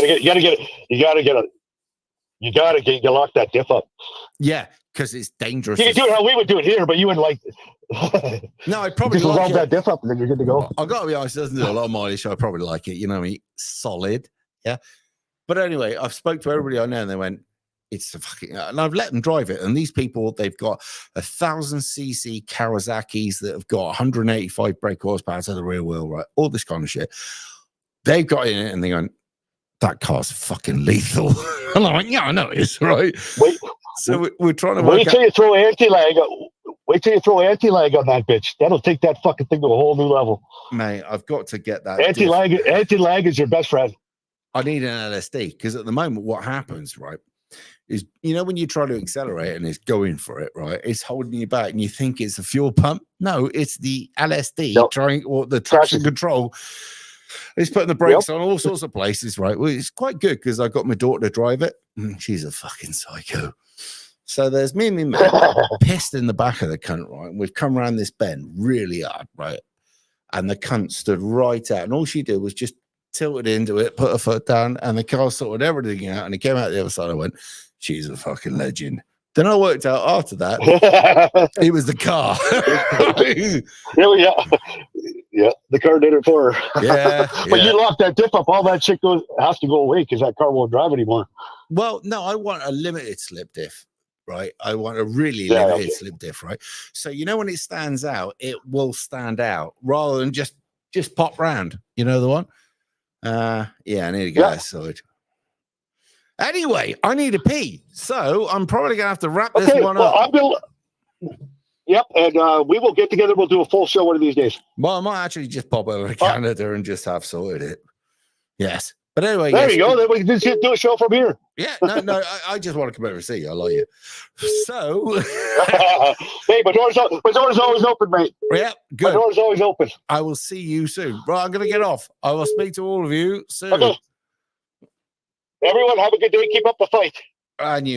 I: gotta lock that diff up.
D: Yeah, because it's dangerous.
I: You can do it how we would do it here, but you wouldn't like it.
D: No, I'd probably
I: just lock that diff up and then you're good to go.
D: I've got to be honest, it doesn't do a lot of mileage, so I probably like it. You know what I mean? Solid. Yeah. But anyway, I've spoke to everybody I know and they went, it's a fucking, and I've let them drive it. And these people, they've got 1,000cc Kawasaki's that have got 185 brake horsepower to the rear wheel, right? All this kind of shit. They've got in it and they're going, that car's fucking lethal. And I'm like, yeah, I know it is, right? So we're trying to
I: wait till you throw anti-lag. Wait till you throw anti-lag on that bitch. That'll take that fucking thing to a whole new level.
D: Mate, I've got to get that.
I: Anti-lag is your best friend.
D: I need an LSD because at the moment, what happens, right, is, you know, when you try to accelerate and it's going for it, right, it's holding you back and you think it's a fuel pump. No, it's the LSD or the traction control. It's putting the brakes on all sorts of places, right? Well, it's quite good because I got my daughter to drive it. She's a fucking psycho. So there's me and me mate pissed in the back of the cunt, right? And we've come around this bend really hard, right? And the cunt stood right out. And all she did was just tilted into it, put her foot down, and the car sorted everything out. And it came out the other side. I went, she's a fucking legend. Then I worked out after that, it was the car.
I: Yeah, the car did it for her.
D: Yeah.
I: But you lock that diff up, all that shit has to go away because that car won't drive anymore.
D: Well, no, I want a limited slip diff, right? I want a really limited slip diff, right? So, you know, when it stands out, it will stand out rather than just pop round. You know the one? Yeah, I need to get that sorted. Anyway, I need a pee, so I'm probably gonna have to wrap this one up.
I: Yep, and we will get together. We'll do a full show one of these days.
D: Well, I might actually just pop over to Canada and just have sorted it. Yes, but anyway,
I: there you go. Then we can just do a show from here.
D: Yeah, no, I just want to come over and see you. I like you. So,
I: hey, my door's always open, mate.
D: Yeah, good.
I: My door's always open.
D: I will see you soon. Right, I'm gonna get off. I will speak to all of you soon.
I: Okay. Everyone, have a good day. Keep up the fight.
D: And you.